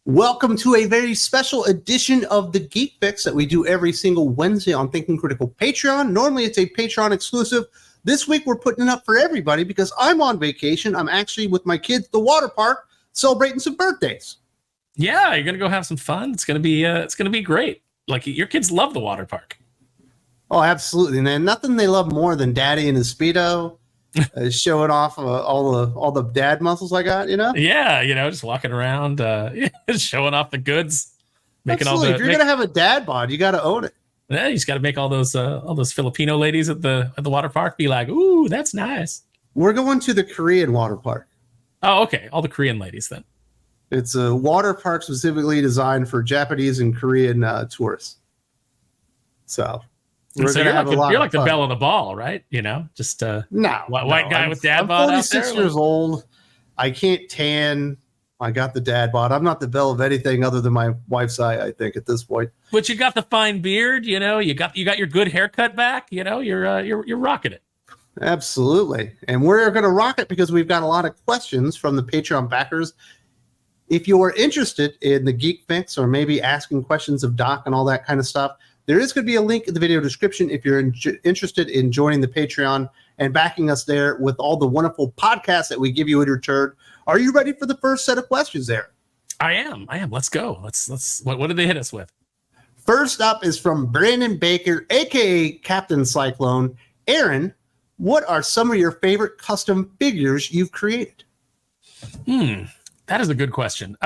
Welcome to a very special edition of the Geek Fix that we do every single Wednesday on Thinking Critical Patreon. Normally it's a Patreon exclusive. This week we're putting it up for everybody because I'm on vacation. I'm actually with my kids at the water park celebrating some birthdays. Yeah, you're gonna go have some fun. It's gonna be great. Like, your kids love the water park. Oh, absolutely, man! Nothing they love more than Daddy and his Speedo, showing off all the dad muscles I got. Yeah, just walking around, showing off the goods, making Absolutely. If you're gonna have a dad bod, you got to own it. Yeah, you just got to make all those Filipino ladies at the water park be like, "Ooh, that's nice." We're going to the Korean water park. Oh, okay, all the Korean ladies then. It's a water park specifically designed for Japanese and Korean tourists. So you're like the belle of the ball, right? Just white guy with dad bod. I'm 46 years old. I can't tan. I got the dad bod. I'm not the belle of anything other than my wife's eye, I think, at this point. But you got the fine beard. You got your good haircut back. You're rocking it. Absolutely, and we're going to rock it because we've got a lot of questions from the Patreon backers. If you're interested in the Geek Fix or maybe asking questions of Doc and all that kind of stuff, there is going to be a link in the video description if you're interested in joining the Patreon and backing us there with all the wonderful podcasts that we give you in return. Are you ready for the first set of questions there? I am. Let's go. What did they hit us with? First up is from Brandon Baker, aka Captain Cyclone. Aaron, what are some of your favorite custom figures you've created? That is a good question.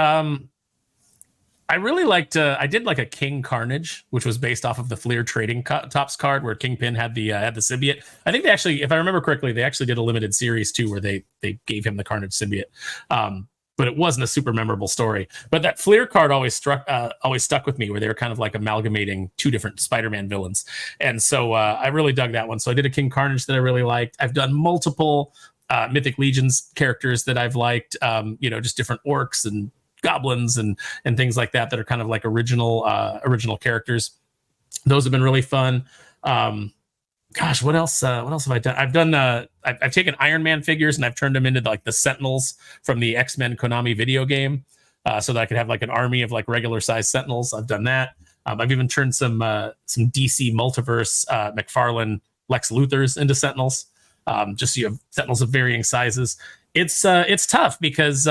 I really liked. I did like a King Carnage, which was based off of the Fleer Trading Tops card, where Kingpin had the symbiote. I think they actually, if I remember correctly, they actually did a limited series too, where they gave him the Carnage symbiote. But it wasn't a super memorable story. But that Fleer card always stuck with me, where they were kind of like amalgamating two different Spider-Man villains, and so I really dug that one. So I did a King Carnage that I really liked. I've done multiple Mythic Legions characters that I've liked, just different orcs and goblins and things like that are kind of like original characters. Those have been really fun. Gosh, what else have I done? I've taken Iron Man figures and I've turned them into like the Sentinels from the X-Men Konami video game, so that I could have like an army of like regular size Sentinels. I've done that. I've even turned some DC Multiverse McFarlane Lex Luthors into Sentinels. Just so you have Sentinels of varying sizes. It's tough because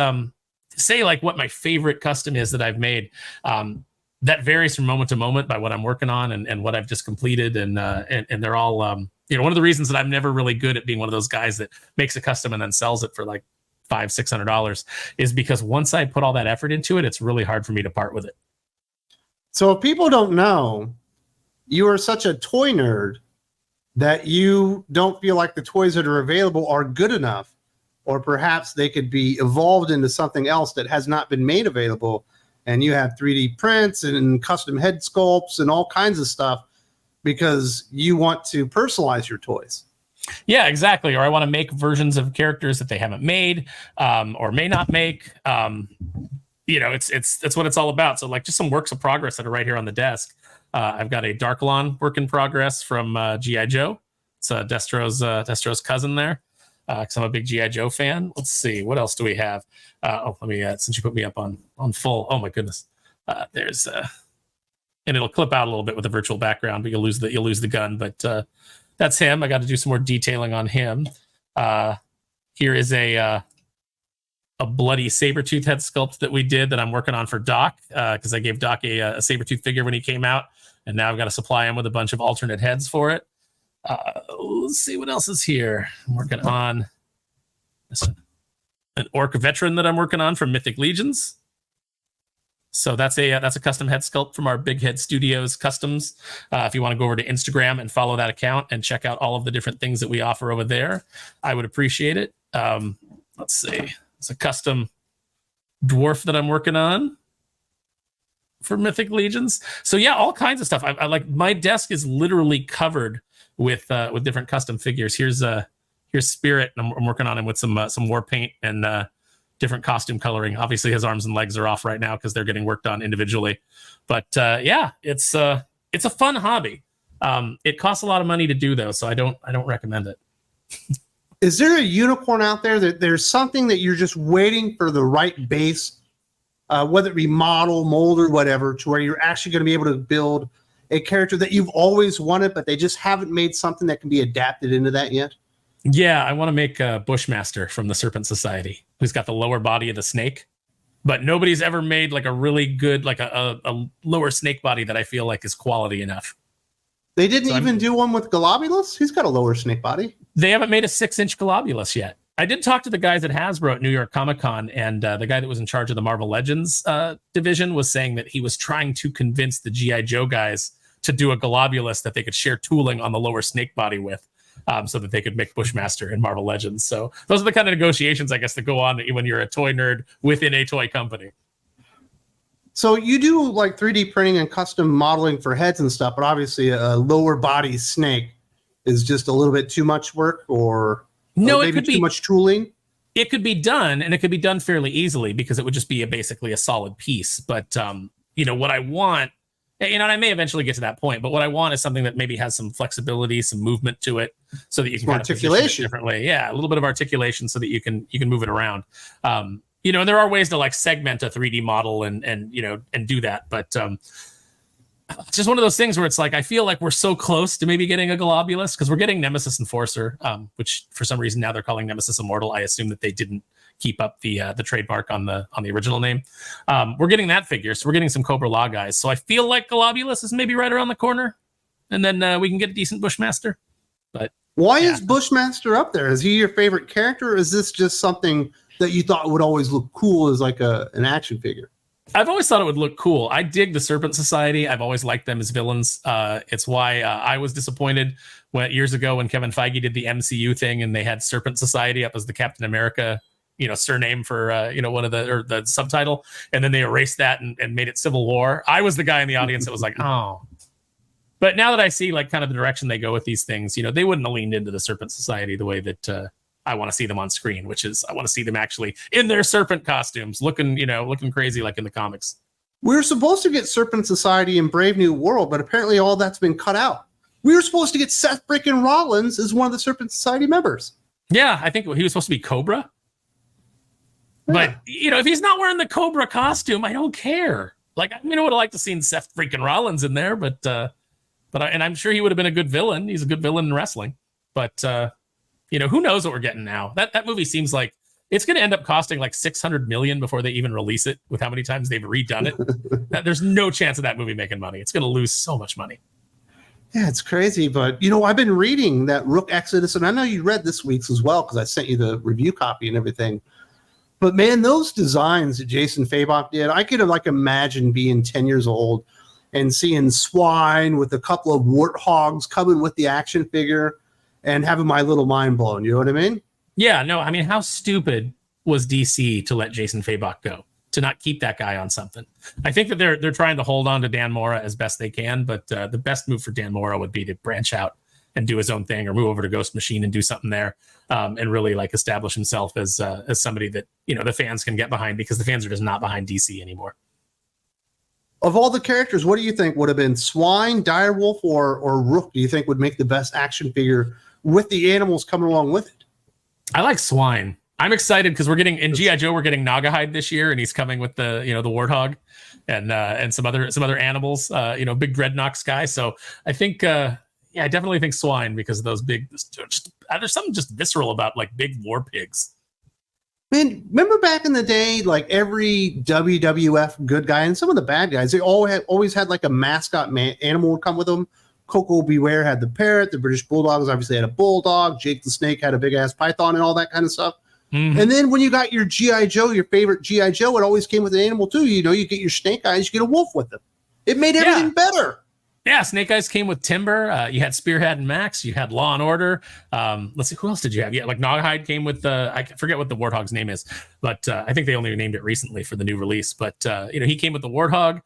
say like what my favorite custom is that I've made, that varies from moment to moment by what I'm working on and what I've just completed, and they're all one of the reasons that I'm never really good at being one of those guys that makes a custom and then sells it for like $500-$600 is because once I put all that effort into it, it's really hard for me to part with it. So if people don't know, you are such a toy nerd that you don't feel like the toys that are available are good enough, or perhaps they could be evolved into something else that has not been made available, and you have 3D prints and custom head sculpts and all kinds of stuff because you want to personalize your toys. Yeah, exactly. Or I want to make versions of characters that they haven't made, or may not make. It's what it's all about. So like just some works of progress that are right here on the desk. I've got a Darklon work in progress from G.I. Joe. It's Destro's cousin there, because I'm a big G.I. Joe fan. Let's see, what else do we have? Let me, since you put me up on full, oh my goodness. There's, and it'll clip out a little bit with the virtual background, but you'll lose the gun. But that's him. I got to do some more detailing on him. Here is a bloody Sabretooth head sculpt that we did that I'm working on for Doc, because I gave Doc a Sabretooth figure when he came out, and now I've got to supply him with a bunch of alternate heads for it. Let's see what else is here. I'm working on an Orc veteran that I'm working on from Mythic Legions. So that's a custom head sculpt from our Big Head Studios Customs. If you want to go over to Instagram and follow that account and check out all of the different things that we offer over there, I would appreciate it. Let's see. It's a custom dwarf that I'm working on for Mythic Legions. So yeah, all kinds of stuff. I like, my desk is literally covered with different custom figures. Here's Spirit, and I'm working on him with some war paint and different costume coloring. Obviously, his arms and legs are off right now because they're getting worked on individually. But yeah, it's a fun hobby. It costs a lot of money to do though, so I don't recommend it. Is there a unicorn out there that there's something that you're just waiting for the right base whether it be model, mold, or whatever, to where you're actually going to be able to build a character that you've always wanted, but they just haven't made something that can be adapted into that yet? Yeah, I want to make a Bushmaster from the Serpent Society, who's got the lower body of the snake. But nobody's ever made like a really good, like a lower snake body that I feel like is quality enough. They didn't even do one with Globulus? He's got a lower snake body. They haven't made a 6-inch Globulus yet. I did talk to the guys at Hasbro at New York Comic Con, and the guy that was in charge of the Marvel Legends division was saying that he was trying to convince the G.I. Joe guys to do a Globulus that they could share tooling on the lower snake body with. So that they could make Bushmaster in Marvel Legends. So those are the kind of negotiations, I guess, that go on when you're a toy nerd within a toy company. So you do like 3D printing and custom modeling for heads and stuff, but obviously a lower body snake is just a little bit too much work, or no, maybe it could too be much tooling. It could be done, and it could be done fairly easily because it would just be basically a solid piece. But what I want, and I may eventually get to that point, but what I want is something that maybe has some flexibility, some movement to it, so that you can kind of articulation differently. Yeah, a little bit of articulation so that you can move it around. And there are ways to like segment a 3D model and do that, but it's just one of those things where it's like I feel like we're so close to maybe getting a Globulus because we're getting Nemesis Enforcer, which for some reason now they're calling Nemesis Immortal. I assume that they didn't keep up the trademark on the original name. We're getting that figure, so we're getting some Cobra Law guys. So I feel like Globulus is maybe right around the corner, and then we can get a decent Bushmaster. But why is Bushmaster up there? Is he your favorite character, or is this just something that you thought would always look cool as like an action figure? I've always thought it would look cool. I dig the Serpent Society. I've always liked them as villains. It's why I was disappointed years ago when Kevin Feige did the MCU thing and they had Serpent Society up as the Captain America surname for one of the subtitle, and then they erased that and made it Civil War. I was the guy in the audience that was like, oh. But now that I see like kind of the direction they go with these things, they wouldn't have leaned into the Serpent Society the way that I want to see them on screen, which is I want to see them actually in their serpent costumes, looking crazy like in the comics. We were supposed to get Serpent Society in Brave New World, but apparently all that's been cut out. We were supposed to get Seth freaking Rollins as one of the Serpent Society members. Yeah, I think he was supposed to be Cobra. Yeah. But, if he's not wearing the Cobra costume, I don't care. Like, I would have liked to seen Seth freaking Rollins in there, but I'm sure he would have been a good villain. He's a good villain in wrestling. But, who knows what we're getting now? That movie seems like it's going to end up costing like $600 million before they even release it with how many times they've redone it. There's no chance of that movie making money. It's going to lose so much money. Yeah, it's crazy. But, I've been reading that Rook Exodus, and I know you read this week's as well because I sent you the review copy and everything. But, man, those designs that Jason Fabok did, I could have imagine being 10 years old and seeing Swine with a couple of warthogs coming with the action figure and having my little mind blown. You know what I mean? Yeah, no, how stupid was DC to let Jason Fabok go, to not keep that guy on something? I think that they're trying to hold on to Dan Mora as best they can, but the best move for Dan Mora would be to branch out and do his own thing, or move over to Ghost Machine and do something there, and really establish himself as somebody that the fans can get behind, because the fans are just not behind DC anymore. Of all the characters, what do you think would have been Swine, Direwolf, or Rook? Do you think would make the best action figure with the animals coming along with it? I like Swine. I'm excited because we're getting in G.I. Joe, we're getting Nagahide this year, and he's coming with the the Warthog and some other animals, big Dreadnoks guy. So I think I definitely think Swine, because of those big, there's something just visceral about like big war pigs. Man, remember back in the day, like every WWF good guy and some of the bad guys, they always had like a mascot animal would come with them. Coco Beware had the parrot. The British Bulldogs obviously had a bulldog. Jake the Snake had a big ass python and all that kind of stuff. Mm-hmm. And then when you got your G.I. Joe, your favorite G.I. Joe, it always came with an animal too. You get your Snake Eyes, you get a wolf with them. It made everything better. Yeah, Snake Eyes came with Timber. You had Spearhead and Max. You had Law and Order. Let's see, who else did you have? Yeah, like Nagahide came with I forget what the Warthog's name is, but I think they only named it recently for the new release. But he came with the Warthog.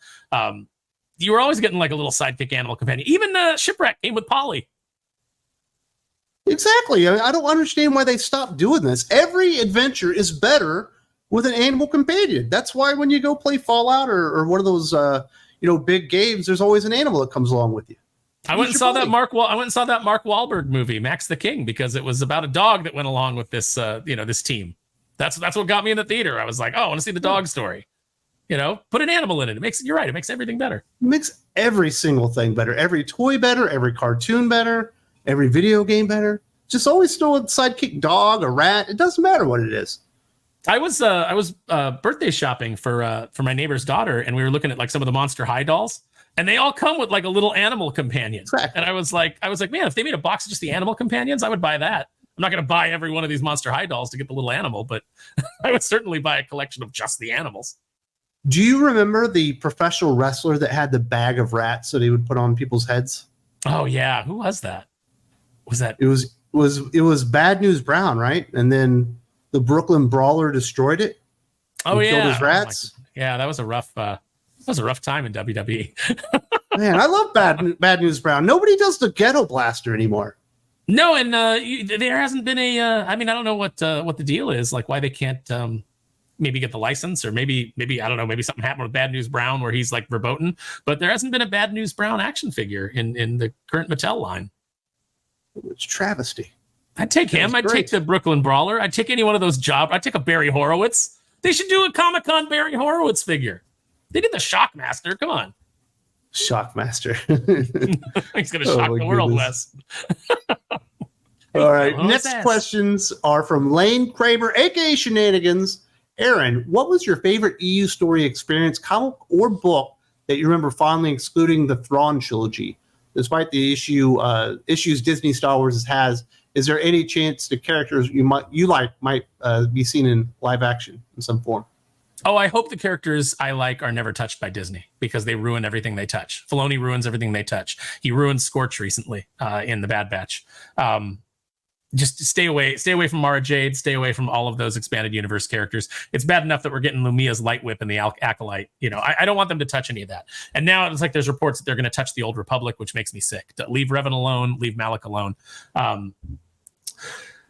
You were always getting like a little sidekick animal companion. Even Shipwreck came with Polly. Exactly. I don't understand why they stopped doing this. Every adventure is better with an animal companion. That's why when you go play Fallout or one of those big games, there's always an animal that comes along with you. I went and saw that Mark Wahlberg movie, Max the King, because it was about a dog that went along with this this team. That's what got me in the theater. I was like, oh, I want to see the dog story. Put an animal in it. You're right. It makes everything better. It makes every single thing better. Every toy better. Every cartoon better. Every video game better. Just always throw a sidekick dog, a rat. It doesn't matter what it is. I was birthday shopping for my neighbor's daughter, and we were looking at like some of the Monster High dolls, and they all come with like a little animal companion. Exactly. And I was like, man, if they made a box of just the animal companions, I would buy that. I'm not going to buy every one of these Monster High dolls to get the little animal, but I would certainly buy a collection of just the animals. Do you remember the professional wrestler that had the bag of rats that he would put on people's heads? Oh yeah, who was that? It was Bad News Brown, right? And then the Brooklyn Brawler destroyed it. Oh yeah, killed his rats. Yeah, that was a rough time in WWE. Man, I love Bad News Brown. Nobody does the Ghetto Blaster anymore. No, and there hasn't been a. I don't know what the deal is. Like why they can't maybe get the license, or maybe I don't know. Maybe something happened with Bad News Brown where he's like verboten. But there hasn't been a Bad News Brown action figure in the current Mattel line. It's travesty. I'd take him. I'd take the Brooklyn Brawler. I'd take any one of those jobs. I'd take a Barry Horowitz. They should do a Comic-Con Barry Horowitz figure. They did the Shockmaster. Come on. Shockmaster. He's going to shock the world, Wes. All right. Next questions are from Lane Kramer, a.k.a. Shenanigans. Aaron, what was your favorite EU story experience, comic or book, that you remember fondly, excluding the Thrawn trilogy? Despite the issues Disney Star Wars has, is there any chance the characters you might be seen in live action in some form? Oh, I hope the characters I like are never touched by Disney, because they ruin everything they touch. Filoni ruins everything they touch. He ruined Scorch recently in The Bad Batch. Just stay away from Mara Jade, stay away from all of those expanded universe characters. It's bad enough that we're getting Lumia's Light Whip and the Acolyte. I don't want them to touch any of that. And now it's like there's reports that they're going to touch the Old Republic, which makes me sick. Leave Revan alone, leave Malak alone.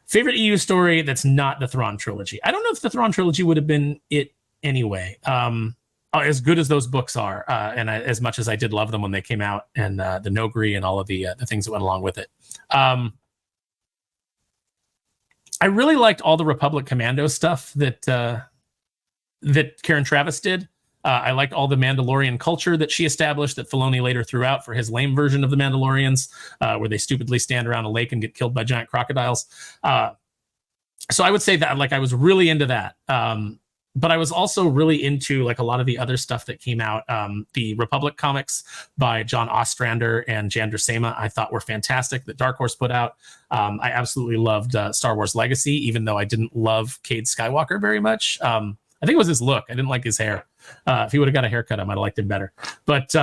Favorite EU story that's not the Thrawn trilogy. I don't know if the Thrawn trilogy would have been it anyway. As good as those books are, and as much as I did love them when they came out, and the Nogri and all of the things that went along with it. I really liked all the Republic Commando stuff that Karen Travis did. I liked all the Mandalorian culture that she established, that Filoni later threw out for his lame version of the Mandalorians, where they stupidly stand around a lake and get killed by giant crocodiles. So I would say that I was really into that. But I was also really into a lot of the other stuff that came out. The Republic comics by John Ostrander and Jan Dracema, I thought were fantastic, that Dark Horse put out. I absolutely loved Star Wars Legacy, even though I didn't love Cade Skywalker very much. I think it was his look. I didn't like his hair. If he would have got a haircut, I might have liked him better. But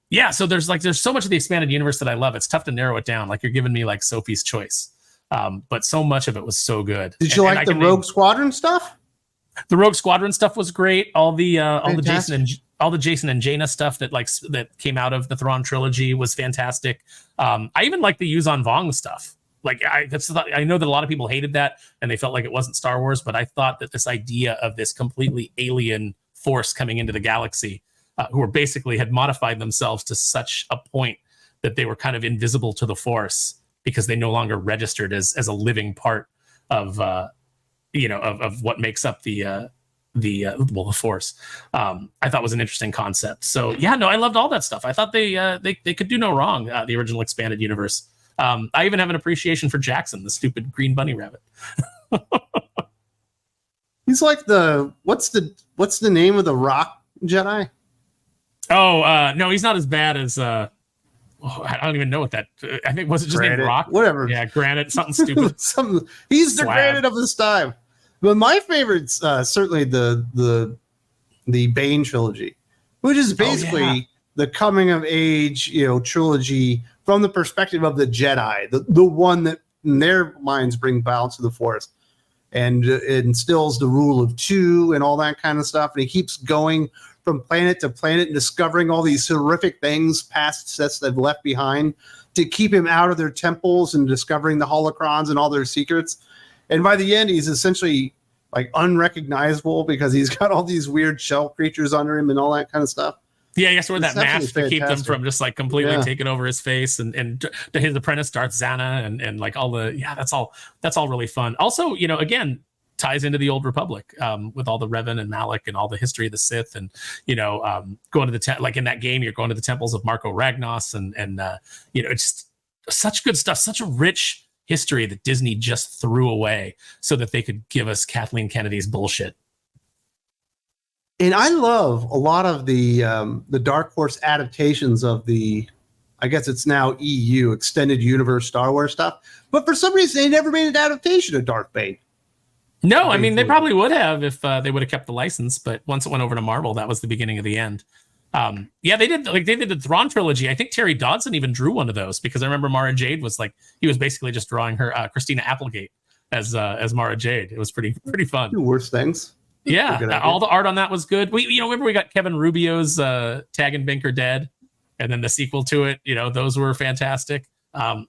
yeah, so there's so much of the expanded universe that I love. It's tough to narrow it down. You're giving me Sophie's Choice. But so much of it was so good. Did you like the Rogue Squadron stuff? The Rogue Squadron stuff was great. All the Jason and Jaina stuff that came out of the Thrawn trilogy was fantastic. I even liked the Yuzan Vong stuff. I know that a lot of people hated that and they felt like it wasn't Star Wars, but I thought that this idea of this completely alien force coming into the galaxy, who were basically had modified themselves to such a point that they were kind of invisible to the Force because they no longer registered as a living part of of what makes up the Force. I thought was an interesting concept. So yeah, no, I loved all that stuff. I thought they could do no wrong. The original expanded universe. I even have an appreciation for Jackson, the stupid green bunny rabbit. He's like what's the name of the rock Jedi? Oh, no, he's not as bad as I don't even know what that. I think was it just Granite, named Rock? Whatever. Yeah, Granite, something stupid. He's the Granite of his time. But my favorite's certainly the Bane trilogy, which is basically the coming of age, trilogy from the perspective of the Jedi, the one that in their minds bring balance to the Force, and it instills the rule of two and all that kind of stuff. And he keeps going from planet to planet and discovering all these horrific things past sets they've left behind to keep him out of their temples and discovering the holocrons and all their secrets. And by the end, he's essentially unrecognizable because he's got all these weird shell creatures under him and all that kind of stuff. Yeah, I guess wear that mask to keep them from just completely taking over his face, and his apprentice Darth Zana and all the that's all really fun. Also, again, ties into the Old Republic with all the Revan and Malak and all the history of the Sith, and going to the like in that game, you're going to the temples of Marco Ragnos, and it's such good stuff, such a rich history that Disney just threw away so that they could give us Kathleen Kennedy's bullshit. And I love a lot of the Dark Horse adaptations of the, I guess it's now EU, Extended Universe Star Wars stuff. But for some reason, they never made an adaptation of Darth Bane. No, I mean, they probably would have if they would have kept the license. But once it went over to Marvel, that was the beginning of the end. They did the Thrawn trilogy. I think Terry Dodson even drew one of those, because I remember Mara Jade was like, he was basically just drawing her Christina Applegate as Mara Jade. It was pretty fun. Do worse things. Yeah, all the art on that was good. Remember we got Kevin Rubio's Tag and Binker Dead, and then the sequel to it. Those were fantastic. God,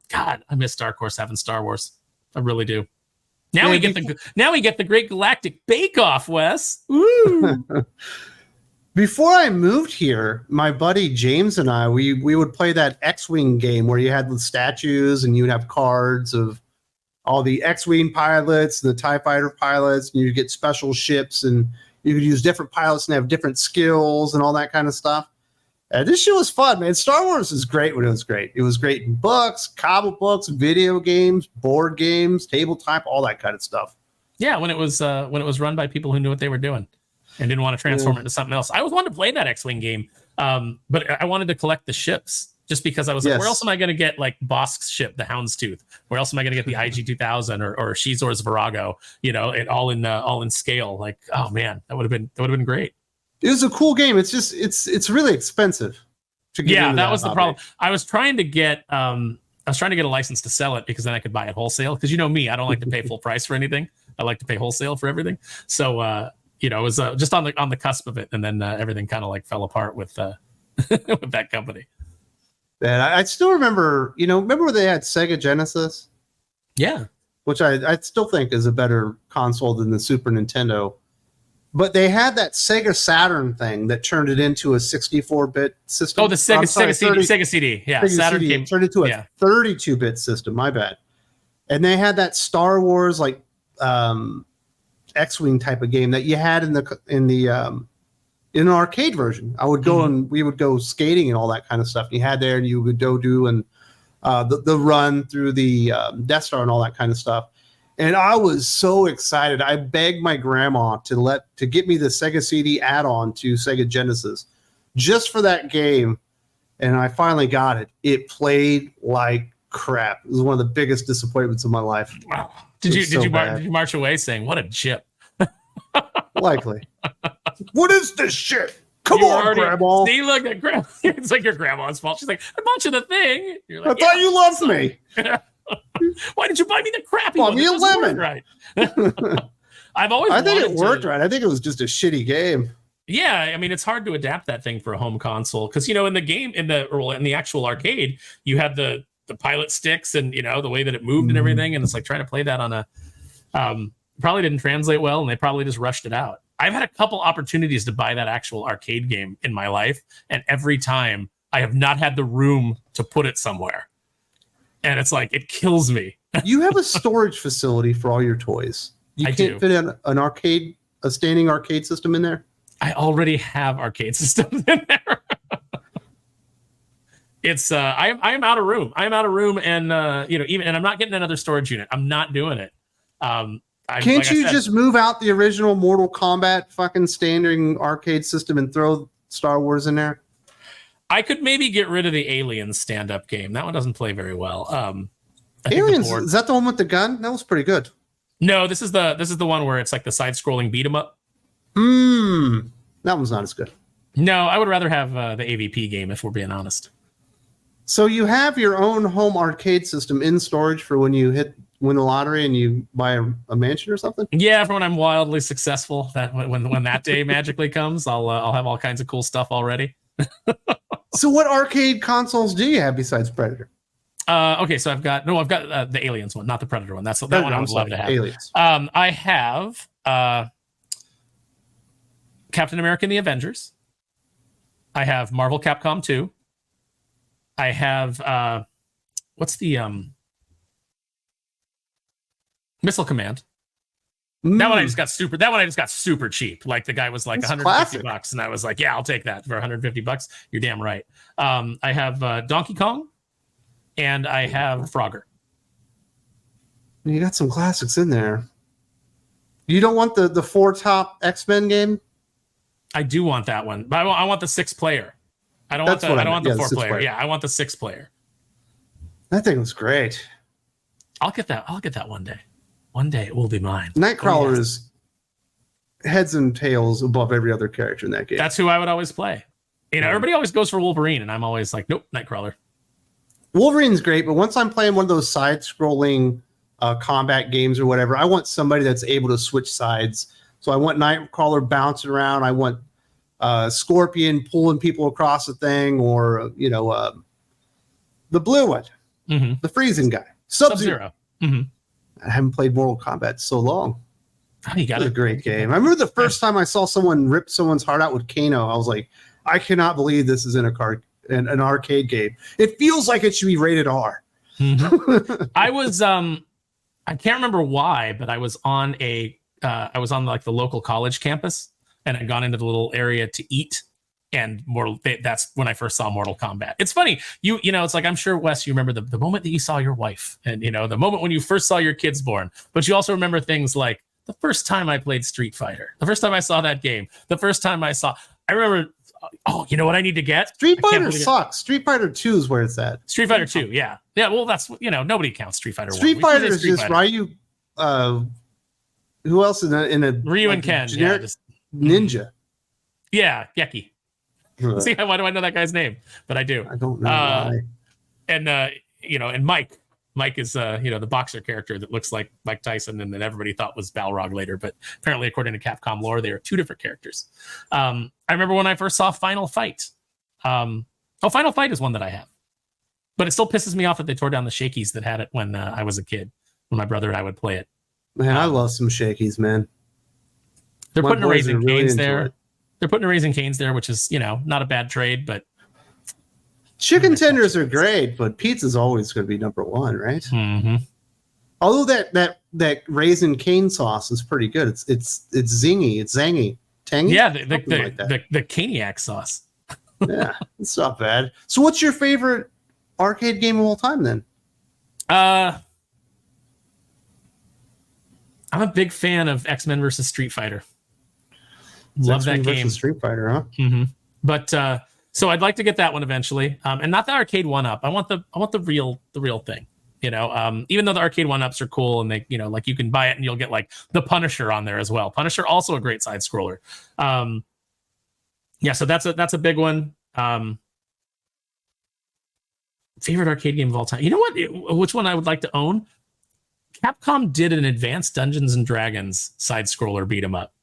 I miss Dark Horse having Star Wars. I really do. Now we get the Great Galactic Bake Off, Wes. Woo! Before I moved here, my buddy James and I, we would play that X-Wing game where you had the statues and you would have cards of all the X-Wing pilots, the TIE fighter pilots, and you get special ships, and you could use different pilots and have different skills and all that kind of stuff. This shit was fun, man. Star Wars is great when it was great. It was great in books, comic books, video games, board games, tabletop, all that kind of stuff. Yeah, when it was run by people who knew what they were doing and didn't want to transform it into something else. I always wanted to play that X-Wing game, but I wanted to collect the ships just because I was like, where else am I going to get like Bosk's ship, the Houndstooth? Where else am I going to get the IG-2000 or Shizor's Virago? It all in scale. Like, oh man, that would have been great. It was a cool game. It's just it's really expensive to get into that was the problem. I was trying to get a license to sell it, because then I could buy it wholesale. Because me, I don't like to pay full price for anything. I like to pay wholesale for everything. So it was just on the cusp of it, and then everything kind of like fell apart with with that company. And I still remember, remember when they had Sega Genesis? Yeah, which I still think is a better console than the Super Nintendo. But they had that Sega Saturn thing that turned it into a 64-bit system. Oh, the Sega CD. Yeah, Sega Saturn CD turned it into a 32-bit system. My bad. And they had that Star Wars like X-Wing type of game that you had in an arcade version. I would go and we would go skating and all that kind of stuff. You had there, and you would do and the run through the Death Star and all that kind of stuff. And I was so excited. I begged my grandma to get me the Sega CD add-on to Sega Genesis just for that game. And I finally got it. It played like crap. It was one of the biggest disappointments of my life. Wow. Did you march away saying, what a chip? Likely. What is this shit? Come on, Grandma. See, look at Grandma. It's like your grandma's fault. She's like, I bought you the thing. You're like, I thought you loved me. Why did you buy me the crappy one? Bought me a lemon. Right. I think it worked right. I think it was just a shitty game. Yeah, I mean, it's hard to adapt that thing for a home console, because in the game, in the actual arcade, you had the pilot sticks and the way that it moved and everything, and it's like trying to play that on a probably didn't translate well, and they probably just rushed it out. I've had a couple opportunities to buy that actual arcade game in my life, and every time I have not had the room to put it somewhere. And it's like, it kills me. You have a storage facility for all your toys. You can't fit a standing arcade system in there? I already have arcade systems in there. It's I am out of room. I'm out of room, and and I'm not getting another storage unit. I'm not doing it. Can't you just move out the original Mortal Kombat fucking standing arcade system and throw Star Wars in there? I could maybe get rid of the Aliens stand-up game. That one doesn't play very well. Aliens, is that the one with the gun? That was pretty good. No, this is the one where it's like the side-scrolling beat 'em up. That one's not as good. No, I would rather have the AVP game, if we're being honest. So you have your own home arcade system in storage for when you win the lottery and you buy a mansion or something? Yeah, for when I'm wildly successful. That when that day magically comes, I'll have all kinds of cool stuff already. So what arcade consoles do you have besides Predator? Okay, so I've got the Aliens one, not the Predator one. That's that one I would love to have. Aliens. I have Captain America and the Avengers. I have Marvel Capcom 2. I have what's the Missile Command. That one I just got super cheap. Like the guy was like It's 150 classic. bucks, and I was like, yeah, I'll take that for 150 bucks. You're damn right. I have Donkey Kong, and I have Frogger. You got some classics in there. You don't want the 4 top X-Men game? I do want that one, but I want the 6-player. I don't want the 4-player. Yeah, I want the 6-player. That thing was great. I'll get that one day. One day it will be mine. Nightcrawler is heads and tails above every other character in that game. That's who I would always play. Everybody always goes for Wolverine, and I'm always like, nope, Nightcrawler. Wolverine's great, but once I'm playing one of those side-scrolling combat games or whatever, I want somebody that's able to switch sides. So I want Nightcrawler bouncing around. I want Scorpion pulling people across the thing, or the blue one, the freezing guy, Sub-Zero. Mm-hmm. I haven't played Mortal Kombat in so long. Oh, you got it. A great game. I remember the first time I saw someone rip someone's heart out with Kano. I was like, I cannot believe this is in an arcade game. It feels like it should be rated R. Mm-hmm. I was I can't remember why, but I was on like the local college campus, and I'd gone into the little area to eat. And that's when I first saw Mortal Kombat. It's funny, it's like, I'm sure, Wes, you remember the moment that you saw your wife, and the moment when you first saw your kids born, but you also remember things like the first time I played Street Fighter, the first time I saw that game, the first time I remember, oh, you know what I need to get? Street Fighter sucks. Street Fighter 2 is where it's at. Street Fighter 2, yeah. Yeah, well, that's, nobody counts Street Fighter 1. Street Fighter is just Ryu, who else in a Ryu and Ken, generic ninja. Yeah, Yeki. See, why do I know that guy's name? But I do. I don't know why. And and Mike is the boxer character that looks like Mike Tyson, and that everybody thought was Balrog later, but apparently, according to Capcom lore, they are 2 different characters. I remember when I first saw Final Fight. Final Fight is one that I have, but it still pisses me off that they tore down the shakies that had it when I was a kid, when my brother and I would play it. Man, I love some shakies, man. They're putting a Raising Cane's there. They're putting a Raising Cane's there, which is, not a bad trade, but chicken tenders are great, but pizza's always going to be number 1, right? Mm-hmm. Although that Raisin Cane sauce is pretty good. It's zingy, it's zangy, tangy. Yeah, the Caniac sauce. Yeah, it's not bad. So, what's your favorite arcade game of all time then? I'm a big fan of X-Men versus Street Fighter. Love that game. Street Fighter, huh? Mm-hmm. But so I'd like to get that one eventually, and not the arcade 1-up. I want the real thing. Even though the arcade 1-ups are cool, and they like you can buy it and you'll get like the Punisher on there as well. Punisher, also a great side scroller. Yeah, so that's a big one. Favorite arcade game of all time. You know what? Which one I would like to own? Capcom did an Advanced Dungeons and Dragons side scroller beat 'em up.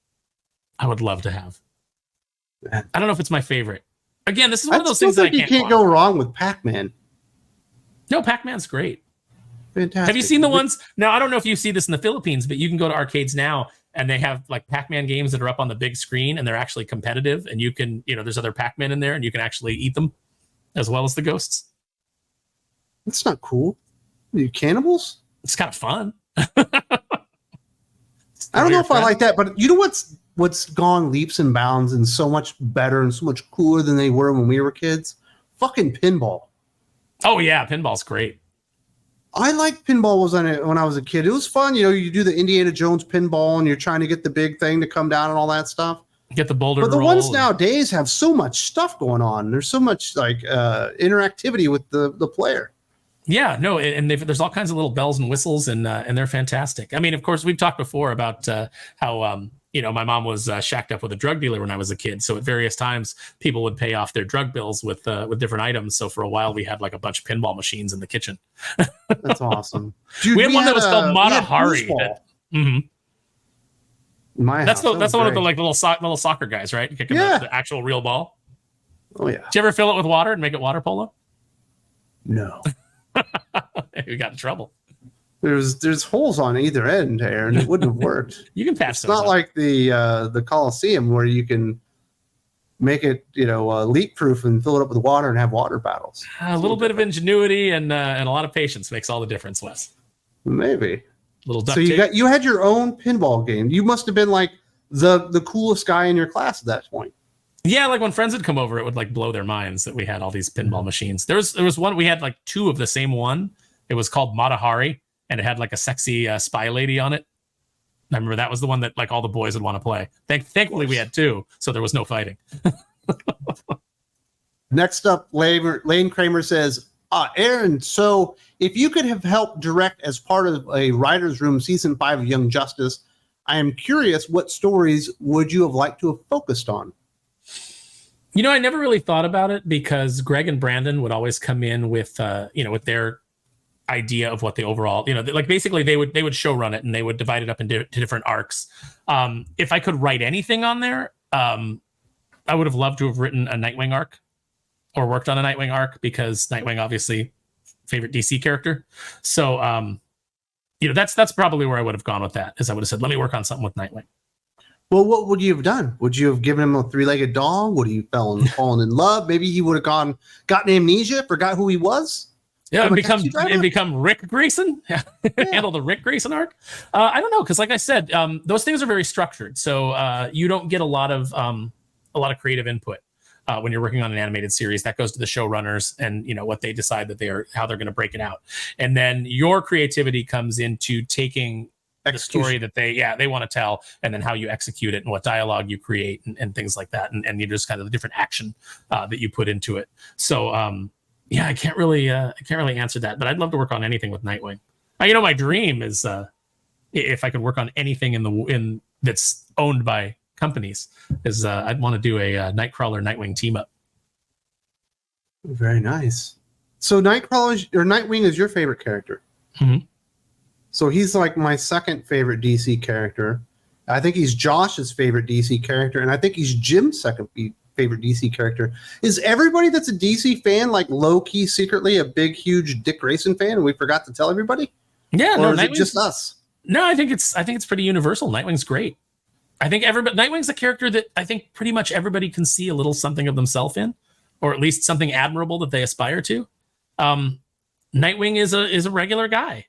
I would love to have. I don't know if it's my favorite. Again, this is one of those things that you can't go wrong with Pac-Man. No, Pac-Man's great. Fantastic. Have you seen the ones? Now, I don't know if you see this in the Philippines, but you can go to arcades now, and they have like Pac-Man games that are up on the big screen, and they're actually competitive, and you can, there's other Pac-Man in there, and you can actually eat them as well as the ghosts. That's not cool. Are you cannibals? It's kind of fun. I don't know if I like that, but you know what's gone leaps and bounds and so much better and so much cooler than they were when we were kids? Fucking pinball. Oh yeah, pinball's great. I liked pinball when I was a kid. It was fun. You do the Indiana Jones pinball and you're trying to get the big thing to come down and all that stuff. Get the boulder. But the ones nowadays have so much stuff going on. There's so much like interactivity with the player. Yeah, no, and there's all kinds of little bells and whistles, and they're fantastic. I mean, of course, we've talked before about how my mom was shacked up with a drug dealer when I was a kid. So at various times, people would pay off their drug bills with different items. So for a while, we had like a bunch of pinball machines in the kitchen. That's awesome. Dude, we had one that was called Mata Hari. That's the one with the like little soccer guys, right? Kicking the actual real ball. Oh yeah. Did you ever fill it with water and make it water polo? No. We got in trouble. There's holes on either end, Aaron. It wouldn't have worked. You can patch it's those not up. Like the Coliseum where you can make it leak proof and fill it up with water and have water battles. A little bit of ingenuity and a lot of patience makes all the difference, Wes. Maybe. Little duct So tape. you had your own pinball game. You must have been like the coolest guy in your class at that point. Yeah, like when friends would come over, it would like blow their minds that we had all these pinball machines. There was one, we had like 2 of the same one. It was called Matahari, and it had like a sexy spy lady on it. I remember that was the one that like all the boys would want to play. Thankfully, we had 2, so there was no fighting. Next up, Lane Kramer says, Aaron, so if you could have helped direct as part of a writer's room season 5 of Young Justice, I am curious, what stories would you have liked to have focused on? You know, I never really thought about it because Greg and Brandon would always come in with, with their idea of what the overall, like basically they would show run it and they would divide it up into different arcs. If I could write anything on there, I would have loved to have written a Nightwing arc or worked on a Nightwing arc because Nightwing, obviously, favorite DC character. So, that's probably where I would have gone with that. Is I would have said, let me work on something with Nightwing. Well, what would you have done? Would you have given him a 3-legged dog? Would he fallen in love? Maybe he would have gotten amnesia, forgot who he was. Yeah, and become Rick Grayson. Handle the Rick Grayson arc. I don't know, because like I said, those things are very structured, so you don't get a lot of creative input when you're working on an animated series. That goes to the showrunners and what they decide how they're going to break it out, and then your creativity comes into taking the story that they want to tell, and then how you execute it and what dialogue you create and things like that, and you just kind of the different action that you put into it. So I can't really answer that, but I'd love to work on anything with Nightwing. My dream is if I could work on anything in that's owned by companies, is I'd want to do a Nightcrawler Nightwing team up. Very nice. So Nightwing is your favorite character. Mm-hmm. So he's like my second favorite DC character. I think he's Josh's favorite DC character, and I think he's Jim's second favorite DC character. Is everybody that's a DC fan like low-key secretly a big, huge Dick Grayson fan, and we forgot to tell everybody? Yeah, or is it just us? No, I think it's pretty universal. Nightwing's great. I think Nightwing's a character that I think pretty much everybody can see a little something of themselves in, or at least something admirable that they aspire to. Nightwing is a regular guy.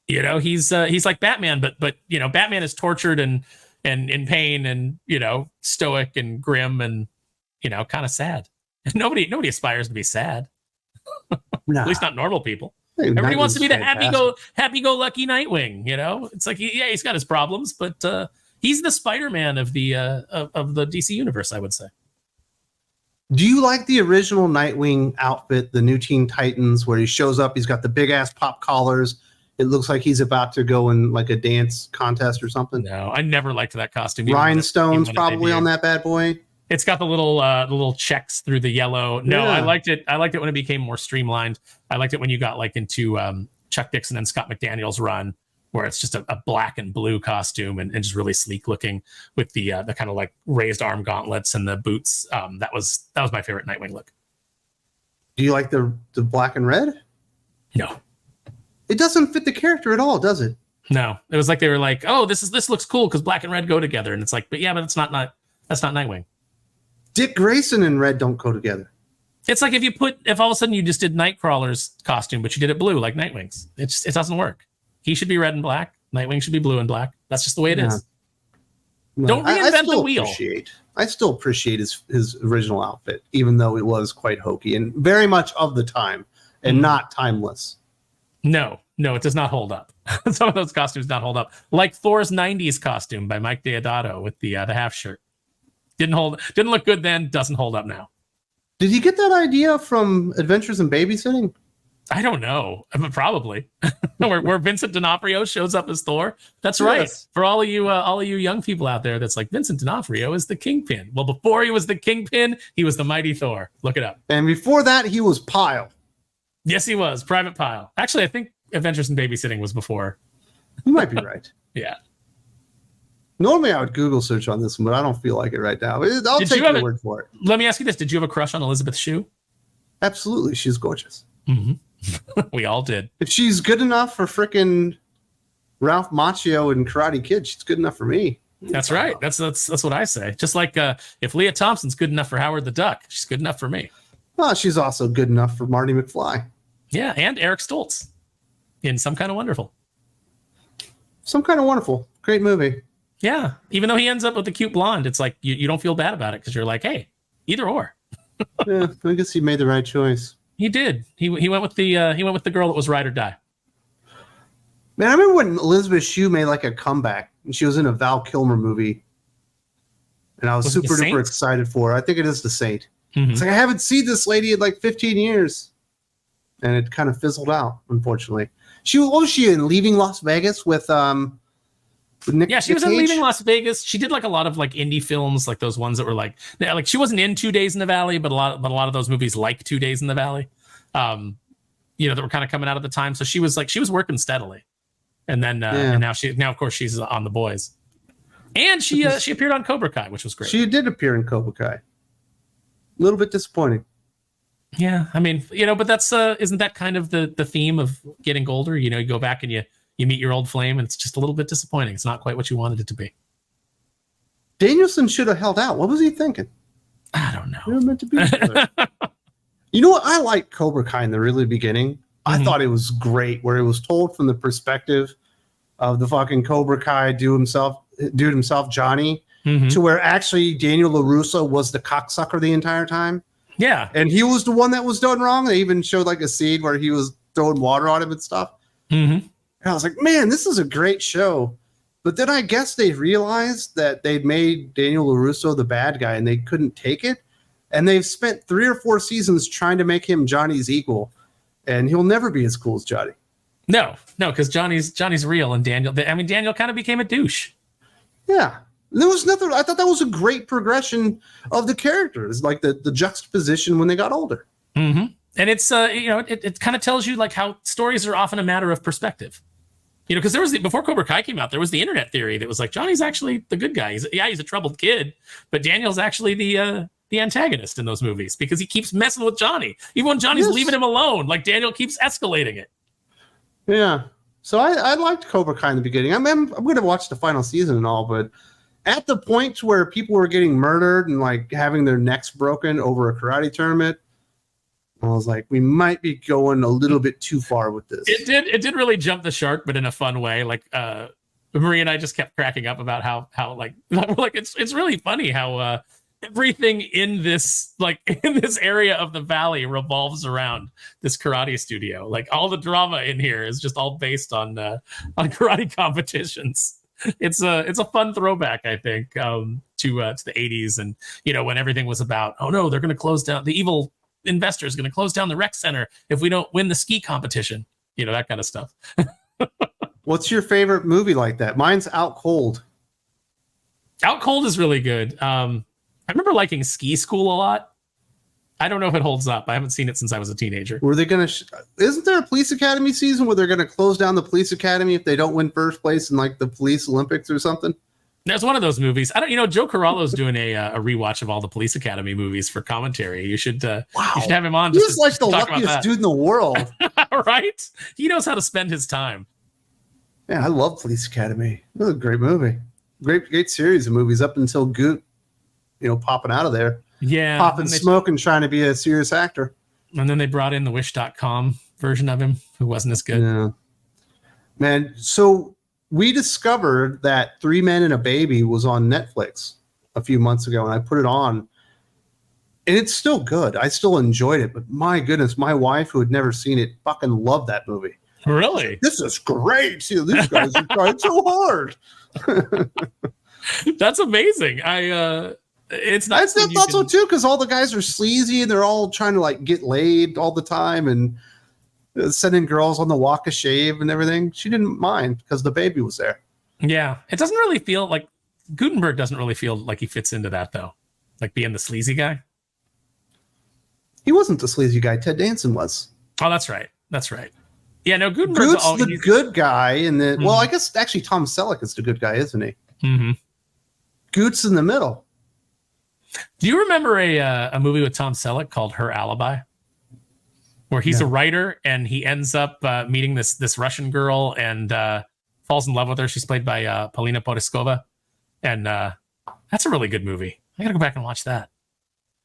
He's like Batman, but Batman is tortured and in pain and stoic and grim and kind of sad. Nobody aspires to be sad. Nah. At least not normal people. Hey, everybody wants to be the happy-go-lucky Nightwing. It's like he's got his problems, but he's the Spider-Man of the DC universe, I would say. Do you like the original Nightwing outfit, the New Teen Titans, where he shows up? He's got the big ass pop collars. It looks like he's about to go in like a dance contest or something. No, I never liked that costume. Rhinestones probably on that bad boy. It's got the little checks through the yellow. No, yeah. I liked it. I liked it when it became more streamlined. I liked it when you got like into Chuck Dixon and Scott McDaniel's run, where it's just a black and blue costume and just really sleek looking with the kind of like raised arm gauntlets and the boots. That was my favorite Nightwing look. Do you like the black and red? No. It doesn't fit the character at all, does it? No. It was like they were like, oh, this looks cool because black and red go together. And it's like, but that's not Nightwing. Dick Grayson and red don't go together. It's like if all of a sudden you just did Nightcrawler's costume, but you did it blue like Nightwing's. It doesn't work. He should be red and black. Nightwing should be blue and black. That's just the way it is. Don't reinvent the wheel. I still appreciate his original outfit, even though it was quite hokey and very much of the time and not timeless. No, it does not hold up. Some of those costumes don't hold up. Like Thor's 90s costume by Mike Deodato with the half shirt. Didn't look good then, doesn't hold up now. Did he get that idea from Adventures in Babysitting? I don't know. Probably. where Vincent D'Onofrio shows up as Thor. That's right. Yes. For all of you young people out there, that's like Vincent D'Onofrio is the Kingpin. Well, before he was the Kingpin, he was the Mighty Thor. Look it up. And before that, he was Pyle. Yes, he was. Private Pyle. Actually, I think Adventures in Babysitting was before. You might be right. Yeah. Normally, I would Google search on this one, but I don't feel like it right now. I'll take your word for it. Let me ask you this. Did you have a crush on Elizabeth Shue? Absolutely. She's gorgeous. Mm-hmm. We all did. If she's good enough for frickin' Ralph Macchio and Karate Kid, she's good enough for me. That's right. That's what I say. Just like if Leah Thompson's good enough for Howard the Duck, she's good enough for me. Well, she's also good enough for Marty McFly. Yeah, and Eric Stoltz in Some Kind of Wonderful. Some Kind of Wonderful. Great movie. Yeah. Even though he ends up with the cute blonde, it's like you don't feel bad about it because you're like, hey, either or. Yeah, I guess he made the right choice. He did. He went with the girl that was ride or die. Man, I remember when Elizabeth Shue made like a comeback and she was in a Val Kilmer movie. And I was super duper excited for her. I think it is The Saint. Mm-hmm. It's like, I haven't seen this lady in like 15 years. And it kind of fizzled out, unfortunately. What was she in? Leaving Las Vegas with Nick? Yeah, she was in Leaving Las Vegas. She did like a lot of like indie films, like those ones that were like she wasn't in 2 Days in the Valley, but a lot of those movies like 2 Days in the Valley, that were kind of coming out at the time. So she was working steadily, and then and now of course she's on The Boys, and she appeared on Cobra Kai, which was great. She did appear in Cobra Kai. A little bit disappointing. Yeah, I mean, but that's isn't that kind of the theme of getting older? You go back and you meet your old flame, and it's just a little bit disappointing. It's not quite what you wanted it to be. Danielson should have held out. What was he thinking? I don't know. They were meant to be together. You know what? I liked Cobra Kai in the really beginning. Mm-hmm. I thought it was great, where it was told from the perspective of the fucking Cobra Kai dude himself, Johnny, mm-hmm. to where actually Daniel LaRusso was the cocksucker the entire time. Yeah. And he was the one that was done wrong. They even showed like a scene where he was throwing water on him and stuff. Mm-hmm. And I was like, man, this is a great show. But then I guess they realized that they'd made Daniel LaRusso the bad guy and they couldn't take it. And they've spent 3 or 4 seasons trying to make him Johnny's equal. And he'll never be as cool as Johnny. No, because Johnny's real, and Daniel kind of became a douche. Yeah. There was nothing. I thought that was a great progression of the characters, like the juxtaposition when they got older. Mm-hmm. And it's it kind of tells you like how stories are often a matter of perspective. Because there was before Cobra Kai came out, there was the internet theory that was like Johnny's actually the good guy. He's a troubled kid, but Daniel's actually the antagonist in those movies because he keeps messing with Johnny, even when Johnny's leaving him alone. Like Daniel keeps escalating it. Yeah. So I liked Cobra Kai in the beginning. I'm going to watch the final season and all, but at the point where people were getting murdered and like having their necks broken over a karate tournament, I was like, we might be going a little bit too far with this. It did really jump the shark, but in a fun way. Like Marie and I just kept cracking up about how like it's really funny how everything in this area of the valley revolves around this karate studio. Like all the drama in here is just all based on karate competitions. It's a fun throwback, I think, to the 80s, and when everything was about, oh no, they're going to close down, the evil investor is going to close down the rec center if we don't win the ski competition, that kind of stuff. What's your favorite movie like that? Mine's Out Cold. Out Cold is really good. I remember liking Ski School a lot. I don't know if it holds up. I haven't seen it since I was a teenager. Were they going to... Isn't there a police academy season where they're going to close down the police academy if they don't win first place in like the police Olympics or something? There's one of those movies. I don't... Joe Corallo's doing a rewatch of all the police academy movies for commentary. You should have him on. He's like the luckiest dude in the world. Right? He knows how to spend his time. Yeah, I love Police Academy. It was a great movie. Great series of movies up until Goot, popping out of there. Yeah. Popping smoke and trying to be a serious actor. And then they brought in the Wish.com version of him, who wasn't as good. Yeah. Man, so we discovered that 3 Men and a Baby was on Netflix a few months ago, and I put it on. And it's still good. I still enjoyed it. But my goodness, my wife, who had never seen it, fucking loved that movie. Really? This is great. See, these guys are trying so hard. That's amazing. It's nice. I thought so too, because all the guys are sleazy and they're all trying to like get laid all the time and sending girls on the walk of shave and everything. She didn't mind because the baby was there. Yeah, it doesn't really feel like Gutenberg doesn't really feel like he fits into that though, like being the sleazy guy. He wasn't the sleazy guy. Ted Danson was. Oh, that's right. Yeah, no, Gutenberg's the good guy, and then well, I guess actually Tom Selleck is the good guy, isn't he? Mm-hmm. Goot's in the middle. Do you remember a movie with Tom Selleck called Her Alibi, where he's a writer and he ends up meeting this Russian girl and falls in love with her? She's played by Polina Podeskova, and that's a really good movie. I gotta go back and watch that.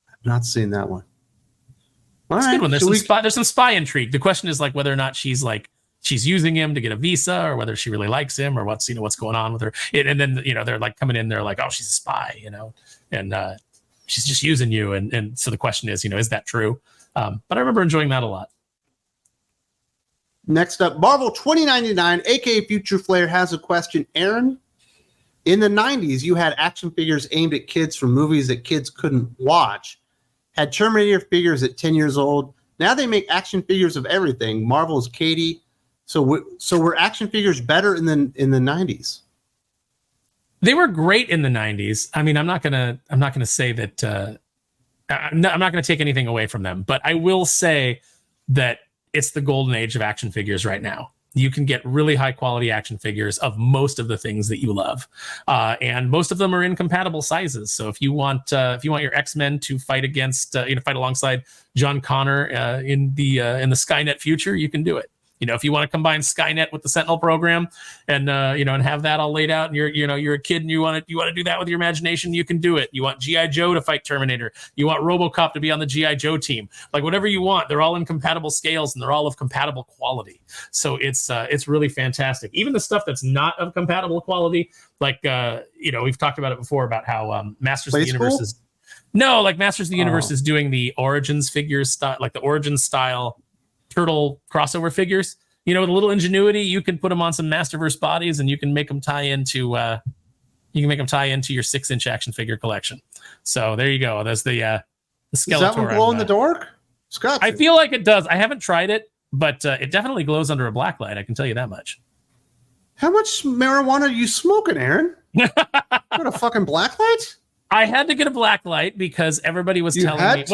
I've not seen that one. It's a good one. There's some spy intrigue. The question is like whether or not she's like she's using him to get a visa, or whether she really likes him, or what's going on with her. And then they're like coming in, they're like, oh, she's a spy, and she's just using you. And so the question is, is that true? But I remember enjoying that a lot. Next up, Marvel 2099, aka Future Flare, has a question. Aaron, in the 90s, you had action figures aimed at kids from movies that kids couldn't watch. Had Terminator figures at 10 years old. Now they make action figures of everything. Marvel's Katie. So were action figures better in the 90s? They were great in the 90s. I mean, I'm not gonna say that. I'm not gonna take anything away from them, but I will say that it's the golden age of action figures right now. You can get really high quality action figures of most of the things that you love, and most of them are in compatible sizes. So if you want your X-Men to fight against, fight alongside John Connor in the Skynet future, you can do it. If you want to combine Skynet with the Sentinel program, and and have that all laid out, and you're a kid and you want to do that with your imagination, you can do it. You want G.I. Joe to fight Terminator, you want RoboCop to be on the G.I. Joe team, like whatever you want, they're all in compatible scales and they're all of compatible quality. So it's really fantastic. Even the stuff that's not of compatible quality, like we've talked about it before about how Masters of the Universe is Masters of the Universe is doing the Origins figures style, like the Origins style turtle crossover figures. With a little ingenuity, you can put them on some Masterverse bodies, and you can make them tie into your 6-inch action figure collection. So there you go. There's the Skeletor. Does that one glow in the dark? Scott, I feel like it does. I haven't tried it, but it definitely glows under a black light. I can tell you that much. How much marijuana are you smoking, Aaron? What, a fucking black light? I had to get a black light because everybody was telling me.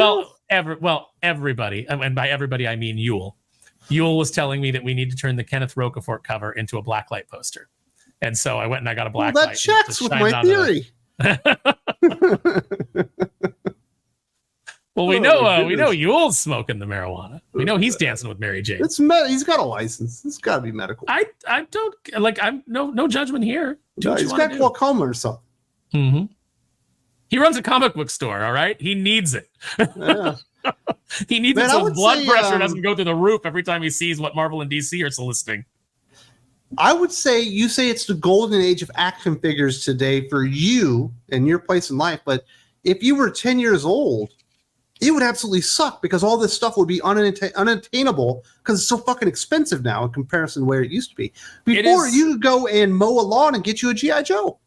Everybody, and by everybody I mean Yule. Yule was telling me that we need to turn the Kenneth Rocafort cover into a black light poster, and so I went and I got a black light. That checks with my theory. Well, we know Yule's smoking the marijuana. We know he's dancing with Mary Jane. He's got a license. It's got to be medical. I don't like. I'm no judgment here. He's got glaucoma or something. Mm-hmm. He runs a comic book store, all right? He needs it. Yeah. He needs it so his blood pressure doesn't go through the roof every time he sees what Marvel and DC are soliciting. I would say you say it's the golden age of action figures today for you and your place in life. But if you were 10 years old, it would absolutely suck because all this stuff would be unattainable because it's so fucking expensive now in comparison to where it used to be. Before, you could go and mow a lawn and get you a G.I. Joe.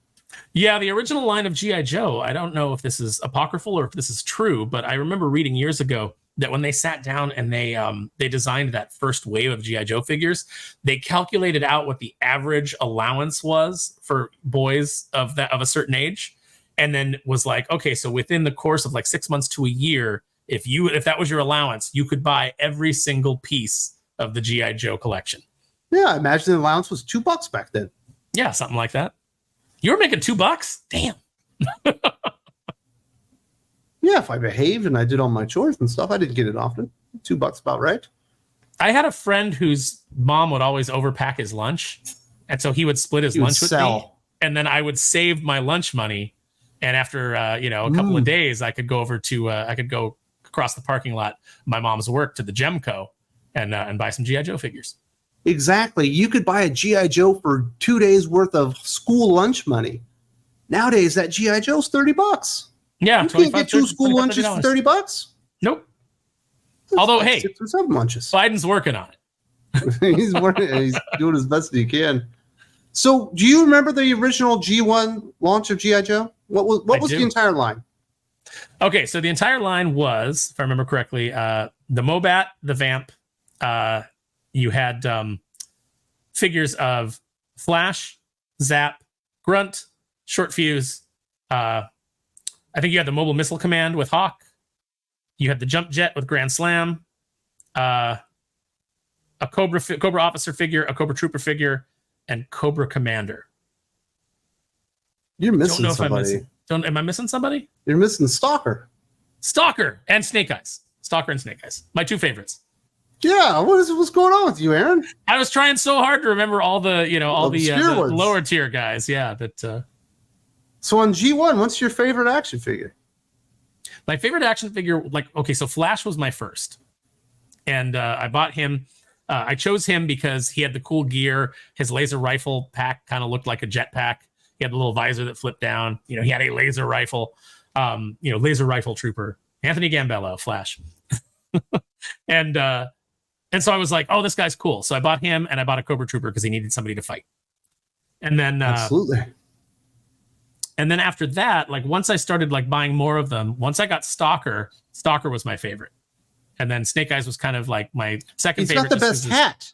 Yeah, the original line of G.I. Joe, I don't know if this is apocryphal or if this is true, but I remember reading years ago that when they sat down and they designed that first wave of G.I. Joe figures, they calculated out what the average allowance was for boys of a certain age, and then was like, okay, so within the course of like 6 months to a year, if that was your allowance, you could buy every single piece of the G.I. Joe collection. Yeah, I imagine the allowance was $2 back then. Yeah, something like that. You were making $2? Damn. Yeah, if I behaved and I did all my chores and stuff, I didn't get it often. $2 about right. I had a friend whose mom would always overpack his lunch, and so he would split his lunch with me, and then I would save my lunch money. And after a couple of days, I could go over to I could go across the parking lot, my mom's work, to the Gemco, and buy some G.I. Joe figures. Exactly. You could buy a G.I. Joe for 2 days worth of school lunch money. Nowadays, that G.I. Joe's $30. Yeah, you can't get 2 school lunches for $30. Nope. Although, hey, 6 or 7 lunches. Biden's working on it. He's working. He's doing as best as he can. So, do you remember the original G1 launch of G.I. Joe? What was the entire line? Okay, so the entire line was, if I remember correctly, the Mobat, the Vamp. You had figures of Flash, Zap, Grunt, Short Fuse. I think you had the Mobile Missile Command with Hawk. You had the Jump Jet with Grand Slam. A Cobra Officer figure, a Cobra Trooper figure, and Cobra Commander. You're missing somebody. Am I missing somebody? You're missing Stalker. Stalker and Snake Eyes. Stalker and Snake Eyes. My two favorites. Yeah, what's going on with you, Aaron? I was trying so hard to remember all the lower tier guys. Yeah, that. So on G1, what's your favorite action figure? My favorite action figure, so Flash was my first, and I bought him I chose him because he had the cool gear. His laser rifle pack kind of looked like a jetpack. He had the little visor that flipped down. You know, he had a laser rifle. Laser rifle trooper, Anthony Gambello, Flash. And so I was like, oh, this guy's cool. So I bought him, and I bought a Cobra Trooper because he needed somebody to fight. And then absolutely. And then after that, like once I started like buying more of them, once I got Stalker was my favorite. And then Snake Eyes was kind of like my second favorite. He's got the best hat.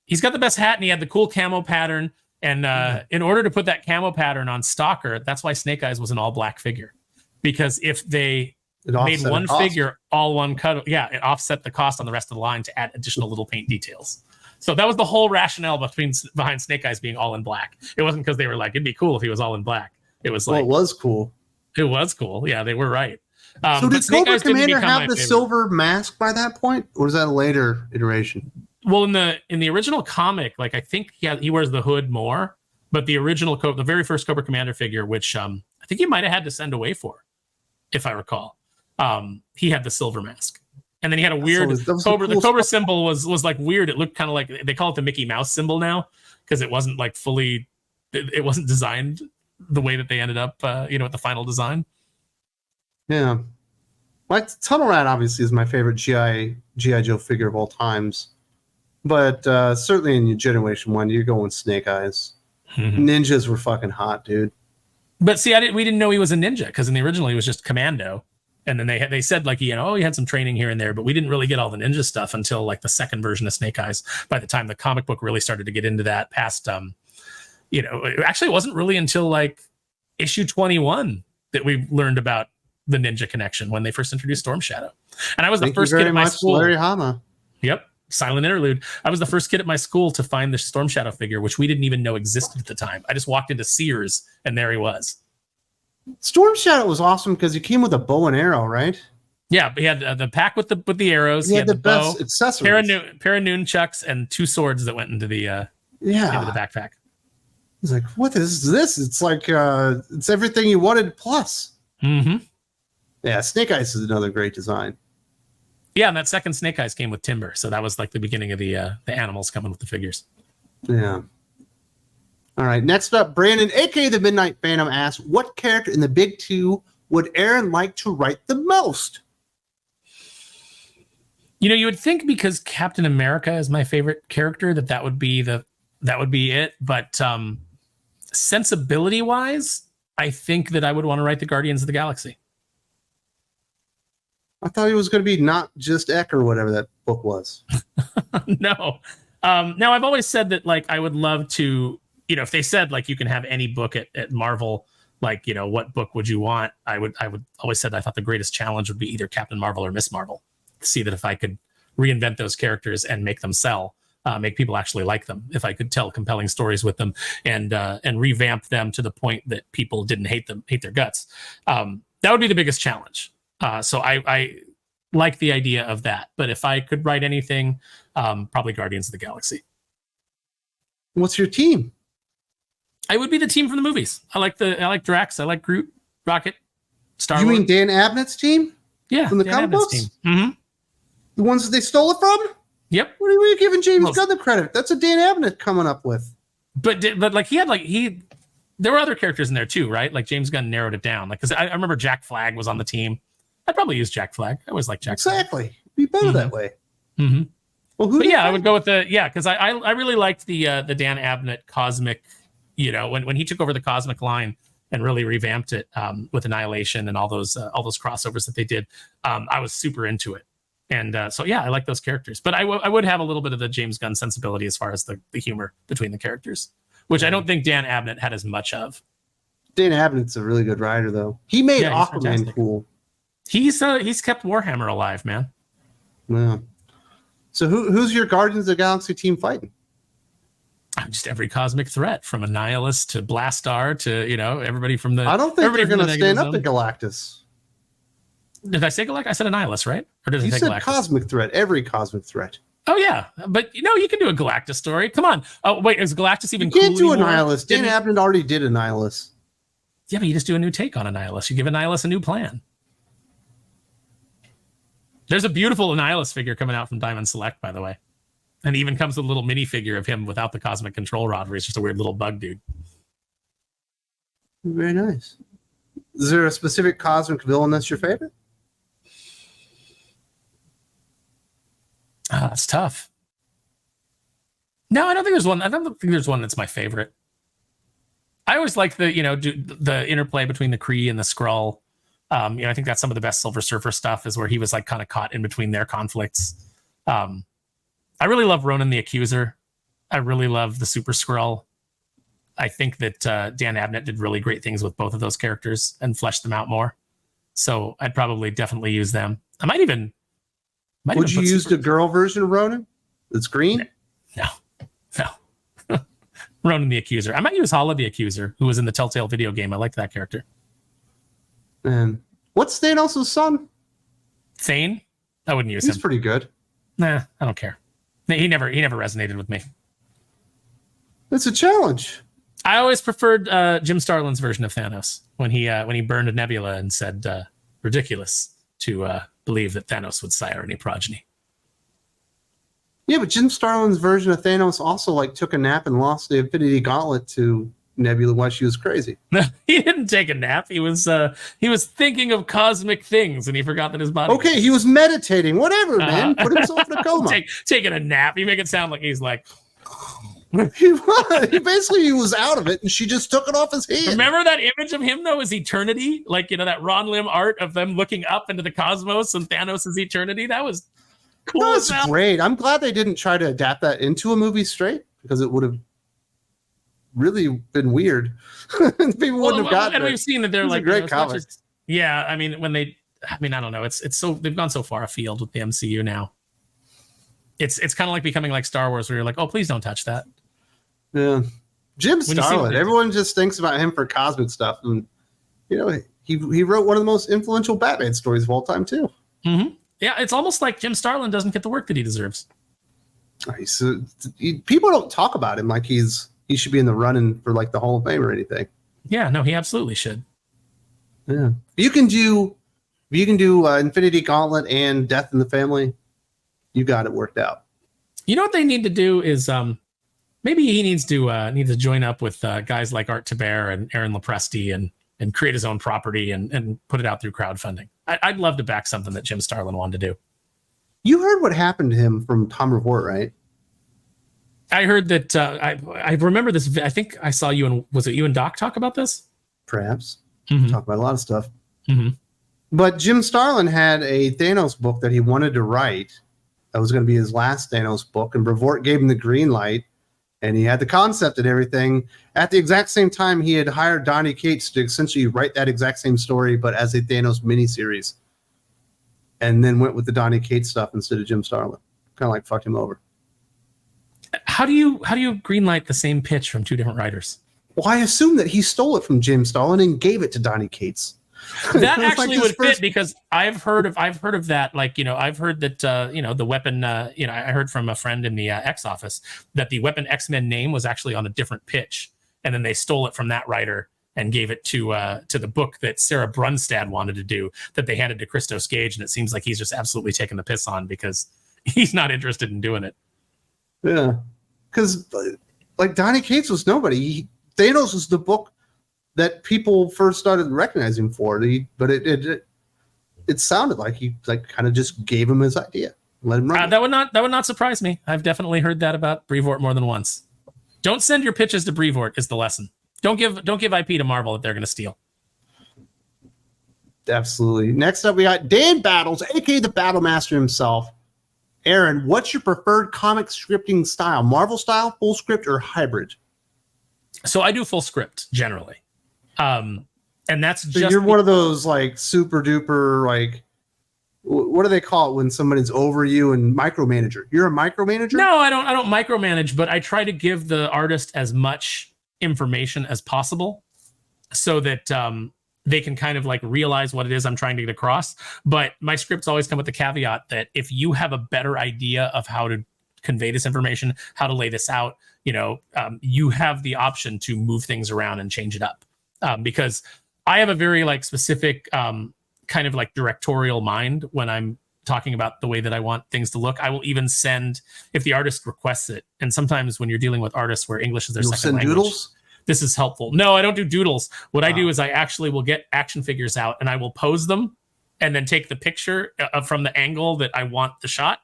He's got the best hat, and he had the cool camo pattern. And in order to put that camo pattern on Stalker, that's why Snake Eyes was an all black figure. Because if they made one figure all one cut, it offset the cost on the rest of the line to add additional little paint details. So that was the whole rationale behind Snake Eyes being all in black. It wasn't because they were like, it'd be cool if he was all in black. It was like, it was cool. It was cool. Yeah, they were right. So did Cobra Commander have the silver mask by that point, or was that a later iteration? Well, in the original comic, like I think he wears the hood more, but the original the very first Cobra Commander figure, which I think he might have had to send away for, if I recall, he had the silver mask, and then he had a weird Cobra. The Cobra symbol was like weird. It looked kind of like they call it the Mickey Mouse symbol now because it wasn't like fully, it wasn't designed the way that they ended up, with the final design. Yeah, like Tunnel Rat obviously is my favorite GI Joe figure of all times, but certainly in your Generation 1, you're going Snake Eyes. Mm-hmm. Ninjas were fucking hot, dude. But see, we didn't know he was a ninja because in the original he was just commando, and then they said like he had some training here and there, but we didn't really get all the ninja stuff until like the second version of Snake Eyes. By the time the comic book really started to get into that, past actually it wasn't really until like issue 21 that we learned about the ninja connection when they first introduced Storm Shadow. And I was the first kid at my school. Larry Hama. Yep. Silent interlude. I was the first kid at my school to find the Storm Shadow figure, which we didn't even know existed at the time. I just walked into Sears and there he was. Storm Shadow was awesome because he came with a bow and arrow, right? Yeah, but he had the pack with the arrows. He had the best bow, accessories. Pair of nunchucks and 2 swords that went into the into the backpack. He's like, what is this? It's like it's everything you wanted plus. Mm-hmm. Yeah, Snake Eyes is another great design. Yeah, and that second Snake Eyes came with Timber, so that was like the beginning of the animals coming with the figures. Yeah. All right, next up, Brandon, aka the Midnight Phantom, asks, what character in the big two would Aaron like to write the most? You would think because Captain America is my favorite character that would be it, but sensibility wise, I think that I would want to write the Guardians of the Galaxy. I thought he was going to be Not Just Ek or whatever that book was. No. Now I've always said that like I would love to, if they said like you can have any book at Marvel, like, what book would you want? I would always said I thought the greatest challenge would be either Captain Marvel or Miss Marvel. See that if I could reinvent those characters and make them sell, make people actually like them, if I could tell compelling stories with them and revamp them to the point that people didn't hate their guts. That would be the biggest challenge. So I like the idea of that. But if I could write anything, probably Guardians of the Galaxy. What's your team? I would be the team from the movies. I like Drax. I like Groot, Rocket, Star-Lord. You mean Dan Abnett's team? Yeah, from the comic books? Team. Mm-hmm. The ones that they stole it from? Yep. What are you giving James Gunn the credit? That's a Dan Abnett coming up with. But like there were other characters in there too, right? Like James Gunn narrowed it down. Like because I remember Jack Flag was on the team. I'd probably use Jack Flag. I always like Jack exactly. Flag. It'd be better that way. Mm-hmm. Well, I would go with because I really liked the Dan Abnett Cosmic. When he took over the Cosmic line and really revamped it with Annihilation and all those crossovers that they did, I was super into it. And I like those characters. But I would have a little bit of the James Gunn sensibility as far as the humor between the characters, which I don't think Dan Abnett had as much of. Dan Abnett's a really good writer, though. He made Aquaman cool. He's kept Warhammer alive, man. Yeah. So who's your Guardians of the Galaxy team fighting? Just every cosmic threat, from Annihilus to Blastar to everybody from the. I don't think they're going to stand up to Galactus. Did I say Galactus? I said Annihilus, right? Or did I say Galactus? You said Galactus? cosmic threat. Every cosmic threat. Oh yeah, but you can do a Galactus story. Come on. Oh wait, is Galactus even? You can't cool do anymore? Annihilus. Dan Abnett already did Annihilus. Yeah, but you just do a new take on Annihilus. You give Annihilus a new plan. There's a beautiful Annihilus figure coming out from Diamond Select, by the way. And even comes with a little minifigure of him without the cosmic control rod, where he's just a weird little bug dude. Very nice. Is there a specific cosmic villain that's your favorite? That's tough. No, I don't think there's one. I don't think there's one that's my favorite. I always like the the interplay between the Kree and the Skrull. I think that's some of the best Silver Surfer stuff, is where he was like kind of caught in between their conflicts. I really love Ronan the Accuser. I really love the Super Skrull. I think that Dan Abnett did really great things with both of those characters and fleshed them out more. So I'd probably definitely use them. I might even. Would you use the girl version of Ronan? It's green? No. Ronan the Accuser. I might use Hala the Accuser, who was in the Telltale video game. I liked that character. And what's Thanos' son? Thane? I wouldn't use him. He's pretty good. Nah, I don't care. He never resonated with me. It's a challenge. I always preferred Jim Starlin's version of Thanos when he burned a nebula and said, ridiculous to believe that Thanos would sire any progeny. Yeah, but Jim Starlin's version of Thanos also like took a nap and lost the Infinity Gauntlet to Nebula while she was crazy. He didn't take a nap. He was thinking of cosmic things, and he forgot that his body. Okay, he was meditating. Whatever, man. Put himself in a coma. Taking a nap. You make it sound like he's like. He was. He was out of it, and she just took it off his hand. Remember that image of him though, as eternity, like that Ron Lim art of them looking up into the cosmos and Thanos' eternity. That was cool. That's great. I'm glad they didn't try to adapt that into a movie straight, because it would have really been weird. People wouldn't have gotten it. And we've seen that they're like a great comic. Yeah, I mean I don't know. It's so they've gone so far afield with the MCU now. It's kind of like becoming like Star Wars, where you're like, oh, please don't touch that. Yeah, Jim Starlin. Everyone just thinks about him for cosmic stuff, and he wrote one of the most influential Batman stories of all time too. Mm-hmm. Yeah, it's almost like Jim Starlin doesn't get the work that he deserves. People don't talk about him like he should be in the running for like the Hall of Fame or anything. Yeah, no, he absolutely should. Yeah, you can do Infinity Gauntlet and Death in the Family. You got it worked out. You know what they need to do is maybe he needs to join up with guys like Art Taber and Aaron Lopresti and create his own property and put it out through crowdfunding. I'd love to back something that Jim Starlin wanted to do. You heard what happened to him from Tom Report, right? I heard that. I remember this. I think I saw you and was it you and Doc talk about this? Perhaps. Mm-hmm. Talk about a lot of stuff. Mm-hmm. But Jim Starlin had a Thanos book that he wanted to write. That was going to be his last Thanos book, and Brevoort gave him the green light, and he had the concept and everything. At the exact same time, he had hired Donny Cates to essentially write that exact same story, but as a Thanos miniseries, and then went with the Donny Cates stuff instead of Jim Starlin. Kind of like fucked him over. How do you greenlight the same pitch from two different writers? Well, I assume that he stole it from Jim Starlin and gave it to Donny Cates. That actually would fit, because I've heard of that. Like, I've heard that, the weapon, I heard from a friend in the X office that the Weapon X-Men name was actually on a different pitch. And then they stole it from that writer and gave it to the book that Sarah Brunstad wanted to do, that they handed to Christos Gage. And it seems like he's just absolutely taking the piss on because he's not interested in doing it. Yeah. Because like Donny Cates was nobody. Thanos was the book that people first started recognizing for. But it sounded like he kind of just gave him his idea. Let him run. That would not surprise me. I've definitely heard that about Brevoort more than once. Don't send your pitches to Brevoort is the lesson. Don't give IP to Marvel that they're going to steal. Absolutely. Next up, we got Dan Battles, aka the Battle Master himself. Aaron, what's your preferred comic scripting style? Marvel style, full script, or hybrid? So I do full script generally. And that's so you're one of those like super duper, like, what do they call it when somebody's over you and micromanager? You're a micromanager? No, I don't micromanage, but I try to give the artist as much information as possible so that they can kind of like realize what it is I'm trying to get across. But my scripts always come with the caveat that if you have a better idea of how to convey this information, how to lay this out, you have the option to move things around and change it up. Because I have a very like specific kind of like directorial mind when I'm talking about the way that I want things to look. I will even send, if the artist requests it. And sometimes when you're dealing with artists where English is their second language, doodles? This is helpful. No, I don't do doodles. What I do is I actually will get action figures out and I will pose them and then take the picture from the angle that I want the shot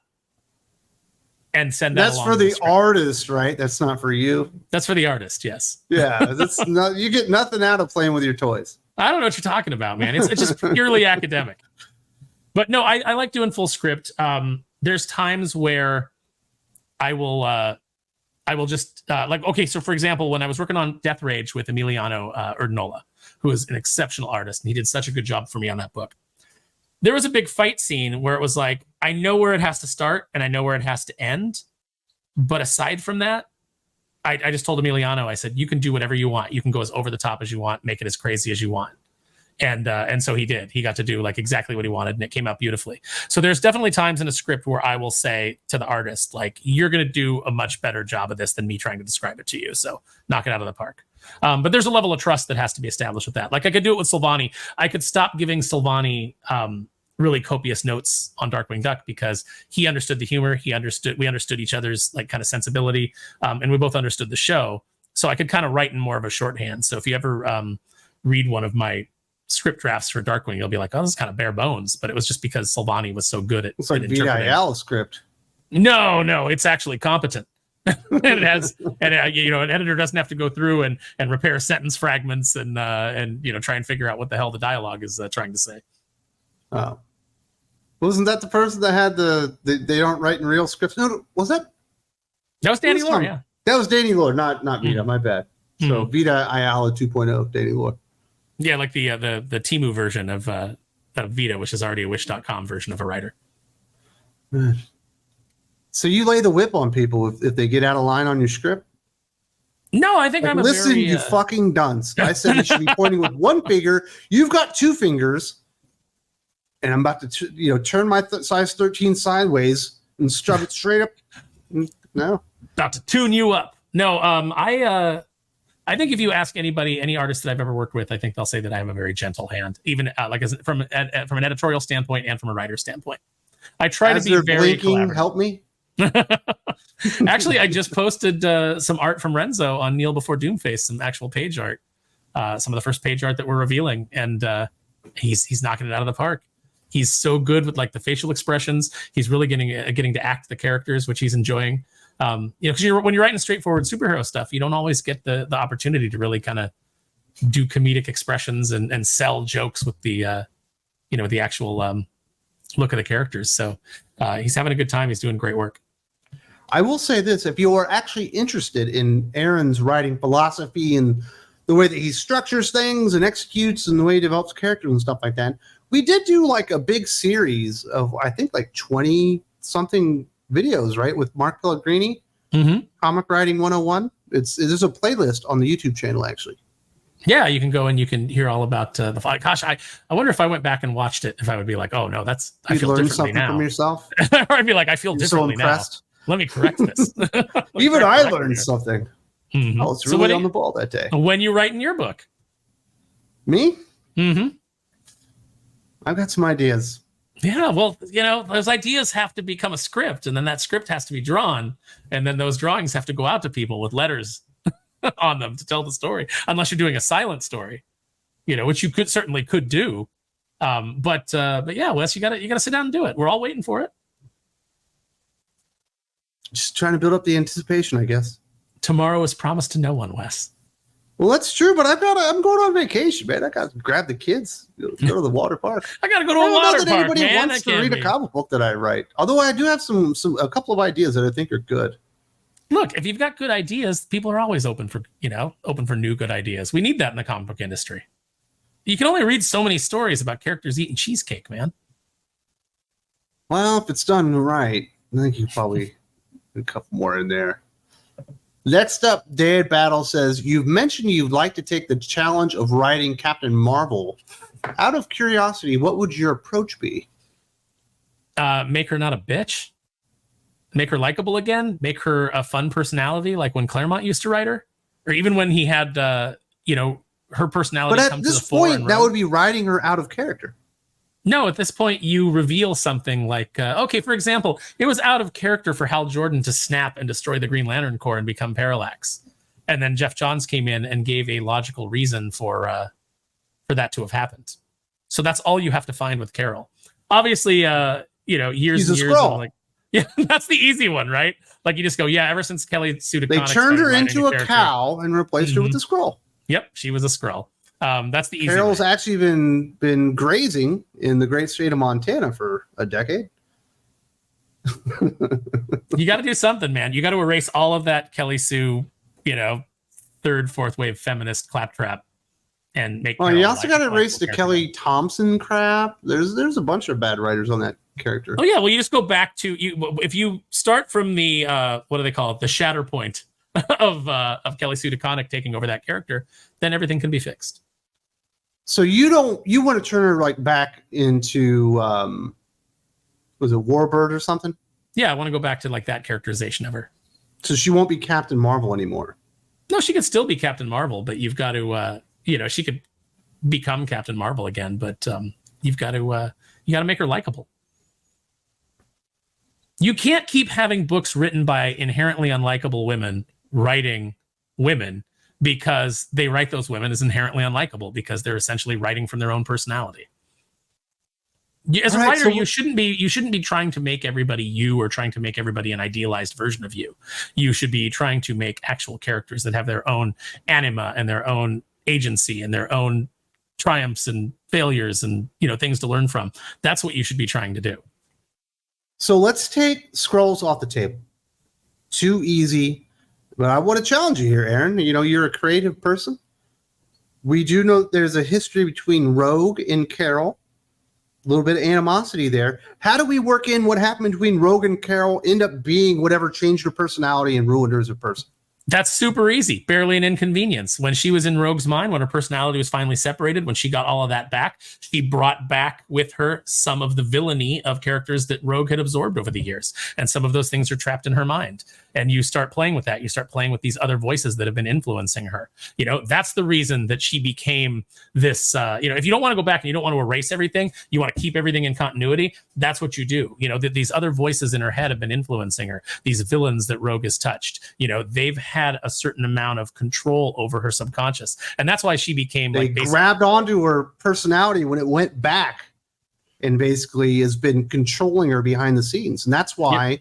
and send that. That's for the artist, right? That's not for you. That's for the artist. Yes. Yeah. That's not, you get nothing out of playing with your toys. I don't know what you're talking about, man. It's just purely academic. But no, I like doing full script. There's times where I will just like, okay, so for example, when I was working on Death Rage with Emiliano Erdnola, who is an exceptional artist, and he did such a good job for me on that book. There was a big fight scene where it was like, I know where it has to start and I know where it has to end. But aside from that, I just told Emiliano, I said, you can do whatever you want. You can go as over the top as you want, make it as crazy as you want. And so he did. He got to do like exactly what he wanted, and it came out beautifully. So there's definitely times in a script where I will say to the artist, like, you're going to do a much better job of this than me trying to describe it to you. So knock it out of the park. But there's a level of trust that has to be established with that. Like I could do it with Silvani. I could stop giving Silvani really copious notes on Darkwing Duck because he understood the humor. We understood each other's like kind of sensibility, and we both understood the show. So I could kind of write in more of a shorthand. So if you ever read one of my script drafts for Darkwing, you'll be like, oh, this is kind of bare bones. But it was just because Silvani was so good at it's like VIL script. No, it's actually competent. And it has, and an editor doesn't have to go through and repair sentence fragments and try and figure out what the hell the dialogue is trying to say. Oh, wasn't that the person that had they don't write in real scripts? No, was that? That was Danny Lore, yeah. That was Danny Lore, not Vita. My bad. So Vita Ayala 2.0, Danny Lore. Yeah, like the Temu version of Vita, which is already a Wish.com version of a writer. So you lay the whip on people if they get out of line on your script? No, I think like, listen, you fucking dunce. I said you should be pointing with one finger. You've got two fingers, and I'm about to turn my size 13 sideways and shove it straight up. No, about to tune you up. No, I think if you ask anybody, any artist that I've ever worked with, I think they'll say that I have a very gentle hand, even from an editorial standpoint and from a writer standpoint. I try to be very collaborative. Help me. Actually, I just posted some art from Renzo on Kneel Before Doomface, some actual page art, some of the first page art that we're revealing, and he's knocking it out of the park. He's so good with like the facial expressions. He's really getting to act the characters, which he's enjoying. Because when you're writing straightforward superhero stuff, you don't always get the opportunity to really kind of do comedic expressions and sell jokes with the the actual look of the characters. So he's having a good time. He's doing great work. I will say this: if you are actually interested in Aaron's writing philosophy and the way that he structures things and executes and the way he develops characters and stuff like that, we did do like a big series of, I think, like 20 something videos, right? With Mark Pellegrini, Comic Writing 101. There's a playlist on the YouTube channel, actually. Yeah, you can go and you can hear all about the fight. Gosh, I wonder if I went back and watched it, if I would be like, oh no, I feel differently something now. From yourself? Or I'd be like, I feel differently now. Let me correct this. Even I learned something. I was really on the ball that day. When you write in your book? Me? Mm-hmm. I've got some ideas. Yeah, well, those ideas have to become a script, and then that script has to be drawn, and then those drawings have to go out to people with letters on them to tell the story, unless you're doing a silent story, which you certainly could do. But yeah, Wes, you gotta sit down and do it. We're all waiting for it. Just trying to build up the anticipation, I guess. Tomorrow is promised to no one, Wes. Well, that's true, but I'm going on vacation, man. I got to grab the kids, go to the water park. I got to go to a water park, anybody man. wants to read a comic book that I write. Although I do have a couple of ideas that I think are good. Look, if you've got good ideas, people are always open for new good ideas. We need that in the comic book industry. You can only read so many stories about characters eating cheesecake, man. Well, if it's done right, I think you probably a couple more in there. Next up, Dad Battle says, you've mentioned you'd like to take the challenge of writing Captain Marvel. Out of curiosity, what would your approach be? Make her not a bitch. Make her likable again. Make her a fun personality, like when Claremont used to write her, or even when he had, her personality. But at this point, that would be writing her out of character. No, at this point, you reveal something like, okay, for example, it was out of character for Hal Jordan to snap and destroy the Green Lantern Corps and become Parallax. And then Jeff Johns came in and gave a logical reason for that to have happened. So that's all you have to find with Carol. Obviously, years He's and a years Skrull. of like, yeah, that's the easy one, right? Like you just go, yeah, ever since Kelly Sue They turned her into a cow and replaced her with a Skrull. Yep, she was a Skrull. That's the easy Carol's way. actually been grazing in the great state of Montana for a decade. You got to do something, man. You got to erase all of that Kelly Sue, third, fourth wave feminist claptrap, and make. Oh, you also got to erase the Kelly Thompson crap. There's a bunch of bad writers on that character. Oh yeah, well you just go back to if you start from the what do they call it, the shatter point of Kelly Sue DeConnick taking over that character, then everything can be fixed. So you want to turn her like back into was it Warbird or something? Yeah, I want to go back to like that characterization of her. So she won't be Captain Marvel anymore. No, she could still be Captain Marvel, but you've got to she could become Captain Marvel again, but you got to make her likable. You can't keep having books written by inherently unlikable women writing women because they write those women as inherently unlikable because they're essentially writing from their own personality. As a writer, you shouldn't be trying to make everybody you or trying to make everybody an idealized version of you. You should be trying to make actual characters that have their own anima and their own agency and their own triumphs and failures and things to learn from. That's what you should be trying to do. So let's take Skrulls off the table. Too easy. But I want to challenge you here, Aaron. You're a creative person. We do know there's a history between Rogue and Carol. A little bit of animosity there. How do we work in what happened between Rogue and Carol end up being whatever changed her personality and ruined her as a person? That's super easy. Barely an inconvenience. When she was in Rogue's mind, when her personality was finally separated, when she got all of that back, she brought back with her some of the villainy of characters that Rogue had absorbed over the years. And some of those things are trapped in her mind. And you start playing with that. You start playing with these other voices that have been influencing her. That's the reason that she became this, if you don't want to go back and you don't want to erase everything, you want to keep everything in continuity, that's what you do. These other voices in her head have been influencing her. These villains that Rogue has touched, they've had a certain amount of control over her subconscious. And that's why she became they grabbed onto her personality when it went back and basically has been controlling her behind the scenes. And that's why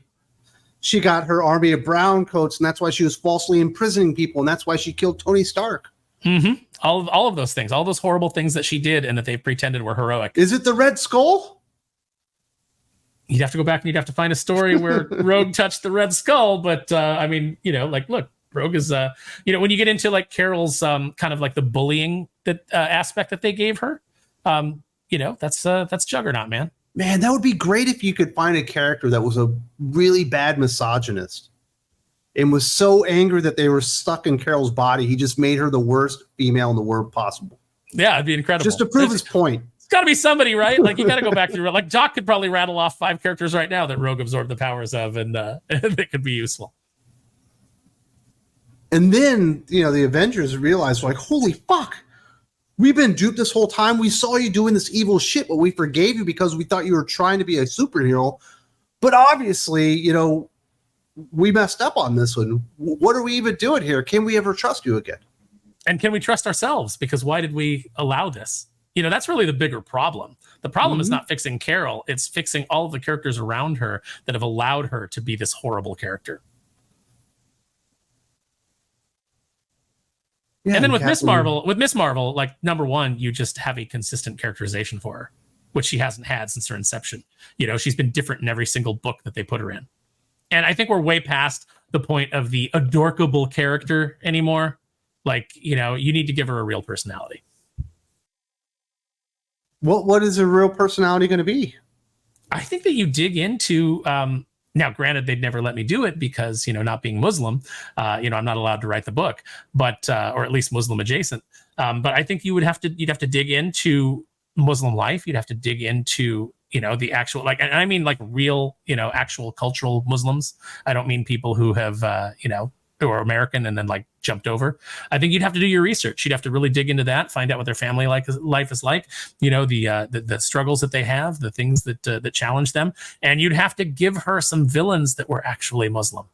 she got her army of brown coats, and that's why she was falsely imprisoning people, and that's why she killed Tony Stark. Mm-hmm. All of those things, all those horrible things that she did and that they pretended were heroic. Is it the Red Skull? You'd have to go back and you'd have to find a story where Rogue touched the Red Skull. But look, Rogue is, when you get into like Carol's kind of like the bullying that aspect that they gave her, that's Juggernaut, man. Man, that would be great if you could find a character that was a really bad misogynist and was so angry that they were stuck in Carol's body. He just made her the worst female in the world possible. Yeah, it'd be incredible. Just to prove his point. It's got to be somebody, right? Like, you got to go back through. Like, Jock could probably rattle off 5 characters right now that Rogue absorbed the powers of, and they could be useful. And then, the Avengers realized, like, holy fuck. We've been duped this whole time. We saw you doing this evil shit, but we forgave you because we thought you were trying to be a superhero. But obviously, we messed up on this one. What are we even doing here? Can we ever trust you again? And can we trust ourselves? Because why did we allow this? That's really the bigger problem. The problem is not fixing Carol. It's fixing all of the characters around her that have allowed her to be this horrible character. Yeah, and then with Miss Marvel, like, number one, you just have a consistent characterization for her, which she hasn't had since her inception. She's been different in every single book that they put her in. And I think we're way past the point of the adorkable character anymore. Like, you need to give her a real personality. What is a real personality going to be? I think that you dig into, now, granted, they'd never let me do it because, not being Muslim, I'm not allowed to write the book, but, or at least Muslim adjacent. But I think you'd have to dig into Muslim life. You'd have to dig into, the actual, like, and I mean like real, actual cultural Muslims. I don't mean people who have, or American and then like jumped over. I think you'd have to do your research. You'd have to really dig into that, find out what their family life is like, you know, the struggles that they have, the things that challenge them. And you'd have to give her some villains that were actually Muslim.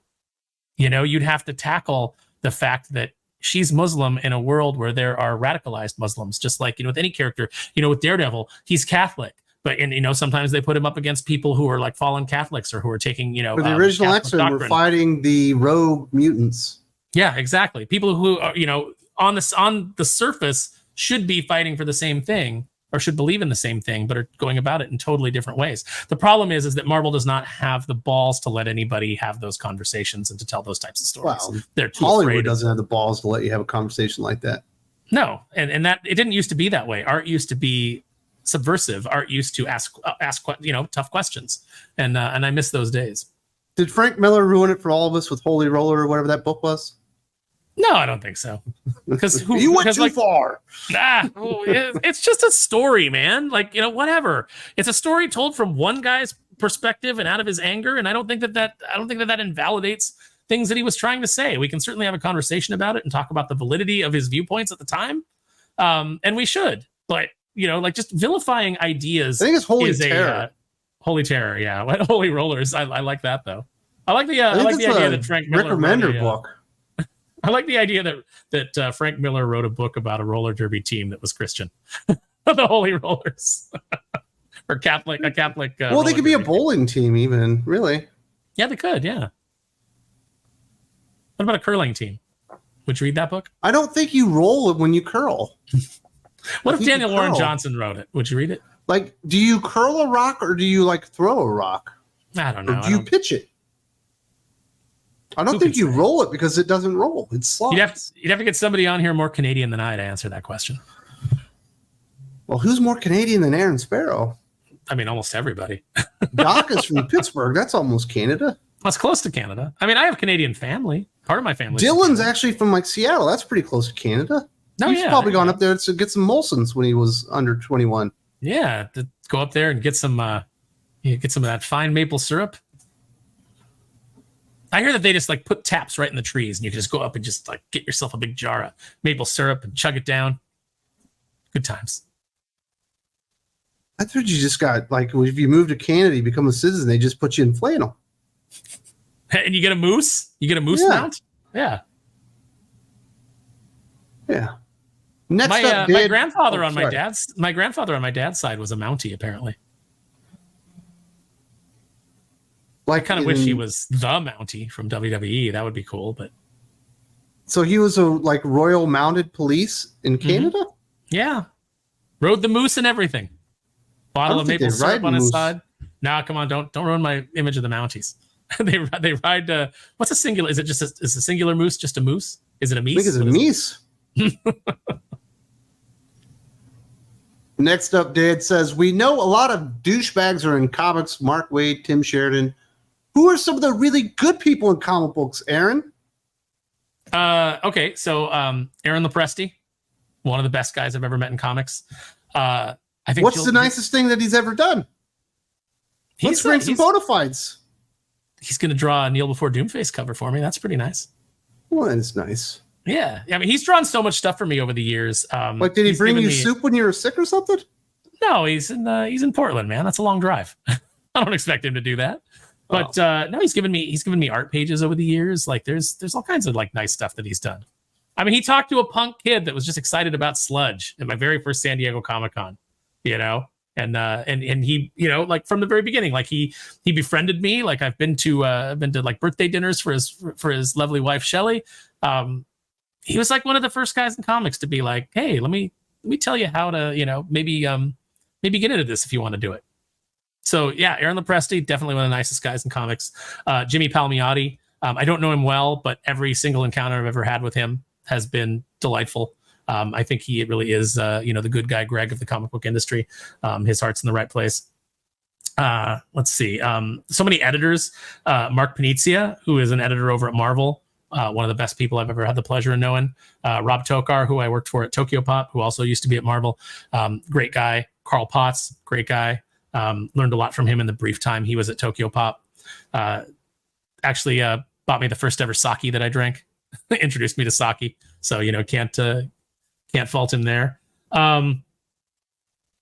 You know, you'd have to tackle the fact that she's Muslim in a world where there are radicalized Muslims, just like, you know, with any character. You know, with Daredevil, he's Catholic. But, and, you know, sometimes they put him up against people who are like fallen Catholics or who are taking, you know, the original X-Men were fighting the rogue mutants. Yeah, exactly. People who are, you know, on the surface should be fighting for the same thing or should believe in the same thing, but are going about it in totally different ways. The problem is that Marvel does not have the balls to let anybody have those conversations and to tell those types of stories. Well, they're too Hollywood doesn't have the balls to let you have a conversation like that. No, and that it didn't used to be that way. Art used to be subversive. Art used to ask you know, tough questions, and I miss those days. Did Frank Miller ruin it for all of us with Holy Roller or whatever that book was? No, I don't think so. Because you went too far. It's just a story, man. Like, you know, whatever. It's a story told from one guy's perspective and out of his anger, and I don't think that invalidates things that he was trying to say. We can certainly have a conversation about it and talk about the validity of his viewpoints at the time, and we should. But you know, like just vilifying ideas. I think it's Holy Terror. Holy Terror, yeah. Holy Rollers. I like that though. I like the idea that Frank Miller wrote book. I like the idea that Frank Miller wrote a book about a roller derby team that was Christian, the Holy Rollers, or Catholic. Well, they could be a bowling team, even really. Yeah, they could. Yeah. What about a curling team? Would you read that book? I don't think you roll it when you curl. What if Daniel Warren Johnson wrote it? Would you read it? Like, do you curl a rock or do you like throw a rock? I don't know. Or do you pitch it? I don't think you roll it because it doesn't roll. It slides. You'd have to get somebody on here more Canadian than I to answer that question. Well, who's more Canadian than Aaron Sparrow? I mean, almost everybody. Doc is from Pittsburgh. That's almost Canada. That's close to Canada. I mean, I have Canadian family. Part of my family. Dylan's actually from like Seattle. That's pretty close to Canada. No, He's probably gone up there to get some Molsons when he was under 21. Yeah, to go up there and get some of that fine maple syrup. I hear that they just like put taps right in the trees, and you can just go up and just like get yourself a big jar of maple syrup and chug it down. Good times. I thought you just got like if you move to Canada, you become a citizen. They just put you in flannel. And you get a moose. You get a moose mount. Yeah. Yeah. My grandfather on my dad's side was a Mountie, apparently. Like, I kind of wish he was the Mountie from WWE. That would be cool, but so he was a like Royal Mounted Police in Canada? Mm-hmm. Yeah. Rode the moose and everything. Bottle of maple syrup on his side. Nah, come on, don't ruin my image of the Mounties. they ride what's a singular? Is it just is a singular moose just a moose? Is it a meese? I think it's a meese. Next up, Dad says, we know a lot of douchebags are in comics. Mark Waid, Tim Sheridan. Who are some of the really good people in comic books, Aaron? Okay, so Aaron Lopresti, one of the best guys I've ever met in comics. I think. What's the nicest thing that he's ever done? Let's bring some bona fides. He's going to draw a Kneel Before Doomface cover for me. That's pretty nice. Well, that's nice. Yeah, I mean, he's drawn so much stuff for me over the years. Like, did he bring you soup when you were sick or something? No, he's in Portland, man. That's a long drive. I don't expect him to do that. But no, he's given me art pages over the years. Like, there's all kinds of like nice stuff that he's done. I mean, he talked to a punk kid that was just excited about Sludge at my very first San Diego Comic-Con, you know, and he, you know, like from the very beginning, like he befriended me. Like I've been to like birthday dinners for his lovely wife Shelley. He was like one of the first guys in comics to be like, hey, let me tell you how to, you know, maybe get into this if you want to do it. So yeah, Aaron Lopresti, definitely one of the nicest guys in comics. Jimmy Palmiotti, I don't know him well, but every single encounter I've ever had with him has been delightful. I think he really is, you know, the good guy Greg of the comic book industry. His heart's in the right place. Let's see. So many editors. Mark Panizia, who is an editor over at Marvel. One of the best people I've ever had the pleasure of knowing. Rob Tokar, who I worked for at Tokyo Pop, who also used to be at Marvel. Great guy. Carl Potts, great guy. Learned a lot from him in the brief time he was at Tokyo Pop. Actually bought me the first ever sake that I drank. introduced me to Saki. So, can't fault him there.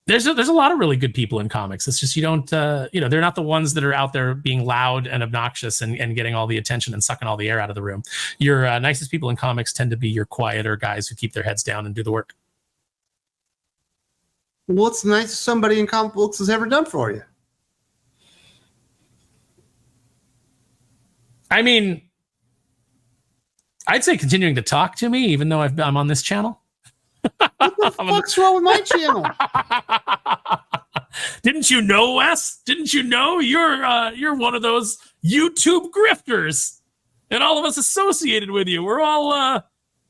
There's a lot of really good people in comics. It's just you don't, they're not the ones that are out there being loud and obnoxious and getting all the attention and sucking all the air out of the room. Your nicest people in comics tend to be your quieter guys who keep their heads down and do the work. What's the nicest somebody in comic books has ever done for you? I mean, I'd say continuing to talk to me, even though I'm on this channel. What the fuck's wrong with my channel? Didn't you know, Wes? Didn't you know you're one of those YouTube grifters, and all of us associated with you? We're all I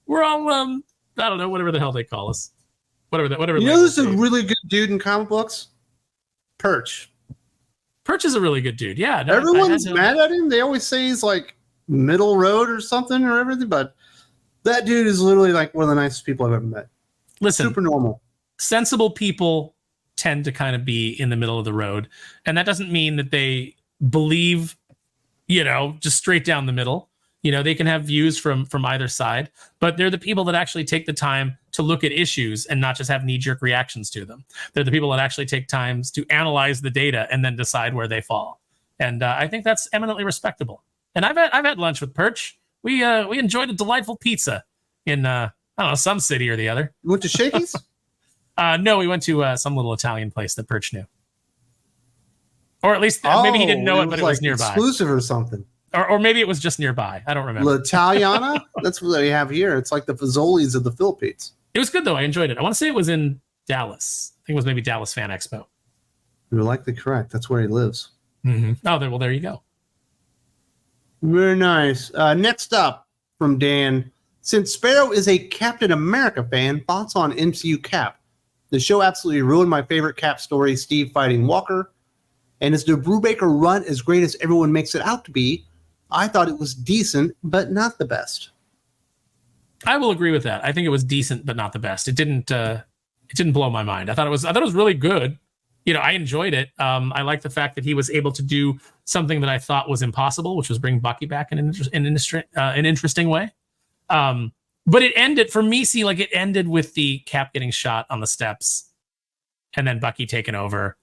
don't know, whatever the hell they call us. Whatever. You know who's a really good dude in comic books? Perch. Perch is a really good dude. Yeah. No, everyone's mad at him. They always say he's like middle road or something or everything, but that dude is literally like one of the nicest people I've ever met. Listen, super normal. Sensible people tend to kind of be in the middle of the road, and that doesn't mean that they believe, just straight down the middle. They can have views from either side, but they're the people that actually take the time to look at issues and not just have knee-jerk reactions to them. They're the people that actually take times to analyze the data and then decide where they fall. And I think that's eminently respectable. And I've had lunch with Perch. We enjoyed a delightful pizza in I don't know, some city or the other. You went to Shakey's? No, we went to some little Italian place that Perch knew, or at least maybe he didn't know it, but it was nearby, exclusive or something. Or maybe it was just nearby. I don't remember. L'Italiana? That's what they have here. It's like the Fazoli's of the Philippines. It was good, though. I enjoyed it. I want to say it was in Dallas. I think it was maybe Dallas Fan Expo. You're likely correct. That's where he lives. Mm-hmm. Oh, there you go. Very nice. Next up from Dan. Since Sparrow is a Captain America fan, thoughts on MCU Cap? The show absolutely ruined my favorite Cap story, Steve fighting Walker. And is the Brubaker run as great as everyone makes it out to be? I thought it was decent, but not the best. I will agree with that. I think it was decent, but not the best. It didn't blow my mind. I thought it was really good. I enjoyed it. I like the fact that he was able to do something that I thought was impossible, which was bring Bucky back in an interesting way. But it ended for me. It ended with the Cap getting shot on the steps, and then Bucky taking over,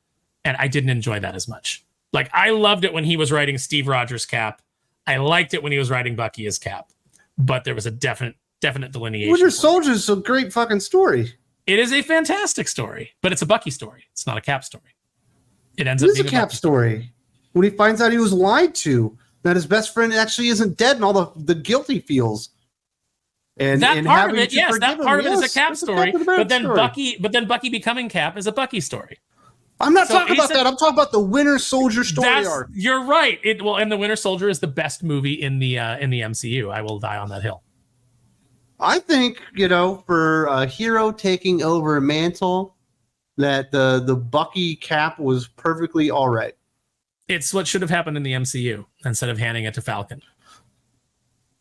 and I didn't enjoy that as much. Like, I loved it when he was writing Steve Rogers Cap. I liked it when he was writing Bucky as Cap, but there was a definite delineation. Winter Soldier is a great fucking story. It is a fantastic story, but it's a Bucky story. It's not a Cap story. It ends up being a Cap story. When he finds out he was lied to, that his best friend actually isn't dead, and all the guilt he feels. And that part of it, yes, that part of it is a Cap story. But then Bucky becoming Cap is a Bucky story. I'm not talking about that. I'm talking about the Winter Soldier story arc. You're right. And the Winter Soldier is the best movie in the MCU. I will die on that hill. I think, for a hero taking over a mantle, that the Bucky Cap was perfectly all right. It's what should have happened in the MCU instead of handing it to Falcon.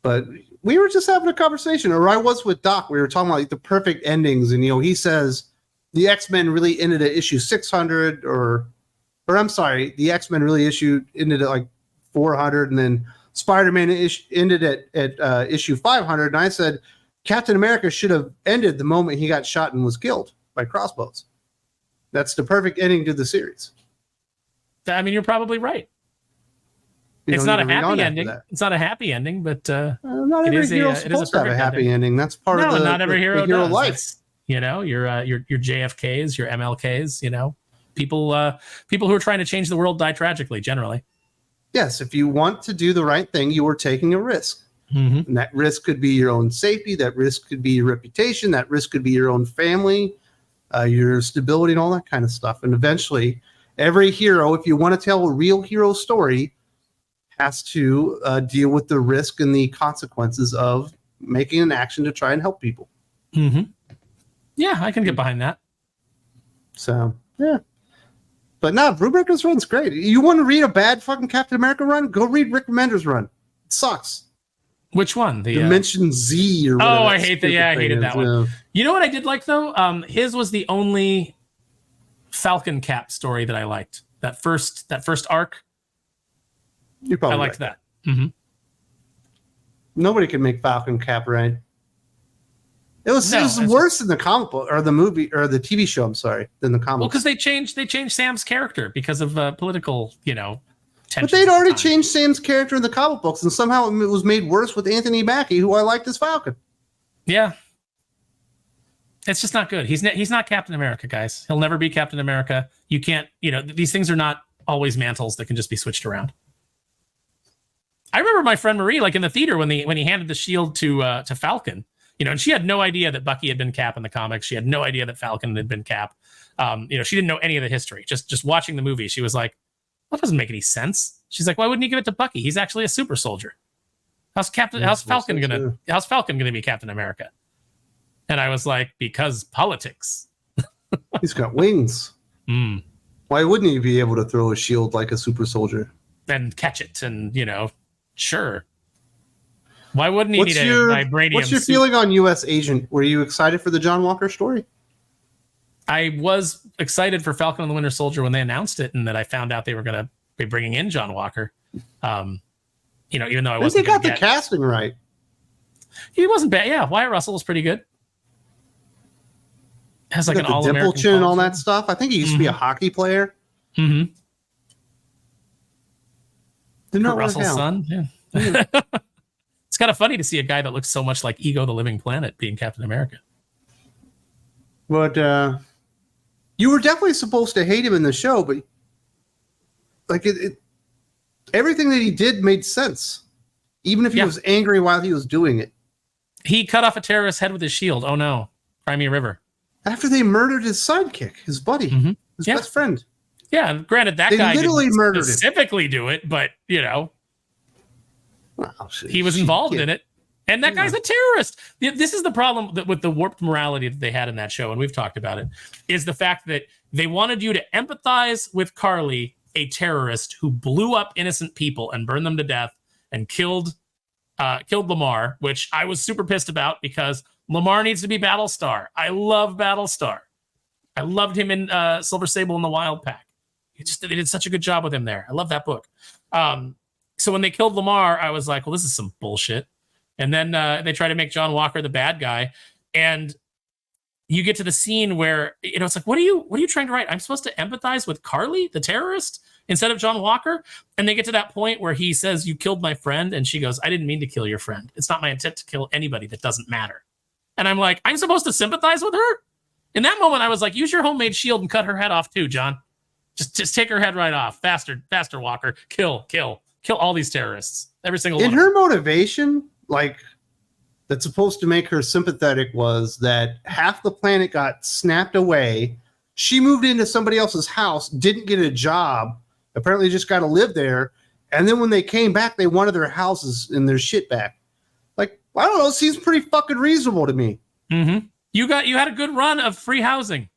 But we were just having a conversation, or I was with Doc. We were talking about the perfect endings, and he says the X-Men really ended at issue 600, or I'm sorry, the X-Men really ended at like 400, and then Spider-Man ended at issue 500. And I said Captain America should have ended the moment he got shot and was killed by crossbows. That's the perfect ending to the series. I mean, you're probably right. It's not a happy ending. It's not a happy ending, but not every hero is supposed to have a happy ending. That's part of not every hero life. Your JFKs, your MLKs, people who are trying to change the world die tragically, generally. Yes, if you want to do the right thing, you are taking a risk. Mm-hmm. And that risk could be your own safety. That risk could be your reputation. That risk could be your own family, your stability, and all that kind of stuff. And eventually, every hero, if you want to tell a real hero story, has to deal with the risk and the consequences of making an action to try and help people. Mm-hmm. Yeah, I can get behind that. So, yeah. But no, Brubaker's run's great. You want to read a bad fucking Captain America run? Go read Rick Remender's run. It sucks. Which one? The Dimension Z or whatever. Oh, I hate that. Yeah, I hated that one. Yeah. You know what I did like, though? His was the only Falcon Cap story that I liked. That first arc. You probably I liked that. Mm-hmm. Nobody could make Falcon Cap right. It was worse than the comic book or the movie or the TV show. I'm sorry, than the comic. Well, because they changed Sam's character because of political, tensions. But they'd already changed Sam's character in the comic books, and somehow it was made worse with Anthony Mackie, who I liked as Falcon. Yeah, it's just not good. He's not Captain America, guys. He'll never be Captain America. You can't, these things are not always mantles that can just be switched around. I remember my friend Marie, like in the theater when he handed the shield to Falcon. And she had no idea that Bucky had been Cap in the comics. She had no idea that Falcon had been Cap. She didn't know any of the history. Just watching the movie, she was like, "That doesn't make any sense." She's like, "Why wouldn't he give it to Bucky? He's actually a super soldier. How's Falcon gonna be Captain America?" And I was like, "Because politics." He's got wings. Why wouldn't he be able to throw a shield like a super soldier and catch it? And sure. Why wouldn't he need a vibranium? What's your feeling on U.S. Agent? Were you excited for the John Walker story? I was excited for Falcon and the Winter Soldier when they announced it, and that I found out they were going to be bringing in John Walker. Even though I wasn't. They got the casting right. He wasn't bad. Yeah, Wyatt Russell was pretty good. Has like an all-American dimple chin and all that stuff. I think he used to be a hockey player. Mm-hmm. Did not Russell's son. Yeah. It's kind of funny to see a guy that looks so much like Ego the Living Planet being Captain America. But you were definitely supposed to hate him in the show, but like everything that he did made sense, even if he was angry while he was doing it. He cut off a terrorist's head with his shield. Oh no, Crimea River. After they murdered his sidekick, his buddy, his best friend. Yeah, granted that guy literally didn't specifically do it, but he was involved in it. And that guy's a terrorist. This is the problem with the warped morality that they had in that show, and we've talked about it, is the fact that they wanted you to empathize with Carly, a terrorist who blew up innocent people and burned them to death and killed Lamar, which I was super pissed about because Lamar needs to be Battlestar. I love Battlestar. I loved him in Silver Sable and the Wild Pack. They did such a good job with him there. I love that book. So when they killed Lamar, I was like, well, this is some bullshit. And then they try to make John Walker the bad guy. And you get to the scene where, it's like, what are you trying to write? I'm supposed to empathize with Carly, the terrorist, instead of John Walker? And they get to that point where he says, "You killed my friend." And she goes, "I didn't mean to kill your friend. It's not my intent to kill anybody that doesn't matter." And I'm like, I'm supposed to sympathize with her? In that moment, I was like, use your homemade shield and cut her head off too, John. Just take her head right off. Faster, Walker. Kill all these terrorists. Every single one. And her motivation, that's supposed to make her sympathetic, was that half the planet got snapped away. She moved into somebody else's house, didn't get a job, apparently just got to live there. And then when they came back, they wanted their houses and their shit back. I don't know. It seems pretty fucking reasonable to me. Mm-hmm. You had a good run of free housing,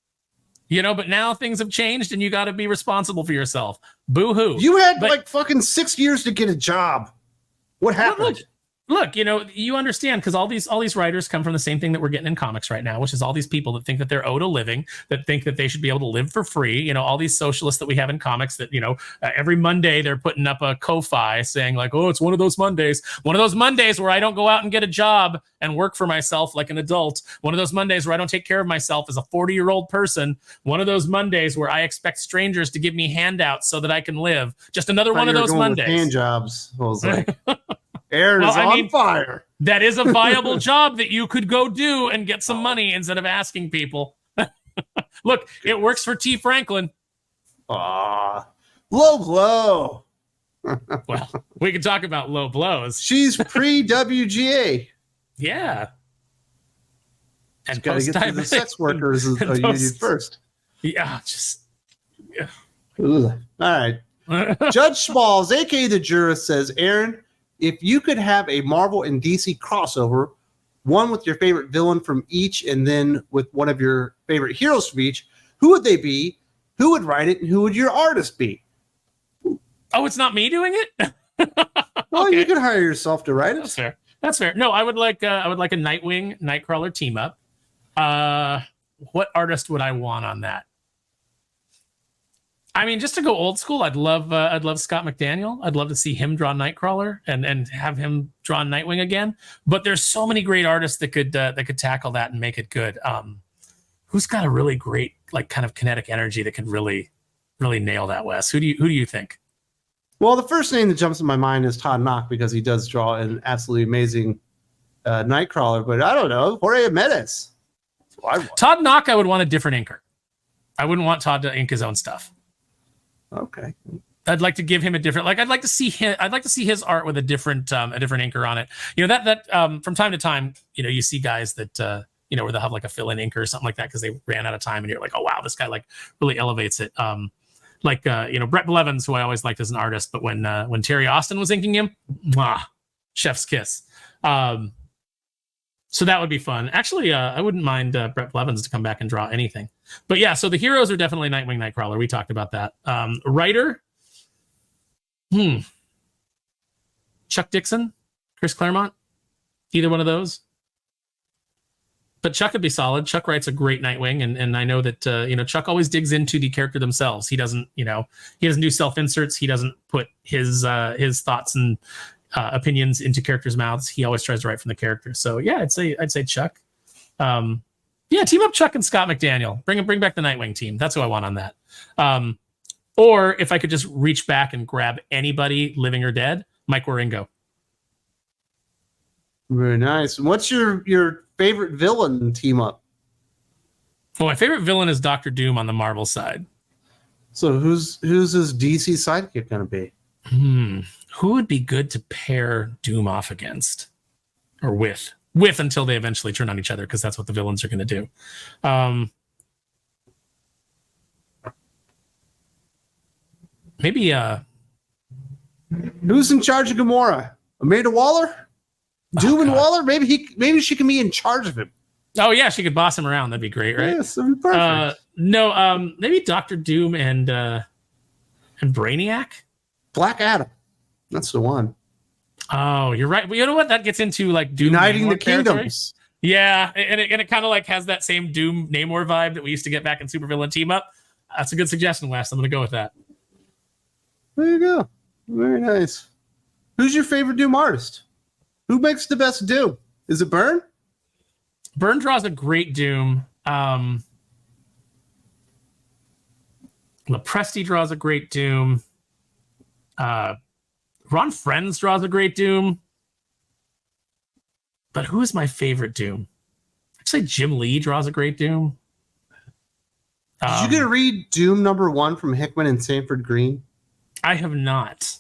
but now things have changed and you got to be responsible for yourself. Boo-hoo. You had fucking 6 years to get a job. What happened? Look, you understand, because all these writers come from the same thing that we're getting in comics right now, which is all these people that think that they're owed a living, that think that they should be able to live for free. All these socialists that we have in comics that, every Monday they're putting up a Ko-Fi saying like, oh, it's one of those Mondays where I don't go out and get a job and work for myself like an adult. One of those Mondays where I don't take care of myself as a 40-year-old person. One of those Mondays where I expect strangers to give me handouts so that I can live. Just another one of those Mondays. Hand jobs. I was like... Aaron is on fire. That is a viable job that you could go do and get some money instead of asking people. Look, it works for T. Franklin. Low blow. Well, we can talk about low blows. She's pre-WGA. Yeah. And got to get to the sex workers union first. Yeah, All right. Judge Smalls, a.k.a. the jurist, says, Aaron, if you could have a Marvel and DC crossover, one with your favorite villain from each and then with one of your favorite heroes from each, who would they be? Who would write it? And who would your artist be? Oh, it's not me doing it? Well, okay. You could hire yourself to write it. That's fair. No, I would like a Nightwing, Nightcrawler team up. What artist would I want on that? I mean, just to go old school, I'd love Scott McDaniel. I'd love to see him draw Nightcrawler and have him draw Nightwing again. But there's so many great artists that could tackle that and make it good. Who's got a really great like kind of kinetic energy that could really nail that, Wes? Who do you think? Well, the first name that jumps in my mind is Todd Knock because he does draw an absolutely amazing Nightcrawler. But I don't know, Jorge Jimenez. Todd Knock, I would want a different inker. I wouldn't want Todd to ink his own stuff. Okay. I'd like to give him a different, like I'd like to see his art with a different inker on it. You know, that from time to time, you know, you see guys that you know, where they'll have like a fill-in inker or something like that because they ran out of time, and you're like, oh wow, this guy like really elevates it. Like you know, Brett Blevins, who I always liked as an artist, but when Terry Austin was inking him, mwah, chef's kiss. So that would be fun. Actually, I wouldn't mind Brett Blevins to come back and draw anything. But yeah, so the heroes are definitely Nightwing, Nightcrawler. We talked about that. Writer, Chuck Dixon, Chris Claremont, either one of those. But Chuck would be solid. Chuck writes a great Nightwing, and I know that you know, Chuck always digs into the character themselves. He doesn't do self inserts. He doesn't put his thoughts and opinions into characters' mouths. He always tries to write from the character. So yeah, I'd say Chuck. Yeah, team up Chuck and Scott McDaniel. Bring back the Nightwing team. That's who I want on that. Or if I could just reach back and grab anybody, living or dead, Mike Waringo. Very nice. What's your favorite villain team up? Well, my favorite villain is Doctor Doom on the Marvel side. So who's his DC sidekick going to be? Who would be good to pair Doom off against or with until they eventually turn on each other, because that's what the villains are going to do. Maybe who's in charge of Gamora? Amanda Waller? Doom and Waller? Maybe she can be in charge of him. Oh yeah, she could boss him around. That'd be great, right? Yes, that'd be perfect. No, maybe Doctor Doom and Brainiac. Black Adam. That's the one. Oh, you're right. Well, you know what? That gets into like Doom Uniting the territory. Kingdoms. Yeah, and it kind of like has that same Doom Namor vibe that we used to get back in Supervillain Team Up. That's a good suggestion, Wes. I'm going to go with that. There you go. Very nice. Who's your favorite Doom artist? Who makes the best Doom? Is it Byrne? Byrne draws a great Doom. Lepresti draws a great Doom. Ron Frenz draws a great Doom. But who is my favorite Doom? Actually, Jim Lee draws a great Doom. Did you get to read Doom #1 from Hickman and Sanford Green? I have not.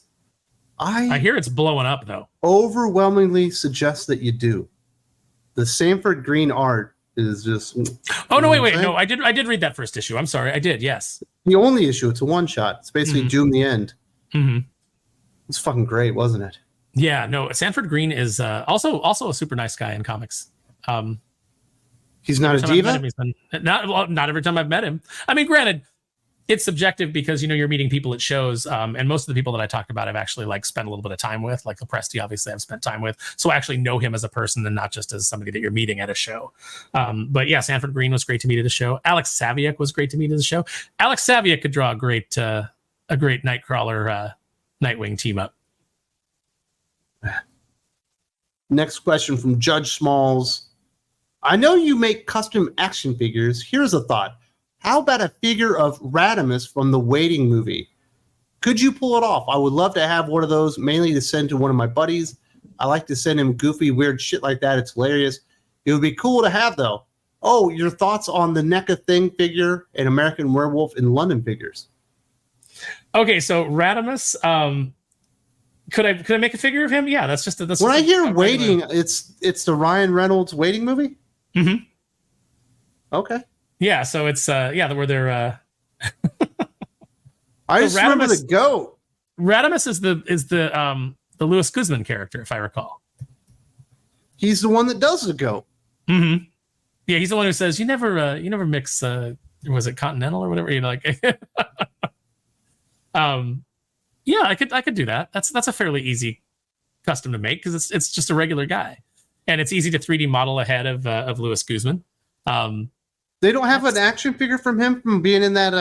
I hear it's blowing up, though. Overwhelmingly suggest that you do. The Sanford Green art is just... Oh, no, wait. No, I did read that first issue. I'm sorry. I did, yes. The only issue, it's a one-shot. It's basically Doom the End. Mm-hmm. It's fucking great, wasn't it? Yeah, no, Sanford Green is also a super nice guy in comics. He's not a diva? Not every time I've met him. I mean, granted, it's subjective because, you know, you're meeting people at shows, and most of the people that I talked about I've actually like spent a little bit of time with, like Lepresti, obviously I've spent time with, so I actually know him as a person and not just as somebody that you're meeting at a show. But yeah, Sanford Green was great to meet at a show. Alex Saviuk was great to meet at a show. Alex Saviuk could draw a great Nightcrawler Nightwing team up. Next question from Judge Smalls. I know you make custom action figures. Here's a thought. How about a figure of Radimus from the Waiting movie? Could you pull it off? I would love to have one of those, mainly to send to one of my buddies. I like to send him goofy, weird shit like that. It's hilarious. It would be cool to have, though. Oh, your thoughts on the NECA Thing figure and American Werewolf in London figures? Okay, so Radimus, could I make a figure of him? Yeah, that's when I hear Waiting, it's the Ryan Reynolds Waiting movie? Mm-hmm. Okay. Yeah, so it's where they're I just remember the goat. Radimus is the Louis Guzman character, if I recall. He's the one that does the goat. Mm-hmm. Yeah, he's the one who says you never mix was it Continental or whatever, you know, like yeah, I could do that. That's a fairly easy custom to make because it's just a regular guy. And it's easy to 3D model ahead of Louis Guzman. They don't have an action figure from him from being in that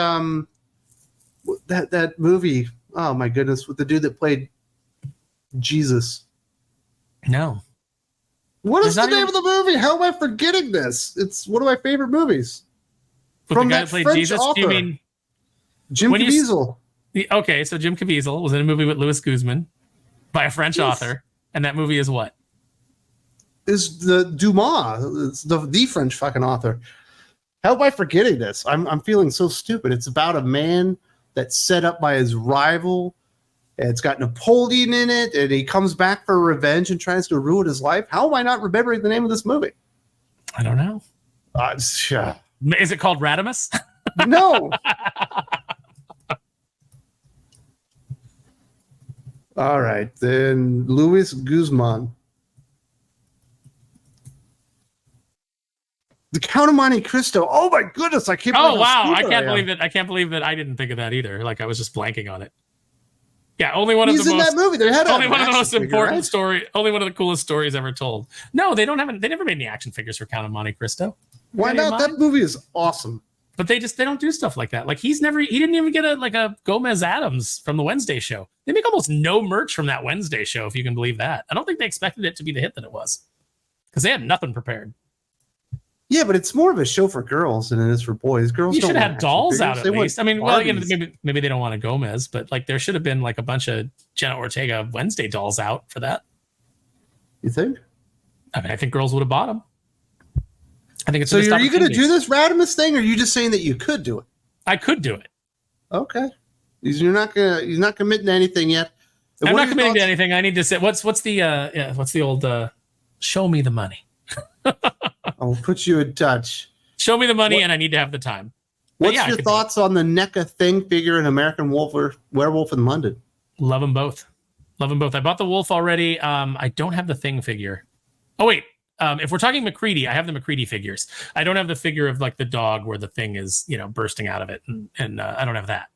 that movie. Oh my goodness, with the dude that played Jesus. No. What is the name of the movie? How am I forgetting this? It's one of my favorite movies. With From the guy that that played French Jesus? author. You mean Jim Caviezel. Okay, so Jim Caviezel was in a movie with Louis Guzman by a French author, and that movie is what? Is the Dumas. It's the French fucking author. How am I forgetting this? I'm feeling so stupid. It's about a man that's set up by his rival. And it's got Napoleon in it, and he comes back for revenge and tries to ruin his life. How am I not remembering the name of this movie? I don't know. Is it called Radimus? No. All right, then Louis Guzman. The Count of Monte Cristo. Oh my goodness, I can't believe I can't believe that I didn't think of that either. Like I was just blanking on it. Yeah, only one He's of the in most that movie. They had only one of the most important right? story, only one of the coolest stories ever told. No, they never made any action figures for Count of Monte Cristo. Why not? That movie is awesome. But they don't do stuff like that. Like he didn't even get a Gomez Adams from the Wednesday show. They make almost no merch from that Wednesday show, if you can believe that. I don't think they expected it to be the hit that it was. Because they had nothing prepared. Yeah, but it's more of a show for girls than it is for boys. Girls you should have dolls figures. out at least. I mean, Barbies. well, you know, maybe they don't want a Gomez, but like there should have been like a bunch of Jenna Ortega Wednesday dolls out for that. You think? I mean, I think girls would have bought them. I think it's so. Are you going to do this Radimus thing, or are you just saying that you could do it? I could do it. Okay. You're not committing to anything yet. I'm not committing to anything. I need to say what's the old show me the money. I'll put you in touch. Show me the money, and I need to have the time. What's your thoughts on the NECA Thing figure and American Werewolf in London? Love them both. I bought the wolf already. I don't have the Thing figure. Oh wait, if we're talking McCready, I have the McCready figures. I don't have the figure of like the dog where the Thing is, bursting out of it, and I don't have that.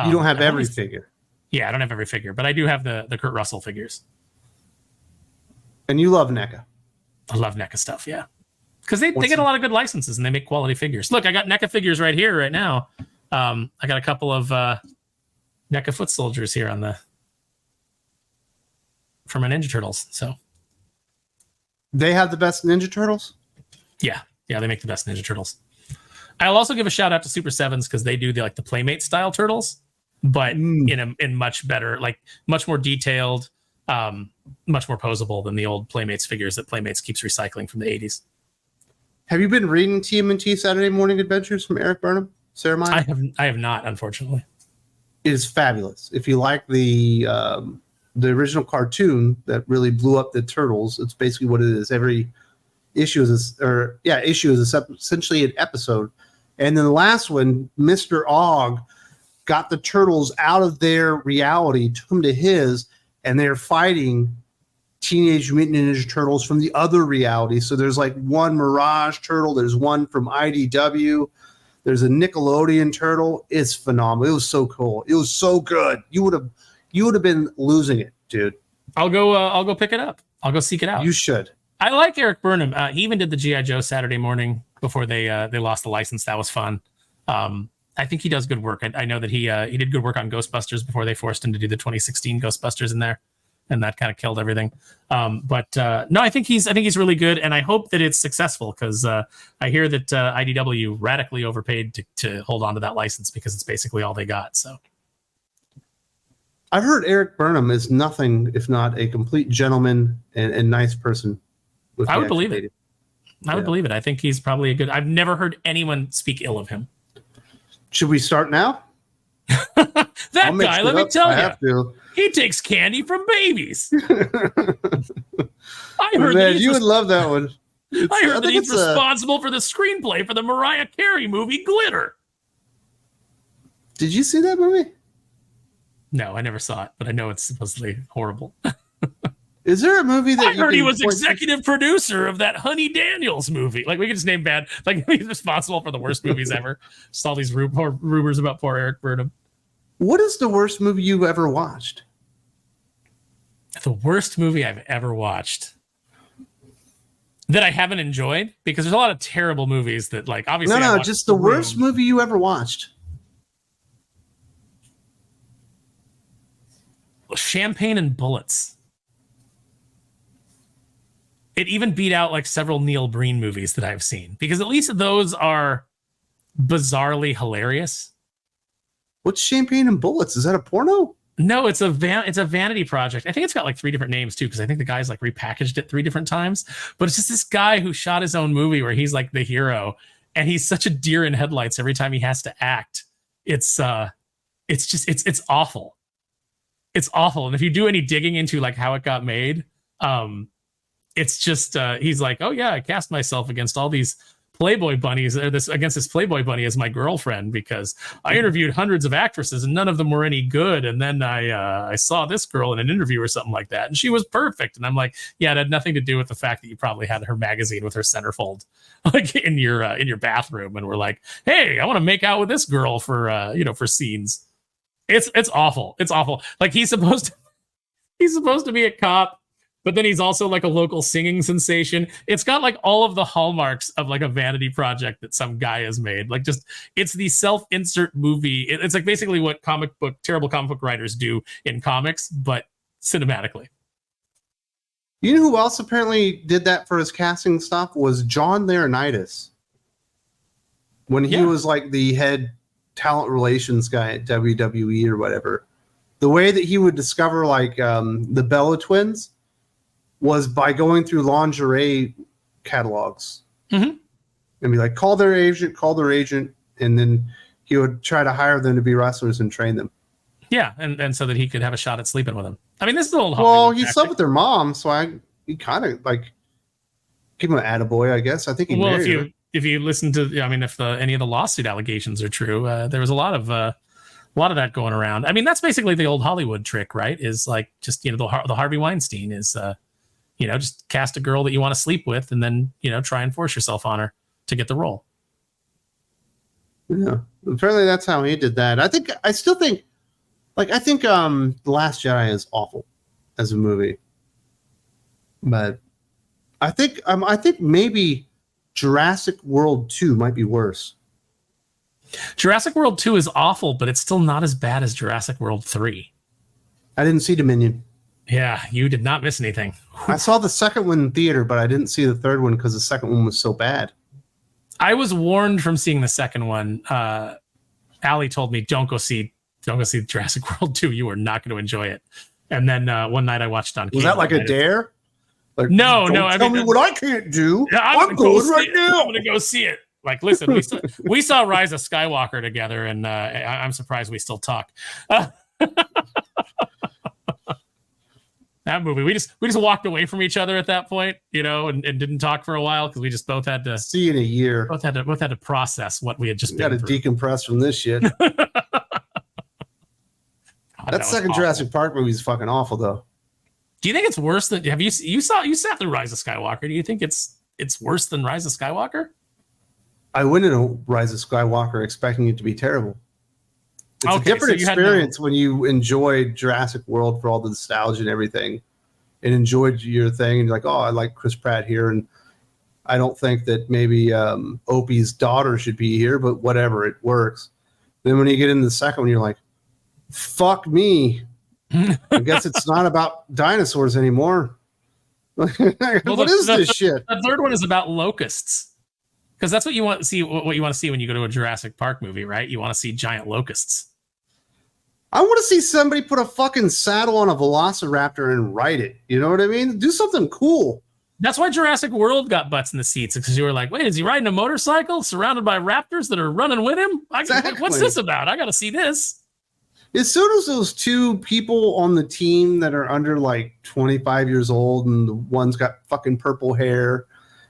You don't have every figure. Yeah, I don't have every figure, but I do have the Kurt Russell figures. And you love NECA. I love NECA stuff, yeah. Because they get a lot of good licenses and they make quality figures. Look, I got NECA figures right here, right now. I got a couple of NECA foot soldiers here for my Ninja Turtles. So they have the best Ninja Turtles? Yeah, they make the best Ninja Turtles. I'll also give a shout out to Super Sevens because they do the Playmate style turtles, but in much better, like much more detailed, much more posable than the old Playmates figures that Playmates keeps recycling from the 80s. Have you been reading TMNT Saturday Morning Adventures from Eric Burnham? Sarah Meyer? I have not, unfortunately. It is fabulous. If you like the original cartoon that really blew up the Turtles, it's basically what it is. Every issue is essentially an episode. And then the last one, Mr. Og got the Turtles out of their reality, took them to his, and they're fighting Teenage Mutant Ninja Turtles from the other reality. So there's like one Mirage Turtle, there's one from IDW, there's a Nickelodeon Turtle. It's phenomenal. It was so cool. It was so good. You would have been losing it, dude. I'll go pick it up. I'll go seek it out. You should. I like Eric Burnham. He even did the G.I. Joe Saturday Morning before they lost the license. That was fun. I think he does good work. I know that he did good work on Ghostbusters before they forced him to do the 2016 Ghostbusters in there, and that kind of killed everything. No, I think he's really good, and I hope that it's successful because I hear that IDW radically overpaid to hold on to that license because it's basically all they got. So I've heard Eric Burnham is nothing if not a complete gentleman and nice person. I would believe it. I would believe it. I think he's probably a good. I've never heard anyone speak ill of him. Should we start now? That guy, let me tell you, he takes candy from babies. I heard that you would love that one. I heard that he's responsible for the screenplay for the Mariah Carey movie Glitter. Did you see that movie? No, I never saw it, but I know it's supposedly horrible. Is there a movie that I heard he was executive producer of that Honey Daniels movie? Like we could just name bad. Like he's responsible for the worst movies ever. Just all these rumors about poor Eric Burnham. What is the worst movie you've ever watched? The worst movie I've ever watched that I haven't enjoyed, because there's a lot of terrible movies that, like, obviously. No, just the worst movie you ever watched. Champagne and Bullets. It even beat out like several Neil Breen movies that I've seen, because at least those are bizarrely hilarious. What's Champagne and Bullets? Is that a porno? No, it's a vanity project. I think it's got like 3 different names too, because I think the guy's like repackaged it 3 different times. But it's just this guy who shot his own movie where he's like the hero, and he's such a deer in headlights every time he has to act. It's awful. It's awful. And if you do any digging into like how it got made, it's just he's like, oh yeah, I cast myself against all these Playboy bunnies, or against this Playboy bunny as my girlfriend, because I interviewed hundreds of actresses and none of them were any good. And then I saw this girl in an interview or something like that, and she was perfect. And I'm like, yeah, it had nothing to do with the fact that you probably had her magazine with her centerfold like in your bathroom, and we're like, hey, I want to make out with this girl for for scenes. It's awful. It's awful. Like he's supposed to be a cop, but then he's also like a local singing sensation. It's got like all of the hallmarks of like a vanity project that some guy has made. Like just, it's the self-insert movie. It's like basically what terrible comic book writers do in comics, but cinematically. You know who else apparently did that for his casting stuff was John Laurinaitis. When he was like the head talent relations guy at WWE or whatever. The way that he would discover like the Bella twins was by going through lingerie catalogs and be like, call their agent, and then he would try to hire them to be wrestlers and train them. Yeah, and so that he could have a shot at sleeping with them. I mean, this is an old Hollywood. Well, he tactic. slept with their mom, so he kind of like give him an attaboy, I guess. I think he married her. If you listen to, I mean, if any of the lawsuit allegations are true, there was a lot of that going around. I mean, that's basically the old Hollywood trick, right? Is like just the Harvey Weinstein is just cast a girl that you want to sleep with, and then try and force yourself on her to get the role. Yeah, apparently that's how he did that. I think The Last Jedi is awful as a movie, but I think maybe Jurassic World 2 might be worse. Jurassic World 2 is awful, but it's still not as bad as Jurassic World 3. I didn't see Dominion. Yeah, you did not miss anything. I saw the second one in theater, but I didn't see the third one because the second one was so bad. I was warned from seeing the second one. Allie told me, don't go see Jurassic World 2. You are not going to enjoy it. And then one night I watched on. Was that like a dare? Like, no. Tell me what I can't do. Yeah, I'm going right now. I'm going to go see it. Like, listen, we saw Rise of Skywalker together, and I'm surprised we still talk. That movie, we just walked away from each other at that point, and didn't talk for a while because we just both had to see you in a year. Both had to process what we had just got to decompress from this shit. God, that second awful. Jurassic Park movie is fucking awful, though. Do you think it's worse than? You sat through Rise of Skywalker? Do you think it's worse than Rise of Skywalker? I went into Rise of Skywalker expecting it to be terrible. It's a different experience when you enjoyed Jurassic World for all the nostalgia and everything, and enjoyed your thing, and you're like, oh, I like Chris Pratt here, and I don't think that maybe Opie's daughter should be here, but whatever, it works. Then when you get into the second one, you're like, fuck me. I guess it's not about dinosaurs anymore. What is this shit? The third one is about locusts. Because that's what you want to see. What you want to see when you go to a Jurassic Park movie, right? You want to see giant locusts. I want to see somebody put a fucking saddle on a velociraptor and ride it. You know what I mean? Do something cool. That's why Jurassic World got butts in the seats, because you were like, wait, is he riding a motorcycle surrounded by raptors that are running with him? Exactly. What's this about? I got to see this. As soon as those two people on the team that are under like 25 years old, and the one's got fucking purple hair,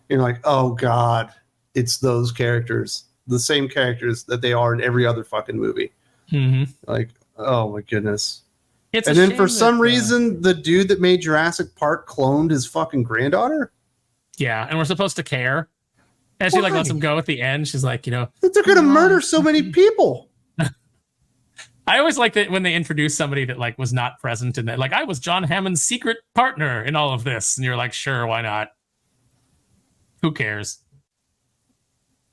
you're like, oh God. It's those characters, the same characters that they are in every other fucking movie. Mm-hmm. Like, oh my goodness. And then for some reason, the dude that made Jurassic Park cloned his fucking granddaughter. Yeah, and we're supposed to care. And she lets him go at the end. She's like, they're going to murder so many people. I always like that when they introduce somebody that like was not present in that. Like, I was John Hammond's secret partner in all of this, and you're like, sure, why not? Who cares?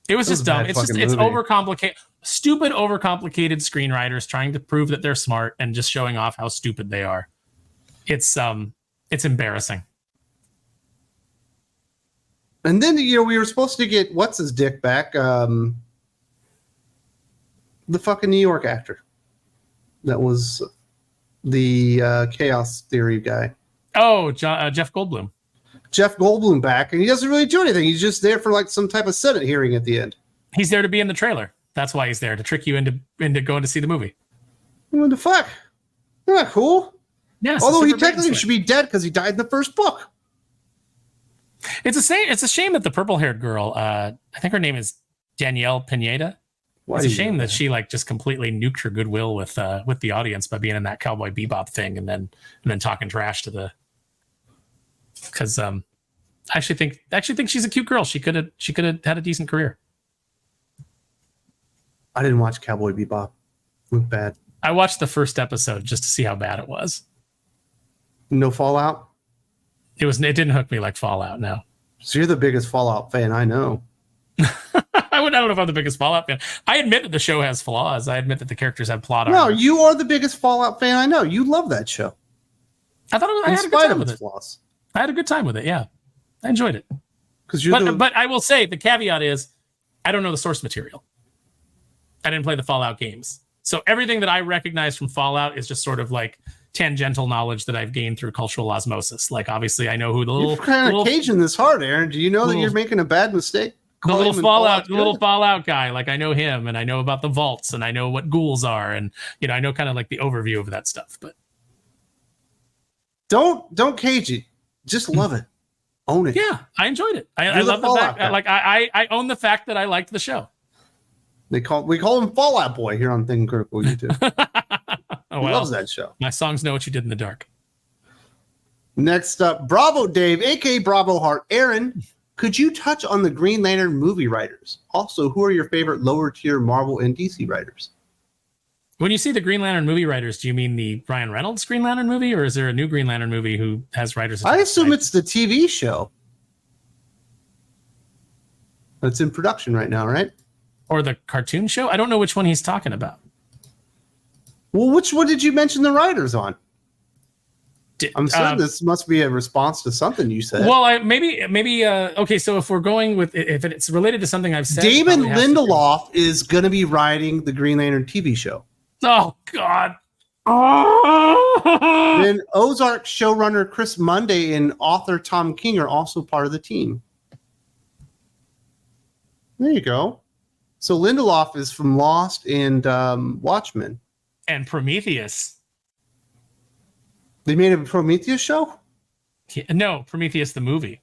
It was just dumb. It's overcomplicated, stupid, overcomplicated screenwriters trying to prove that they're smart and just showing off how stupid they are. It's embarrassing. And then we were supposed to get what's his dick back, the fucking New York actor. That was the Chaos Theory guy. Oh, Jeff Goldblum. Jeff Goldblum back, and he doesn't really do anything. He's just there for like some type of Senate hearing at the end. He's there to be in the trailer. That's why he's there, to trick you into going to see the movie. What the fuck? Isn't that cool? Yes. Although he technically should be dead because he died in the first book. It's a shame that the purple-haired girl, I think her name is Danielle Pineda. It's a shame that she like just completely nuked her goodwill with the audience by being in that Cowboy Bebop thing and then talking trash to the. Because I actually think she's a cute girl. She could have had a decent career. I didn't watch Cowboy Bebop. It was bad. I watched the first episode just to see how bad it was. No Fallout? It didn't hook me like Fallout, no. So you're the biggest Fallout fan I know. I don't know if I'm the biggest Fallout fan. I admit that the show has flaws. I admit that the characters have plot No, armor. you are the biggest Fallout fan I know. You love that show. I thought I had a good time with it. Flaws. I had a good time with it, yeah. I enjoyed it. But I will say, the caveat is, I don't know the source material. I didn't play the Fallout games. So everything that I recognize from Fallout is just sort of like tangential knowledge that I've gained through cultural osmosis. Like, obviously, I know who the You're kind of caging this hard, Aaron. Do you know that you're making a bad mistake? The little Fallout guy, like I know him, and I know about the vaults, and I know what ghouls are, and I know kind of like the overview of that stuff. But don't cage it. Just love it. Own it. Yeah, I enjoyed it. I love the fact. Like I own the fact that I liked the show. We call him Fallout Boy here on Thing Critical YouTube. He loves that show. My songs know what you did in the dark. Next up, Bravo Dave, aka Bravo Heart. Aaron, could you touch on the Green Lantern movie writers? Also, who are your favorite lower tier Marvel and DC writers? When you see the Green Lantern movie writers, do you mean the Ryan Reynolds Green Lantern movie, or is there a new Green Lantern movie who has writers? I assume it's the TV show. That's in production right now, right? Or the cartoon show? I don't know which one he's talking about. Well, which one did you mention the writers on? I'm certain this must be a response to something you said. Well, maybe. Okay, so if we're going with, if it's related to something I've said, Damon Lindelof is going to be writing the Green Lantern TV show. Oh God. Then Ozark showrunner Chris Munday and author Tom King are also part of the team. There you go. So Lindelof is from Lost and Watchmen. And Prometheus. They made a Prometheus show? Yeah, no, Prometheus the movie.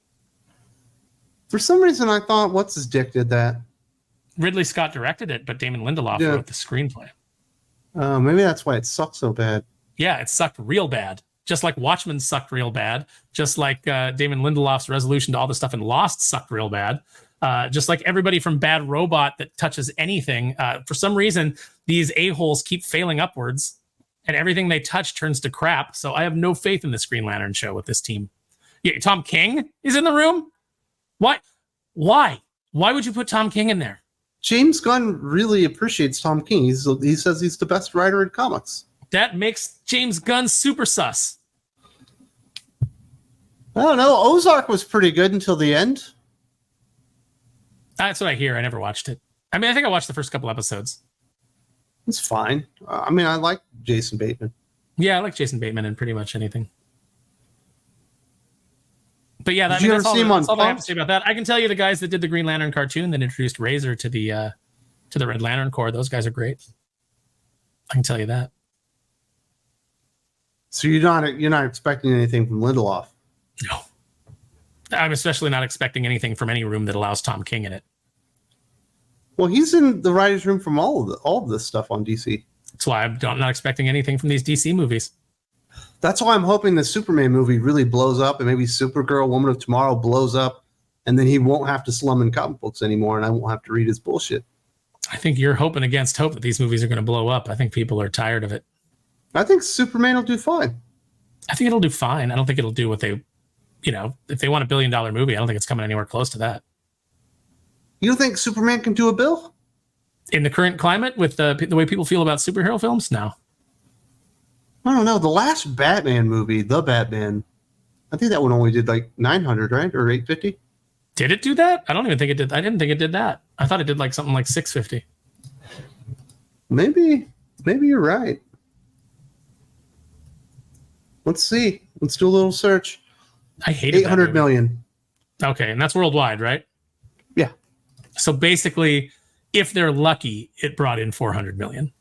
For some reason, I thought What's His Dick did that. Ridley Scott directed it, but Damon Lindelof wrote the screenplay. Maybe that's why it sucked so bad. Yeah, it sucked real bad. Just like Watchmen sucked real bad. Just like Damon Lindelof's resolution to all the stuff in Lost sucked real bad. Just like everybody from Bad Robot that touches anything. For some reason, these a-holes keep failing upwards, and everything they touch turns to crap. So I have no faith in this Green Lantern show with this team. Yeah, Tom King is in the room? Why? Why would you put Tom King in there? James Gunn really appreciates Tom King. He says he's the best writer in comics. That makes James Gunn super sus. I don't know. Ozark was pretty good until the end. That's what I hear. I never watched it. I mean, I think I watched the first couple episodes. It's fine. I mean, I like Jason Bateman. Yeah, I like Jason Bateman in pretty much anything. But yeah, that's all I have to say about that. I can tell you the guys that did the Green Lantern cartoon that introduced Razor to the Red Lantern Corps, those guys are great. I can tell you that. So you're not expecting anything from Lindelof? No. I'm especially not expecting anything from any room that allows Tom King in it. Well, he's in the writer's room from all of this stuff on DC. That's why I'm not expecting anything from these DC movies. That's why I'm hoping the Superman movie really blows up, and maybe Supergirl, Woman of Tomorrow blows up, and then he won't have to slum in comic books anymore, and I won't have to read his bullshit. I think you're hoping against hope that these movies are going to blow up. I think people are tired of it. I think Superman will do fine. I think it'll do fine. I don't think it'll do what they, if they want $1 billion movie, I don't think it's coming anywhere close to that. You don't think Superman can do $1 billion? In the current climate, with the way people feel about superhero films? No. I don't know. The last Batman movie, The Batman, I think that one only did like 900, right? Or 850? Did it do that? I don't even think it did. I didn't think it did that. I thought it did like something like 650. Maybe you're right. Let's see. Let's do a little search. I hated 800 million. Okay, and that's worldwide, right? Yeah. So basically, if they're lucky, it brought in 400 million.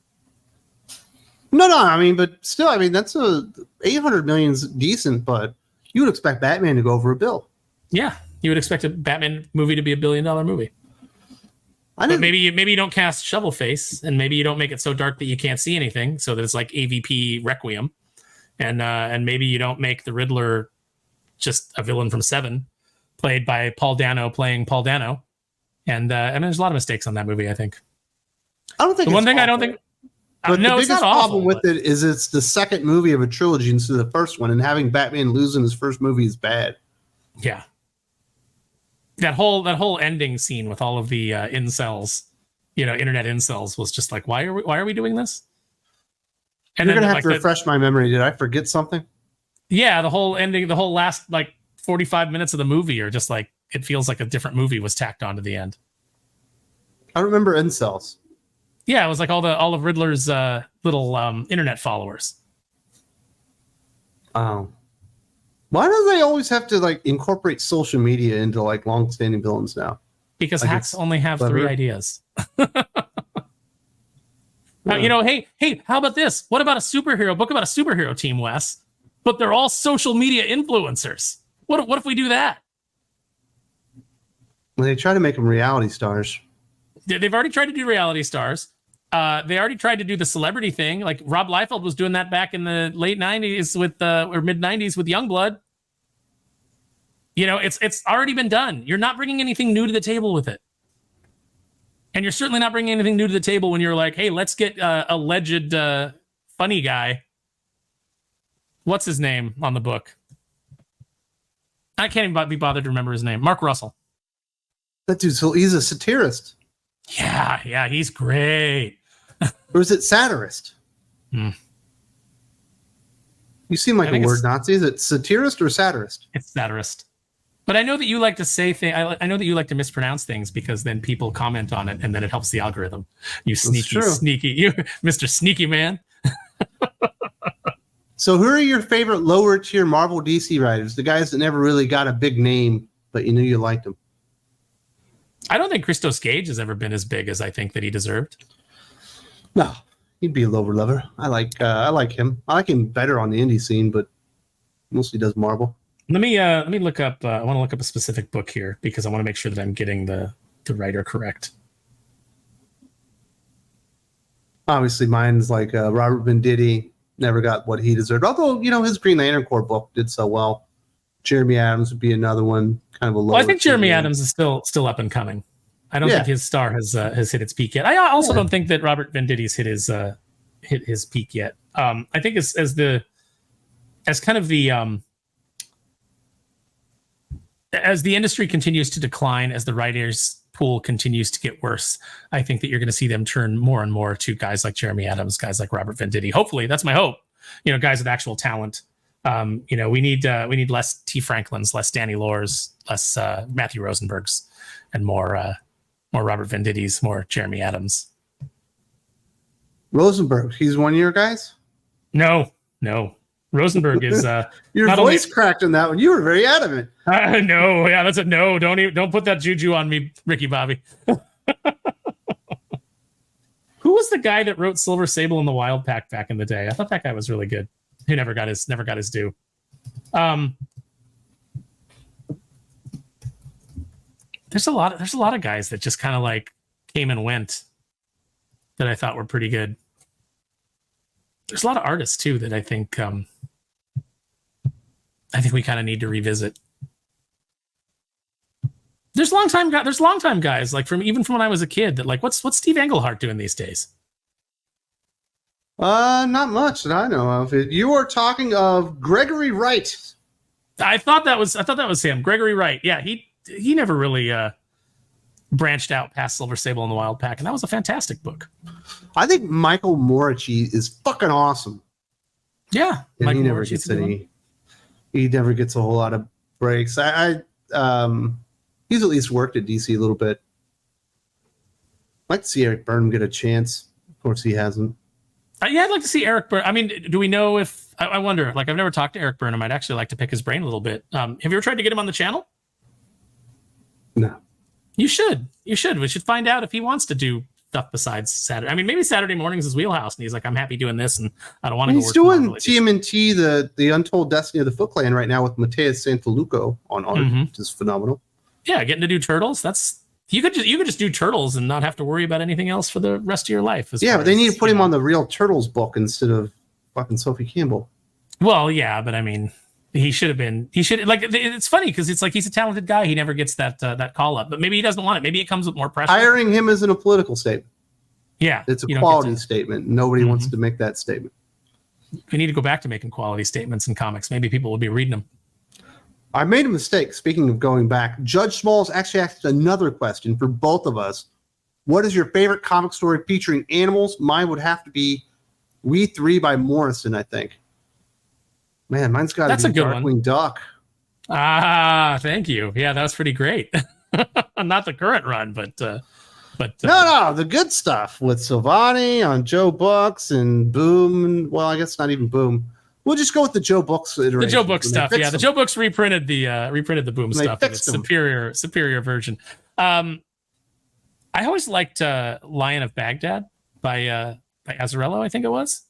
No, I mean, but still, I mean, that's 800 million is decent, but you would expect Batman to go over $1 billion. Yeah, you would expect a Batman movie to be $1 billion movie. But maybe you don't cast Shovelface, and maybe you don't make it so dark that you can't see anything, so that it's like AVP Requiem, and maybe you don't make the Riddler just a villain from Seven, played by Paul Dano playing Paul Dano, and I mean, there's a lot of mistakes on that movie. I think. I don't think the one thing awful. I don't think. But no, the biggest problem with but it is it's the second movie of a trilogy instead of the first one, and having Batman lose in his first movie is bad. Yeah. That whole ending scene with all of the incels, internet incels, was just like, why are we doing this? And you're gonna have to refresh my memory. Did I forget something? Yeah, the whole ending, the whole last like 45 minutes of the movie are just like, it feels like a different movie was tacked on to the end. I remember incels. Yeah, it was like all of Riddler's little internet followers. Oh. Why do they always have to like incorporate social media into like long-standing villains now? Because like hacks only have clever. 3 ideas. Yeah. Hey, how about this? What about a superhero book about a superhero team, Wes? But they're all social media influencers. What if we do that? Well, they try to make them reality stars. They've already tried to do reality stars. They already tried to do the celebrity thing. Like Rob Liefeld was doing that back in the late 90s or mid 90s with Youngblood. It's already been done. You're not bringing anything new to the table with it. And you're certainly not bringing anything new to the table when you're like, hey, let's get alleged funny guy. What's his name on the book? I can't even be bothered to remember his name. Mark Russell. That dude's he's a satirist. Yeah, he's great. Or is it satirist? You seem like a word Nazi. Is it satirist or satirist? It's satirist. But I know that you like to say things. I know that you like to mispronounce things because then people comment on it and then it helps the algorithm. You sneaky, Mr. Sneaky Man. So who are your favorite lower tier Marvel DC writers? The guys that never really got a big name, but you knew you liked them. I don't think Christos Gage has ever been as big as I think that he deserved. No, he'd be a lower level. I like him. I like him better on the indie scene, but mostly does Marvel. Let me look up. I want to look up a specific book here because I want to make sure that I'm getting the writer correct. Obviously, mine's like Robert Venditti. Never got what he deserved. Although his Green Lantern Corps book did so well. Jeremy Adams would be another one, kind of a lower. Well, I think Jeremy Adams is still up and coming. I don't think his star has hit its peak yet. I also don't think that Robert Venditti's hit his peak yet. I think as the industry continues to decline, as the writers pool continues to get worse, I think that you're going to see them turn more and more to guys like Jeremy Adams, guys like Robert Venditti. Hopefully, that's my hope. Guys with actual talent. We need less T. Franklins, less Danny Lores, less Matthew Rosenbergs, and more Robert Venditti's, more Jeremy Adams. Rosenberg, he's one of your guys? No. Rosenberg is your voice cracked in that one. You were very adamant. No, yeah, that's a no. Don't put that juju on me, Ricky Bobby. Who was the guy that wrote Silver Sable in the Wild Pack back in the day? I thought that guy was really good. He never got his due. There's a lot of guys that just kind of like came and went that I thought were pretty good. There's a lot of artists too that I think we kind of need to revisit. There's longtime guys like from when I was a kid that like what's Steve Englehart doing these days? Not much that I know of. You are talking of Gregory Wright. I thought that was him, Gregory Wright. Yeah, he never really branched out past Silver Sable and the Wild Pack, and that was a fantastic book. I think Michael Moriarty is fucking awesome. Yeah, and Michael he never Moore, gets any. He never gets a whole lot of breaks. He's at least worked at DC a little bit. I'd like to see Eric Burnham get a chance. Of course, he hasn't. Yeah, I'd like to see Eric Burnham. I mean, do we know if... I wonder, like, I've never talked to Eric Burnham. I'd actually like to pick his brain a little bit. Have you ever tried to get him on the channel? No. You should. You should. We should find out if he wants to do stuff besides Saturday. I mean, maybe Saturday mornings is wheelhouse, and he's like, I'm happy doing this, and I don't want to go work. He's doing TMNT, the Untold Destiny of the Foot Clan right now with Mateus Santaluco on art, which is phenomenal. Yeah, getting to do Turtles. That's... You could just do Turtles and not have to worry about anything else for the rest of your life. Yeah, but they need to put him on the real Turtles book instead of fucking Sophie Campbell. Well, yeah, but I mean, he should have been. He should, like, it's funny because it's like he's a talented guy. He never gets that call up, but maybe he doesn't want it. Maybe it comes with more pressure. Hiring him isn't a political statement. Yeah, it's a quality statement. Nobody wants to make that statement. We need to go back to making quality statements in comics. Maybe people will be reading them. I made a mistake. Speaking of going back, Judge Smalls actually asked another question for both of us. What is your favorite comic story featuring animals? Mine would have to be We Three by Morrison, I think. Man, mine's got to be Darkwing Duck. Ah, thank you. Yeah, that was pretty great. Not the current run, but no, the good stuff with Silvani on Joe Books and Boom. Well, I guess not even Boom. We'll just go with the Joe Books iteration. The Joe Books stuff, yeah. The Joe Books reprinted the Boom stuff. It's superior version. I always liked Lion of Baghdad by Azzarello, I think it was.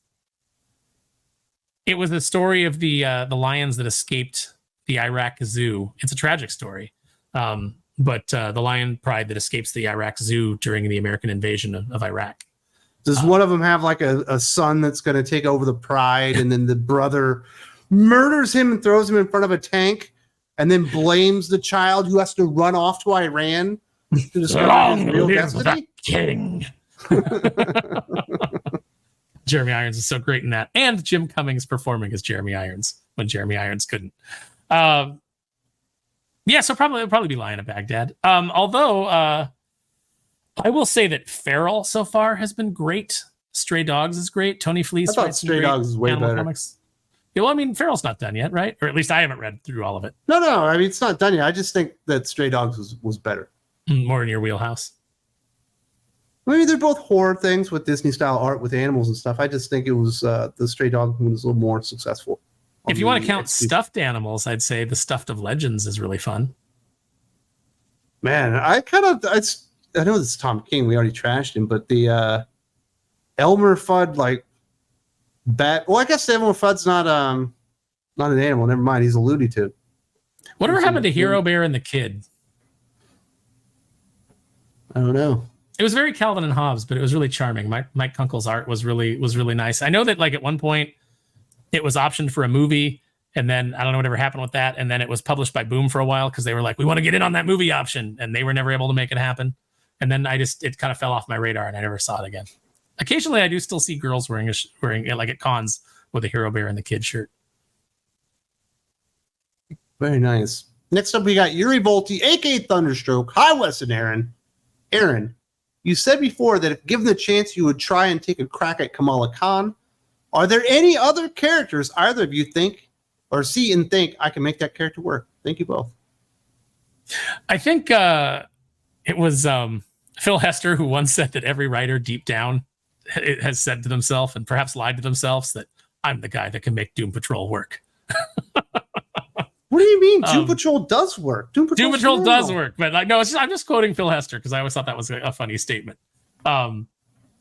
It was the story of the lions that escaped the Iraq zoo. It's a tragic story, but the lion pride that escapes the Iraq zoo during the American invasion of Iraq. Does one of them have like a son that's going to take over the pride, and then the brother murders him and throws him in front of a tank, and then blames the child who has to run off to Iran to discover his real destiny? King. Jeremy Irons is so great in that, and Jim Cummings performing as Jeremy Irons when Jeremy Irons couldn't. So it'll probably be Lion of Baghdad. Although I will say that Feral so far has been great. Stray Dogs is great. Tony Fleece. I thought Stray Dogs is way better. Comics. Yeah, well, I mean, Feral's not done yet, right? Or at least I haven't read through all of it. No. I mean, it's not done yet. I just think that Stray Dogs was better. More in your wheelhouse. Maybe they're both horror things with Disney-style art with animals and stuff. I just think it was the Stray Dog one was a little more successful. If you want to count stuffed animals, I'd say the Stuffed of Legends is really fun. Man, I know this is Tom King. We already trashed him, but the Elmer Fudd Well, I guess Elmer Fudd's not an animal. Never mind, he's a Looney Tune. Whatever happened to Hero Bear and the Kid? I don't know. It was very Calvin and Hobbes, but it was really charming. Mike Kunkel's art was really nice. I know that at one point it was optioned for a movie, and then I don't know whatever happened with that, and then it was published by Boom for a while because they were like, we want to get in on that movie option, and they were never able to make it happen. And then it kind of fell off my radar, and I never saw it again. Occasionally, I do still see girls wearing like at cons with a Hero Bear and the Kid shirt. Very nice. Next up, we got Yuri Volti, aka Thunderstroke. Hi, Wes and Aaron. Aaron, you said before that if given the chance, you would try and take a crack at Kamala Khan. Are there any other characters either of you think or see and think I can make that character work? Thank you both. I think it was Phil Hester who once said that every writer deep down has said to themselves and perhaps lied to themselves that I'm the guy that can make Doom Patrol work. What do you mean? Doom Patrol does work. Doom Patrol does work, but I'm just quoting Phil Hester because I always thought that was a funny statement.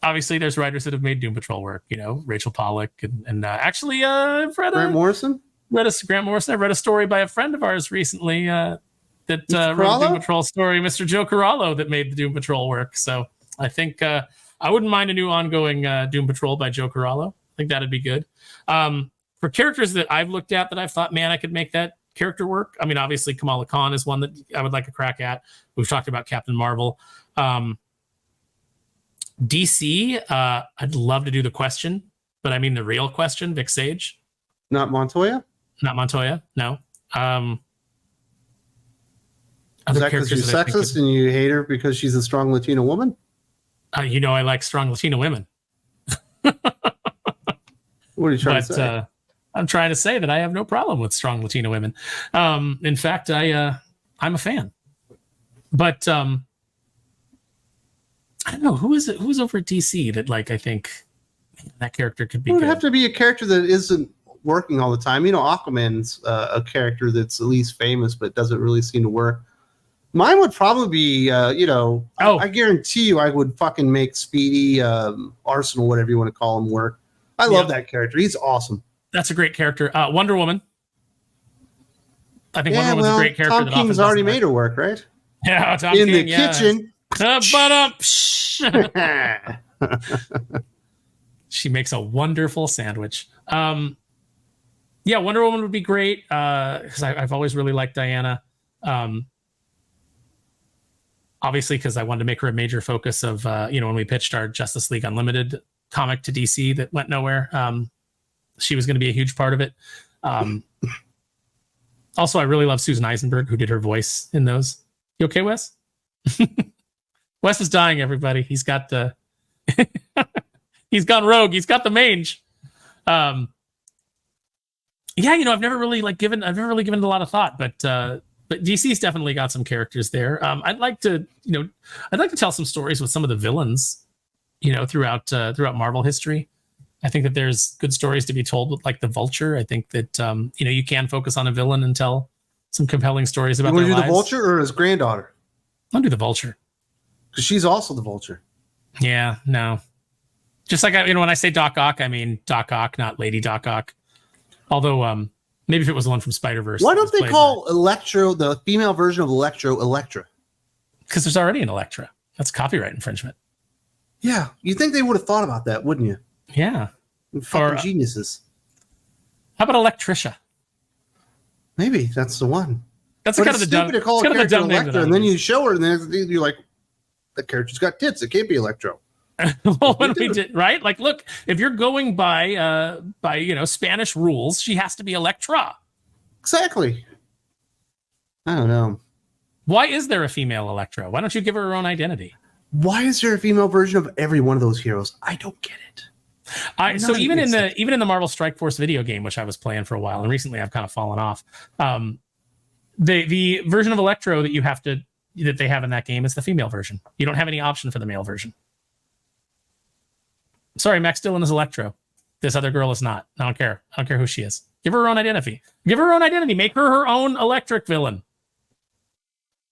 Obviously, there's writers that have made Doom Patrol work. Rachel Pollack and actually, Grant Morrison. Grant Morrison. I read a story by a friend of ours recently that wrote a Doom Patrol story, Mr. Joe Corallo, that made the Doom Patrol work. So I think I wouldn't mind a new ongoing Doom Patrol by Joe Corallo. I think that'd be good. For characters that I've looked at that I've thought, man, I could make that character work. I mean, obviously Kamala Khan is one that I would like a crack at. We've talked about Captain Marvel. DC, I'd love to do the Question, but I mean the real Question, Vic Sage. Not Montoya? Not Montoya, no. Is that because you're sexist and you hate her because she's a strong Latina woman? I like strong Latina women. What are you trying to say? I'm trying to say that I have no problem with strong Latina women. In fact, I'm a fan. But I don't know who's over at DC that like I think that character could be. It would good. have to be a character that isn't working all the time. You know, Aquaman's a character that's at least famous, but doesn't really seem to work. Mine would probably be, I guarantee you, I would fucking make Speedy, Arsenal, whatever you want to call him, work. I love that character. He's awesome. That's a great character. Wonder Woman. I think Wonder Woman's a great character. Tom King's already made her work, right? Yeah, Tom in King, the kitchen. She makes a wonderful sandwich. Wonder Woman would be great because I've always really liked Diana. Obviously, because I wanted to make her a major focus of, when we pitched our Justice League Unlimited comic to DC that went nowhere. She was going to be a huge part of it. Also, I really love Susan Eisenberg, who did her voice in those. You okay, Wes? Wes is dying, everybody. He's got the... he's gone rogue. He's got the mange. I've never really given it a lot of thought, but DC's definitely got some characters there. I'd like to tell some stories with some of the villains, throughout Marvel history. I think that there's good stories to be told with like the Vulture. I think that you can focus on a villain and tell some compelling stories about. You want to do lives. the Vulture or his granddaughter? I'll do the Vulture because she's also the Vulture. Yeah, no. Just like when I say Doc Ock, I mean Doc Ock, not Lady Doc Ock. Although maybe if it was the one from Spider-Verse. Why don't they call Electro, the female version of Electro, Elektra? Because there's already an Elektra. That's copyright infringement. Yeah, you think they would have thought about that, wouldn't you? Yeah. Fucking geniuses. How about Electricia? Kind that's the one. That's kind of the dumb. To call a character Elektra, and then you show her, and then you're like, "The character's got tits. It can't be Electro." Well, when we did right, like, look, if you're going by Spanish rules, she has to be Elektra. Exactly. I don't know. Why is there a female Elektra? Why don't you give her own identity? Why is there a female version of every one of those heroes? I don't get it. So even in the Marvel Strike Force video game, which I was playing for a while, and recently I've kind of fallen off. The version of Electro that they have in that game is the female version. You don't have any option for the male version. Sorry, Max Dillon is Electro. This other girl is not. I don't care. I don't care who she is. Give her own identity. Give her own identity. Make her own electric villain.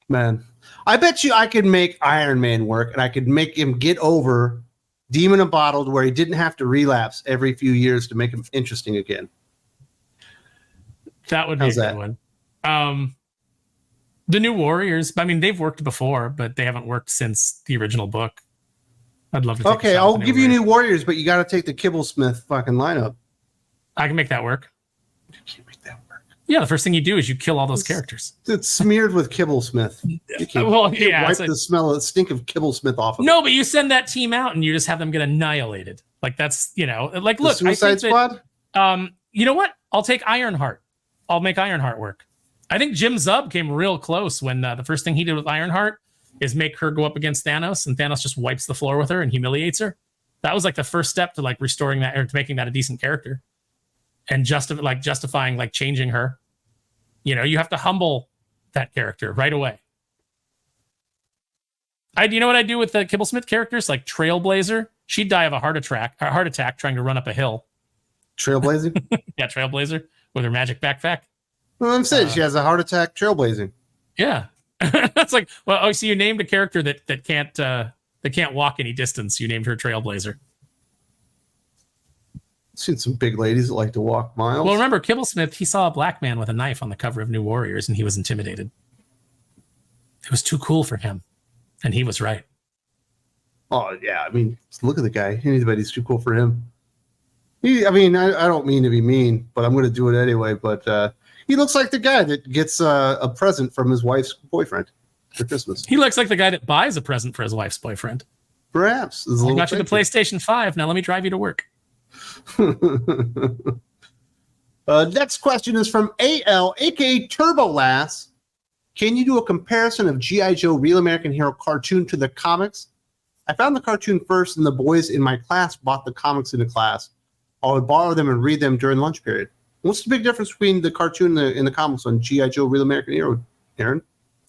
Man, I bet you I could make Iron Man work, and I could make him get over Demon in a Bottle to where he didn't have to relapse every few years to make him interesting again. That would be a good one. The New Warriors, I mean, they've worked before, but they haven't worked since the original book. I'd love to take Okay, I'll give you New Warriors, but you got to take the Kibblesmith fucking lineup. I can make that work. You can't make that work. Yeah, the first thing you do is you kill all those characters. It's smeared with Kibblesmith. You can't, wipe the stink of Kibblesmith off of it. No, but you send that team out and you just have them get annihilated. Like that's, like, look. Suicide Squad? You know what? I'll take Ironheart. I'll make Ironheart work. I think Jim Zub came real close when the first thing he did with Ironheart is make her go up against Thanos, and Thanos just wipes the floor with her and humiliates her. That was like the first step to like restoring that, or to making that a decent character, and justifying like changing her. You have to humble that character right away. You know what I do with the Kibblesmith characters, like Trailblazer? She'd die of a heart attack trying to run up a hill. Trailblazing? Yeah, Trailblazer with her magic backpack. Well, I'm saying she has a heart attack trailblazing. Yeah. That's like, well, so you named a character that can't walk any distance. You named her Trailblazer. Seen some big ladies that like to walk miles. Well, remember Kibblesmith, he saw a black man with a knife on the cover of New Warriors and he was intimidated. It was too cool for him. And he was right. Oh, yeah. I mean, look at the guy. Anybody's too cool for him. I don't mean to be mean, but I'm going to do it anyway. But he looks like the guy that gets a present from his wife's boyfriend for Christmas. He looks like the guy that buys a present for his wife's boyfriend. Perhaps. I got you the PlayStation 5. Now let me drive you to work. Next question is from AL, aka Turbo Lass. Can you do a comparison of G.I. Joe Real American Hero cartoon to the comics? I found the cartoon first, and the boys in my class bought the comics into class. I would borrow them and read them during lunch period. What's the big difference between the cartoon and the comics on G.I. Joe Real American Hero, Aaron?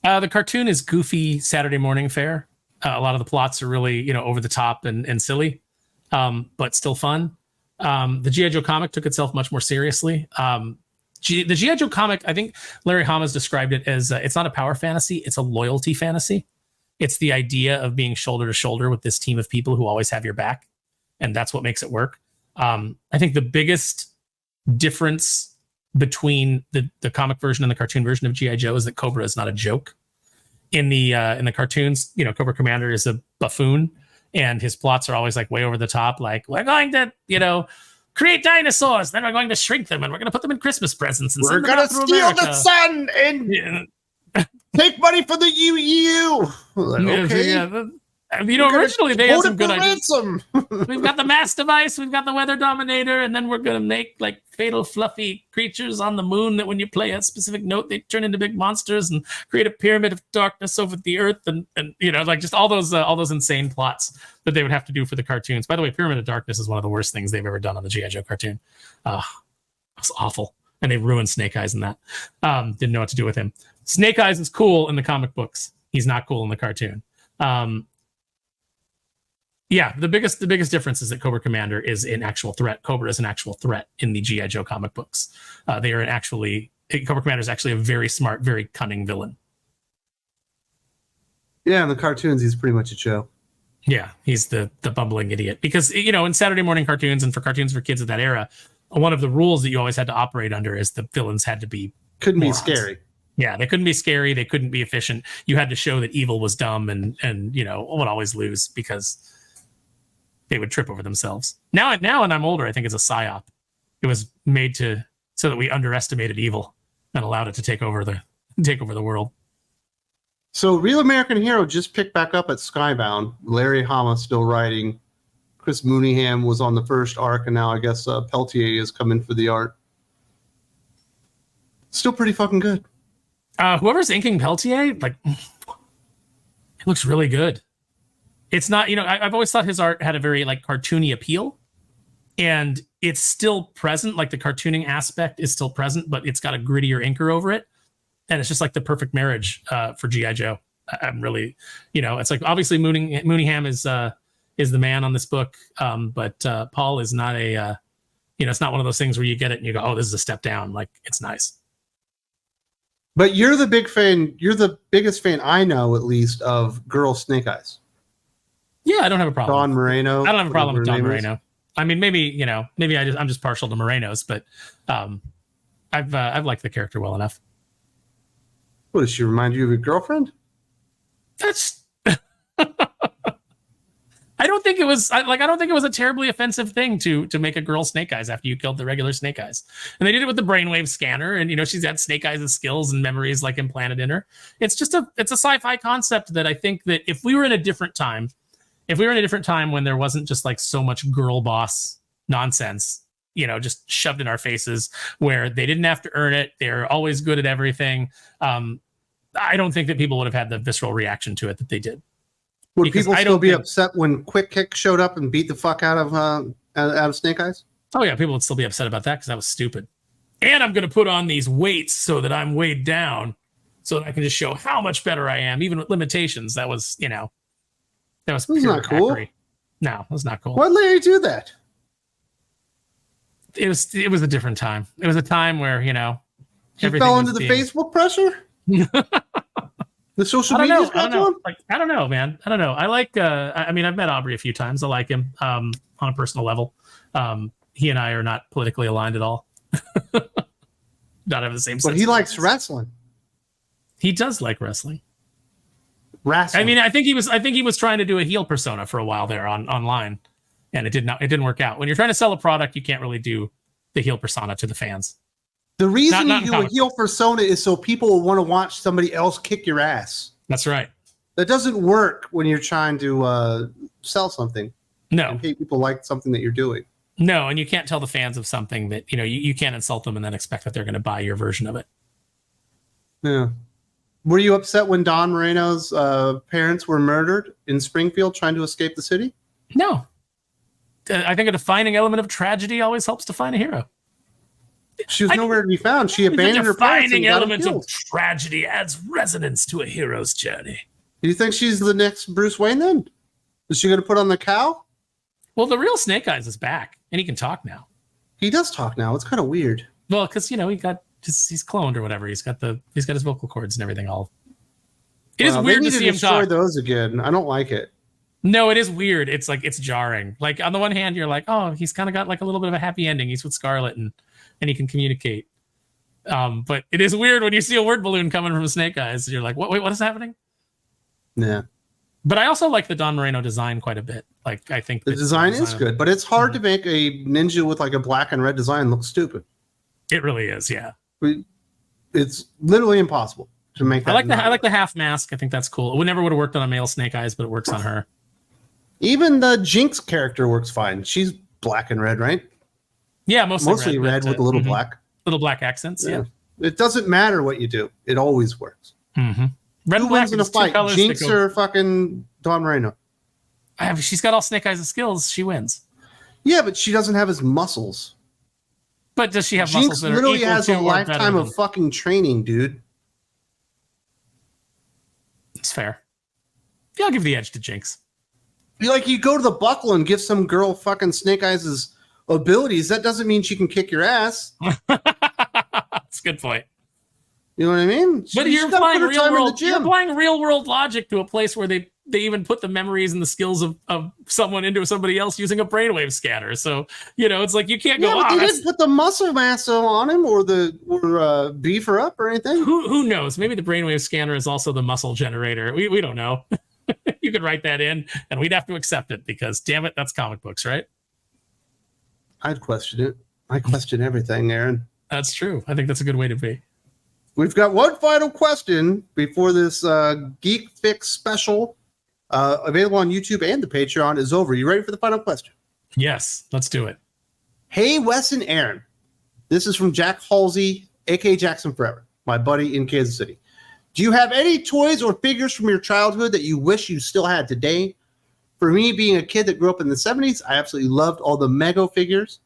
The cartoon is goofy Saturday morning fare. A lot of the plots are really, over the top and silly, but still fun. The G.I. Joe comic took itself much more seriously. The G.I. Joe comic, I think Larry Hama's described it as it's not a power fantasy, it's a loyalty fantasy. It's the idea of being shoulder to shoulder with this team of people who always have your back. And that's what makes it work. I think the biggest difference between the comic version and the cartoon version of G.I. Joe is that Cobra is not a joke. In the cartoons, Cobra Commander is a buffoon, and his plots are always like way over the top. Like, we're going to, create dinosaurs, then we're going to shrink them, and we're going to put them in Christmas presents. And we're going to steal the sun and take money for the UU. Okay. Originally they had some good ideas. We've got the mass device, we've got the weather dominator, and then we're going to make like fatal fluffy creatures on the moon that when you play a specific note, they turn into big monsters and create a pyramid of darkness over the earth. And like just all those insane plots that they would have to do for the cartoons. By the way, Pyramid of Darkness is one of the worst things they've ever done on the G.I. Joe cartoon. It's awful. And they ruined Snake Eyes in that. Didn't know what to do with him. Snake Eyes is cool in the comic books. He's not cool in the cartoon. Yeah, the biggest difference is that Cobra Commander is an actual threat. Cobra is an actual threat in the G.I. Joe comic books. Cobra Commander is actually a very smart, very cunning villain. Yeah, in the cartoons, he's pretty much a Joe. Yeah, he's the bumbling idiot. Because, in Saturday morning cartoons and for cartoons for kids of that era, one of the rules that you always had to operate under is the villains had to be couldn't morons. be scary. Yeah, they couldn't be scary. They couldn't be efficient. You had to show that evil was dumb and would always lose because they would trip over themselves. Now, when I'm older, I think it's a psyop. It was made so that we underestimated evil and allowed it to take over the world. So, Real American Hero just picked back up at Skybound. Larry Hama still writing. Chris Mooneyham was on the first arc, and now I guess Peltier has come in for the art. Still pretty fucking good. Whoever's inking Peltier, it looks really good. It's not, I've always thought his art had a very cartoony appeal, and it's still present. Like the cartooning aspect is still present, but it's got a grittier inker over it. And it's just like the perfect marriage for G.I. Joe. I'm really, it's like obviously Mooneyham is the man on this book. But Paul is not it's not one of those things where you get it and you go, oh, this is a step down. Like, it's nice. But you're the big fan. You're the biggest fan I know, at least, of Girl Snake Eyes. Yeah, I don't have a problem. Don Moreno. I don't have a problem with Don Moreno. I mean, maybe I'm just partial to Morenos, but I've liked the character well enough. What, does she remind you of your girlfriend? That's. I don't think it was a terribly offensive thing to make a girl Snake Eyes after you killed the regular Snake Eyes. And they did it with the brainwave scanner, and she's got Snake Eyes' skills and memories implanted in her. It's a sci-fi concept that I think that if we were in a different time when there wasn't just so much girl boss nonsense, just shoved in our faces, where they didn't have to earn it, they're always good at everything. I don't think that people would have had the visceral reaction to it that they did. Would people still be upset when Quick Kick showed up and beat the fuck out of Snake Eyes? Oh yeah, people would still be upset about that because that was stupid. And I'm going to put on these weights so that I'm weighed down, so that I can just show how much better I am, even with limitations. That was, that was not cool. Hackery. No, it was not cool. Why'd Larry do that? It was a different time. It was a time where he fell into the Facebook pressure. The social media. I don't know, man. I don't know. I like. I've met Aubrey a few times. I like him on a personal level. He and I are not politically aligned at all. Not have the same. But he likes wrestling. He does like wrestling. Wrestling. I think he was trying to do a heel persona for a while there online, and it didn't work out. When you're trying to sell a product, you can't really do the heel persona to the fans. The reason you do a heel persona is so people will want to watch somebody else kick your ass. That's right. That doesn't work when you're trying to sell something. No. And people like something that you're doing. No, and you can't tell the fans of something that, you can't insult them and then expect that they're going to buy your version of it. Yeah. Were you upset when Don Moreno's parents were murdered in Springfield trying to escape the city? No. I think a defining element of tragedy always helps define a hero. She was nowhere to be found. She abandoned her parents and defining got element killed. of tragedy adds resonance to a hero's journey. Do you think she's the next Bruce Wayne then? Is she going to put on the cowl? Well, the real Snake Eyes is back, and he can talk now. He does talk now. It's kind of weird. Well, because he's cloned or whatever. He's got his vocal cords and everything all. It is weird to see him destroy talk. those again. I don't like it. No, it is weird. It's like it's jarring. Like on the one hand, you're like, oh, he's kind of got like a little bit of a happy ending. He's with Scarlet and he can communicate. But it is weird when you see a word balloon coming from Snake Eyes. You're like, wait, what is happening? Yeah. But I also like the Don Moreno design quite a bit. Like I think the design is good, but it's hard to make a ninja with like a black and red design look stupid. It really is, yeah. It's literally impossible to make that. I like the half mask. I think that's cool. It never would have worked on a male Snake Eyes, but it works on her. Even the Jinx character works fine. She's black and red, right? Yeah, mostly red with a little black. Little black accents, yeah. It doesn't matter what you do. It always works. Mm-hmm. Red and black wins in a fight? Jinx or fucking Don Moreno? She's got all Snake Eyes' skills. She wins. Yeah, but she doesn't have his muscles. But does she have Jinx muscles that literally are has a lifetime of fucking training, dude. It's fair. Yeah, I'll give the edge to Jinx. You go to the buckle and give some girl fucking Snake Eyes' abilities. That doesn't mean she can kick your ass. That's a good point. You know what I mean? But you're applying real world logic to a place where they even put the memories and the skills of someone into somebody else using a brainwave scanner. So, it's like you can't go. Yeah, but they didn't put the muscle mass on him or beef her up or anything. Who knows? Maybe the brainwave scanner is also the muscle generator. We don't know. You could write that in and we'd have to accept it because damn it, that's comic books, right? I'd question it. I question everything, Aaron. That's true. I think that's a good way to be. We've got one final question before this Geek Fix special available on YouTube and the Patreon is over. You ready for the final question? Yes, let's do it. Hey, Wes and Aaron. This is from Jack Halsey, a.k.a. Jackson Forever, my buddy in Kansas City. Do you have any toys or figures from your childhood that you wish you still had today? For me, being a kid that grew up in the 70s, I absolutely loved all the Mego figures.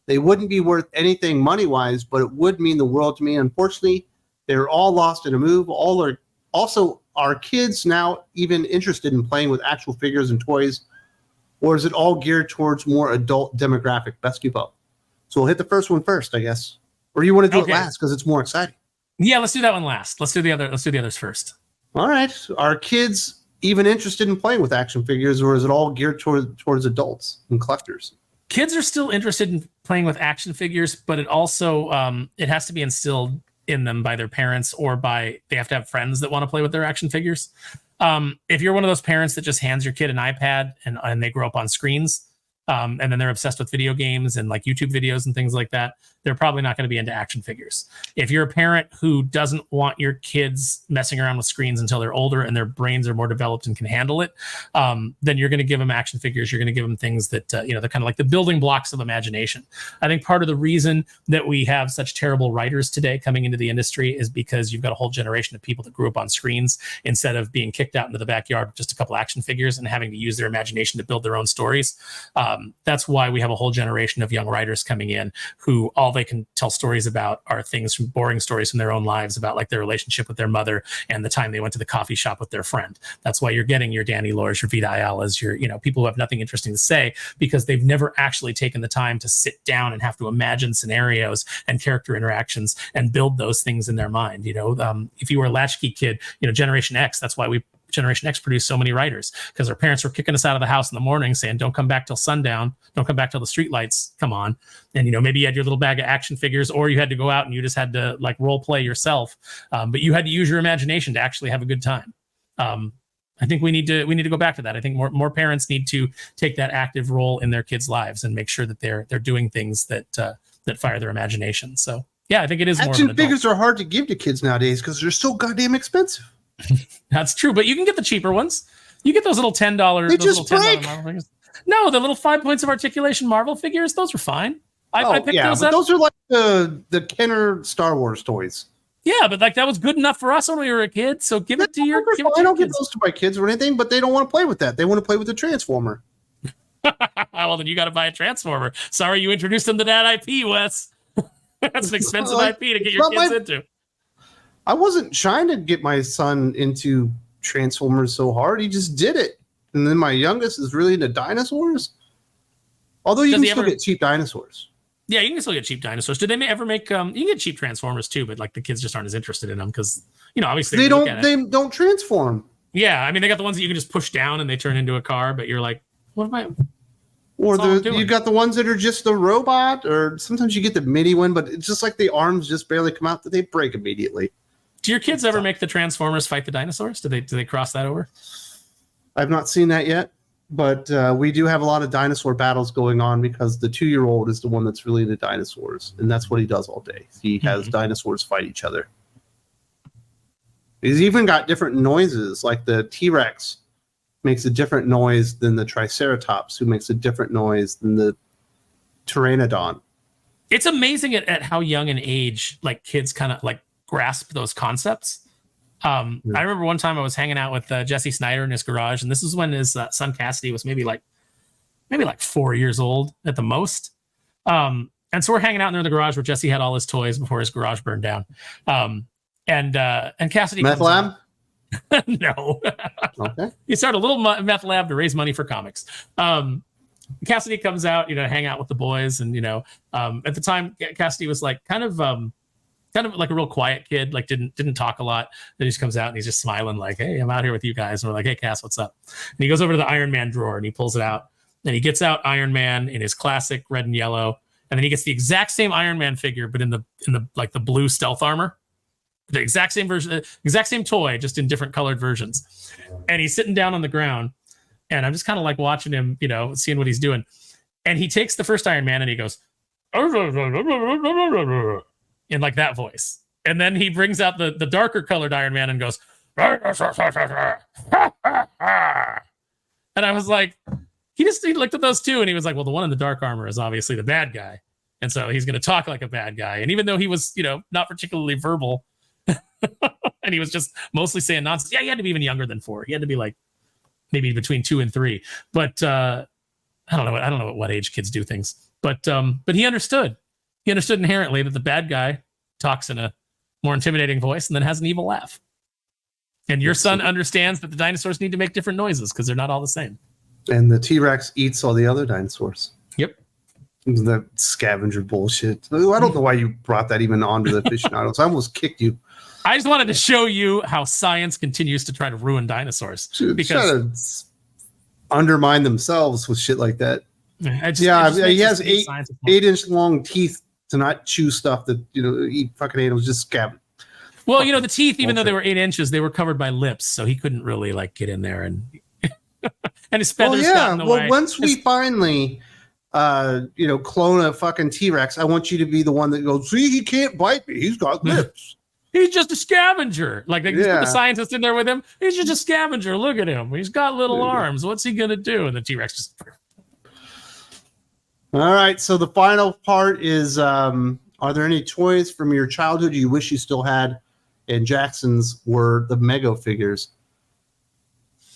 They wouldn't be worth anything money-wise, but it would mean the world to me. Unfortunately, they're all lost in a move. Are kids now even interested in playing with actual figures and toys? Or is it all geared towards more adult demographic? Best keep up. So we'll hit the first one first, I guess. Or you want to do it last because it's more exciting? Yeah, let's do that one last. Let's do the others first. All right. Are kids even interested in playing with action figures, or is it all geared towards adults and collectors? Kids are still interested in playing with action figures, but it also it has to be instilled in them by their parents or they have to have friends that want to play with their action figures. If you're one of those parents that just hands your kid an iPad and they grow up on screens, and then they're obsessed with video games and like YouTube videos and things like that, they're probably not going to be into action figures. If you're a parent who doesn't want your kids messing around with screens until they're older and their brains are more developed and can handle it, then you're going to give them action figures. You're going to give them things that, they're kind of like the building blocks of imagination. I think part of the reason that we have such terrible writers today coming into the industry is because you've got a whole generation of people that grew up on screens instead of being kicked out into the backyard with just a couple action figures and having to use their imagination to build their own stories. That's why we have a whole generation of young writers coming in who all they can tell stories about are things from boring stories from their own lives about like their relationship with their mother and the time they went to the coffee shop with their friend. That's why you're getting your Danny Lores, your Vita Ayalas, your people who have nothing interesting to say because they've never actually taken the time to sit down and have to imagine scenarios and character interactions and build those things in their mind. If you were a latchkey kid, Generation X, that's why Generation X produced so many writers because our parents were kicking us out of the house in the morning saying, don't come back till sundown. Don't come back till the street lights come on. And, maybe you had your little bag of action figures or you had to go out and you just had to like role play yourself. But you had to use your imagination to actually have a good time. I think we need to go back to that. I think more parents need to take that active role in their kids' lives and make sure that they're doing things that fire their imagination. So yeah, I think it is more. Action figures are hard to give to kids nowadays because they're so goddamn expensive. That's true, but you can get the cheaper ones. You get those little $10. They just break. Marvel figures. No, the little 5 points of articulation Marvel figures. Those are fine. I picked those up. Those are like the Kenner Star Wars toys. Yeah, but like that was good enough for us when we were a kid. So give it to your. I don't give those to my kids or anything, but they don't want to play with that. They want to play with the Transformer. Well, then you got to buy a Transformer. Sorry, you introduced them to that IP, Wes. That's an expensive like, IP to get your kids into. I wasn't trying to get my son into Transformers so hard. He just did it. And then my youngest is really into dinosaurs. Although you can still get cheap dinosaurs. Yeah, you can still get cheap dinosaurs. Did they ever make? You can get cheap Transformers too, but like the kids just aren't as interested in them because obviously they don't transform. Yeah, I mean they got the ones that you can just push down and they turn into a car, but you're like, what am I? Or you got the ones that are just the robot, or sometimes you get the mini one, but it's just like the arms just barely come out that they break immediately. Do your kids ever make the Transformers fight the dinosaurs? Do they cross that over? I've not seen that yet, but we do have a lot of dinosaur battles going on because the 2-year-old is the one that's really into dinosaurs, and that's what he does all day. He has dinosaurs fight each other. He's even got different noises, like the T-Rex makes a different noise than the Triceratops, who makes a different noise than the Pteranodon. It's amazing at how young an age like kids kind of like grasp those concepts. I remember one time I was hanging out with Jesse Snyder in his garage, and this is when his son Cassidy was maybe like 4 years old at the most. And so we're hanging out in the garage where Jesse had all his toys before his garage burned down. And Cassidy meth lab. No. Okay. He started a little meth lab to raise money for comics. Cassidy comes out, hang out with the boys, and at the time Cassidy was like kind of like a real quiet kid, like didn't talk a lot. Then he just comes out and he's just smiling like, "Hey, I'm out here with you guys." And we're like, "Hey, Cass, what's up?" And he goes over to the Iron Man drawer and he pulls it out. And he gets out Iron Man in his classic red and yellow, and then he gets the exact same Iron Man figure, but in the like the blue stealth armor. The exact same version, exact same toy, just in different colored versions. And he's sitting down on the ground, and I'm just kind of like watching him, seeing what he's doing. And he takes the first Iron Man and he goes, in like that voice. And then he brings out the darker colored Iron Man and goes, and I was like, he looked at those two and he was like, well, the one in the dark armor is obviously the bad guy. And so he's going to talk like a bad guy. And even though he was, not particularly verbal, and he was just mostly saying nonsense. Yeah, he had to be even younger than 4. He had to be like maybe between 2 and 3. But I don't know at what age kids do things. But he understood. He understood inherently that the bad guy talks in a more intimidating voice and then has an evil laugh. And your son understands that the dinosaurs need to make different noises because they're not all the same. And the T-Rex eats all the other dinosaurs. Yep. The scavenger bullshit. I don't know why you brought that even onto the aficionados. I almost kicked you. I just wanted to show you how science continues to try to ruin dinosaurs. Because undermine themselves with shit like that. He has 8-inch long teeth to not chew stuff that eat fucking animals, just scab. Well, the teeth, even though they were 8 inches, they were covered by lips, so he couldn't really like get in there and and his feathers got in the way. Well, once we finally clone a fucking T-Rex, I want you to be the one that goes, see, he can't bite me. He's got lips. He's just a scavenger. Like they just put the scientist in there with him. He's just a scavenger. Look at him. He's got little arms. What's he gonna do? And the T-Rex just. All right. So the final part is: are there any toys from your childhood you wish you still had? And Jackson's were the Mego figures.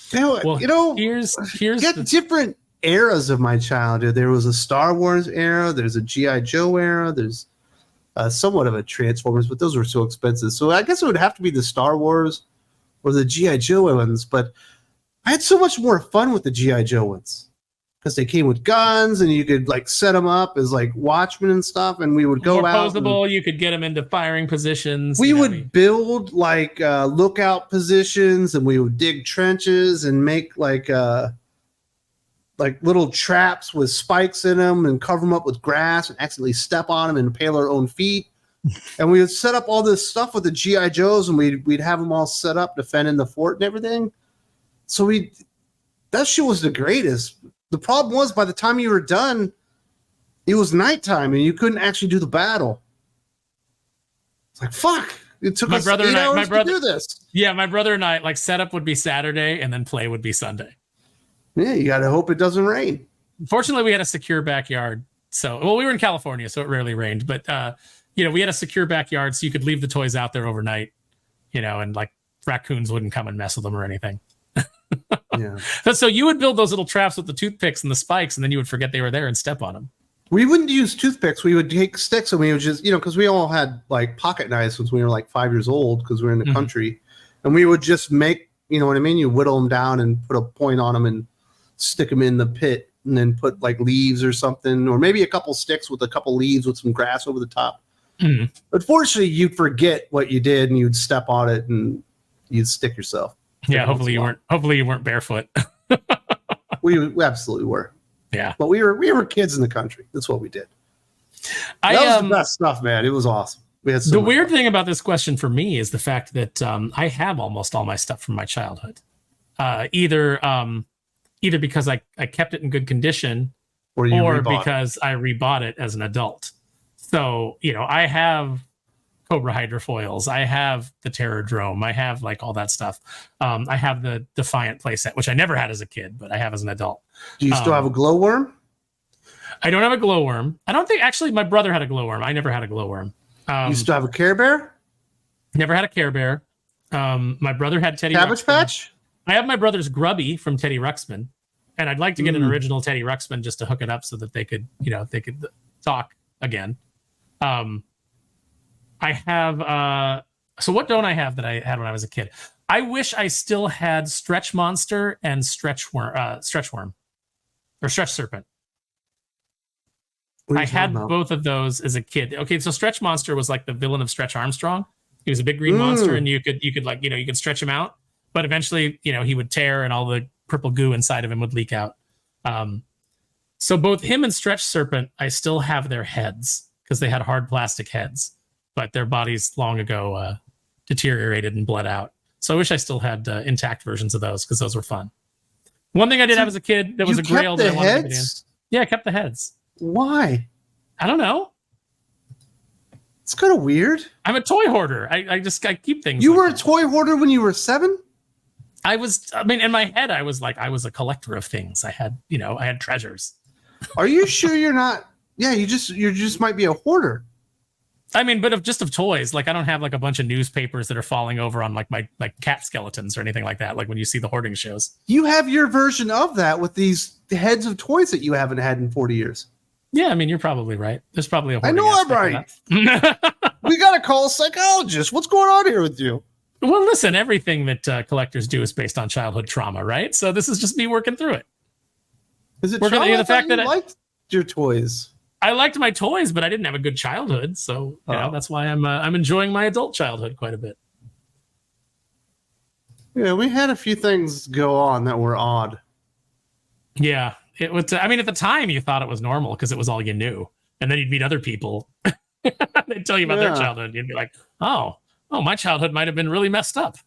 Here's different eras of my childhood. There was a Star Wars era. There's a G.I. Joe era. There's somewhat of a Transformers, but those were so expensive. So I guess it would have to be the Star Wars or the G.I. Joe ones. But I had so much more fun with the G.I. Joe ones because they came with guns and you could like set them up as like watchmen and stuff. And we would go out. Posable, you could get them into firing positions. We would build like lookout positions, and we would dig trenches and make like little traps with spikes in them and cover them up with grass and accidentally step on them and impale our own feet. And we would set up all this stuff with the G.I. Joes, and we'd have them all set up defending the fort and everything. So that shit was the greatest. The problem was by the time you were done, it was nighttime and you couldn't actually do the battle. It's like, fuck. It took us 8 hours to do this. Yeah, my brother and I, like, setup would be Saturday and then play would be Sunday. Yeah, you got to hope it doesn't rain. Fortunately, we had a secure backyard. We were in California, so it rarely rained. But, we had a secure backyard, so you could leave the toys out there overnight, and, like, raccoons wouldn't come and mess with them or anything. Yeah. So you would build those little traps with the toothpicks and the spikes, and then you would forget they were there and step on them. We wouldn't use toothpicks. We would take sticks and we would just, because we all had like pocket knives since we were like 5 years old because we were in the country. And we would just make, you know what I mean? You whittle them down and put a point on them and stick them in the pit and then put like leaves or something, or maybe a couple sticks with a couple leaves with some grass over the top. But fortunately, you'd forget what you did and you'd step on it and you'd stick yourself. Yeah, hopefully you weren't barefoot. We absolutely were. Yeah, but we were kids in the country. That's what we did. That was the best stuff, man. It was awesome. We had the weird thing about this question for me is the fact that I have almost all my stuff from my childhood. Either because I kept it in good condition, or because I rebought it as an adult. So I have Cobra hydrofoils. I have the Terrordrome. I have like all that stuff. I have the Defiant playset, which I never had as a kid, but I have as an adult. Do you still have a glowworm? I don't have a glowworm. I don't think actually my brother had a glowworm. I never had a glowworm. You still have a Care Bear? Never had a Care Bear. My brother had Teddy Cabbage Ruxpin. Patch? I have my brother's Grubby from Teddy Ruxpin, and I'd like to get an original Teddy Ruxpin just to hook it up so that they could talk again. I have so what don't I have that I had when I was a kid? I wish I still had Stretch Monster and Stretch Worm or Stretch Serpent. I had both of those as a kid. Okay, so Stretch Monster was like the villain of Stretch Armstrong. He was a big green monster, and you could like you could stretch him out, but eventually he would tear, and all the purple goo inside of him would leak out. So both him and Stretch Serpent, I still have their heads because they had hard plastic heads, but their bodies long ago deteriorated and bled out. So I wish I still had intact versions of those because those were fun. One thing I did have as a kid that was a grail that I wanted to get in. Yeah, I kept the heads. Why? I don't know. It's kind of weird. I'm a toy hoarder. I keep things. You were a toy hoarder when you were 7? In my head, I was a collector of things. I had treasures. Are you sure you're not? Yeah, you just might be a hoarder. But of toys. Like I don't have like a bunch of newspapers that are falling over on like my cat skeletons or anything like that. Like when you see the hoarding shows. You have your version of that with these heads of toys that you haven't had in 40 years. Yeah, you're probably right. There's probably a hoarding. I know I'm right. We got to call a psychologist. What's going on here with you? Well, listen, everything that collectors do is based on childhood trauma, right? So this is just me working through it. Is it trauma? The fact that I liked your toys? I liked my toys, but I didn't have a good childhood, so that's why I'm enjoying my adult childhood quite a bit. Yeah, we had a few things go on that were odd. Yeah, it was. At the time, you thought it was normal because it was all you knew, and then you'd meet other people. They'd tell you about their childhood, and you'd be like, "Oh, my childhood might have been really messed up."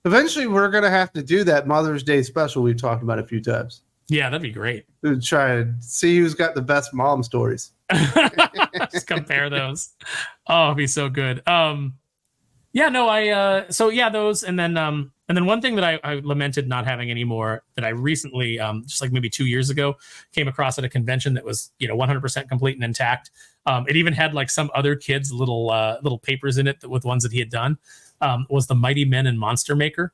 Eventually, we're gonna have to do that Mother's Day special we've talked about a few times. Yeah, that'd be great. To try and see who's got the best mom stories. Just compare those. Oh, it'd be so good. Those, and then one thing that I lamented not having anymore that I recently, just like maybe 2 years ago, came across at a convention that was 100% complete and intact. It even had like some other kids' little papers in it with ones that he had done. Was the Mighty Men and Monster Maker.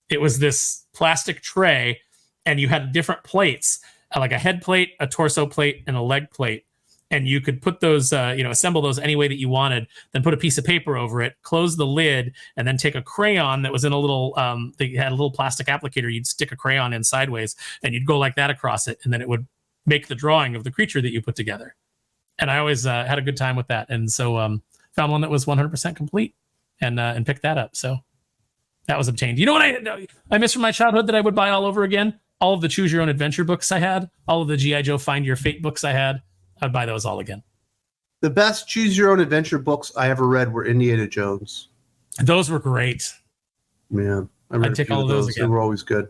It was this plastic tray, and you had different plates, like a head plate, a torso plate, and a leg plate. And you could put those, assemble those any way that you wanted, then put a piece of paper over it, close the lid, and then take a crayon that was in a little, they had a little plastic applicator. You'd stick a crayon in sideways, and you'd go like that across it, and then it would make the drawing of the creature that you put together. And I always had a good time with that. And so found one that was 100% complete and picked that up. So that was obtained. You know what I miss from my childhood that I would buy all over again? All of the Choose Your Own Adventure books I had, all of the G.I. Joe Find Your Fate books I had. I'd buy those all again. The best Choose Your Own Adventure books I ever read were Indiana Jones. Those were great. Yeah, I'd take all of those again. They were always good.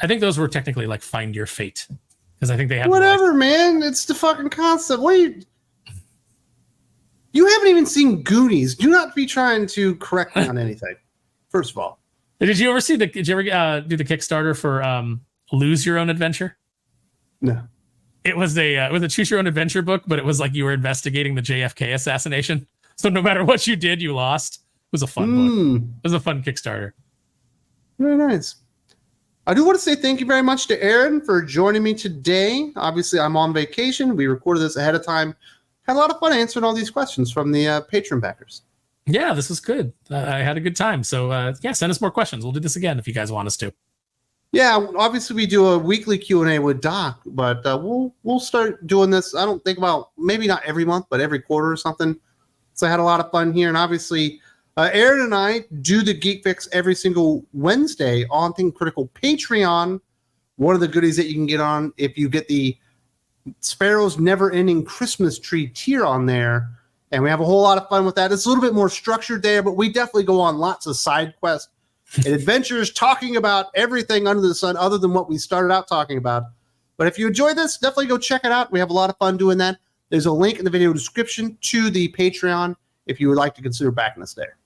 I think those were technically like Find Your Fate, because I think they had whatever, man. It's the fucking concept. What are you haven't even seen Goonies. Do not be trying to correct me on anything. First of all, did you ever do the Kickstarter for Lose Your Own Adventure? No. It was a Choose Your Own Adventure book, but it was like you were investigating the JFK assassination. So no matter what you did, you lost. It was a fun book. It was a fun Kickstarter. Very nice. I do want to say thank you very much to Aaron for joining me today. Obviously, I'm on vacation. We recorded this ahead of time. Had a lot of fun answering all these questions from the Patreon backers. Yeah, this was good. I had a good time. So yeah, send us more questions. We'll do this again if you guys want us to. Yeah, obviously we do a weekly Q&A with Doc, but we'll start doing this. I don't think about maybe not every month, but every quarter or something. So I had a lot of fun here, and obviously Aaron and I do the Geek Fix every single Wednesday on Think Critical Patreon. One of the goodies that you can get on if you get the Sparrow's Never-Ending Christmas Tree tier on there, and we have a whole lot of fun with that. It's a little bit more structured there, but we definitely go on lots of side quests and adventures talking about everything under the sun other than what we started out talking about. But if you enjoy this, definitely go check it out. We have a lot of fun doing that. There's a link in the video description to the Patreon if you would like to consider backing us there.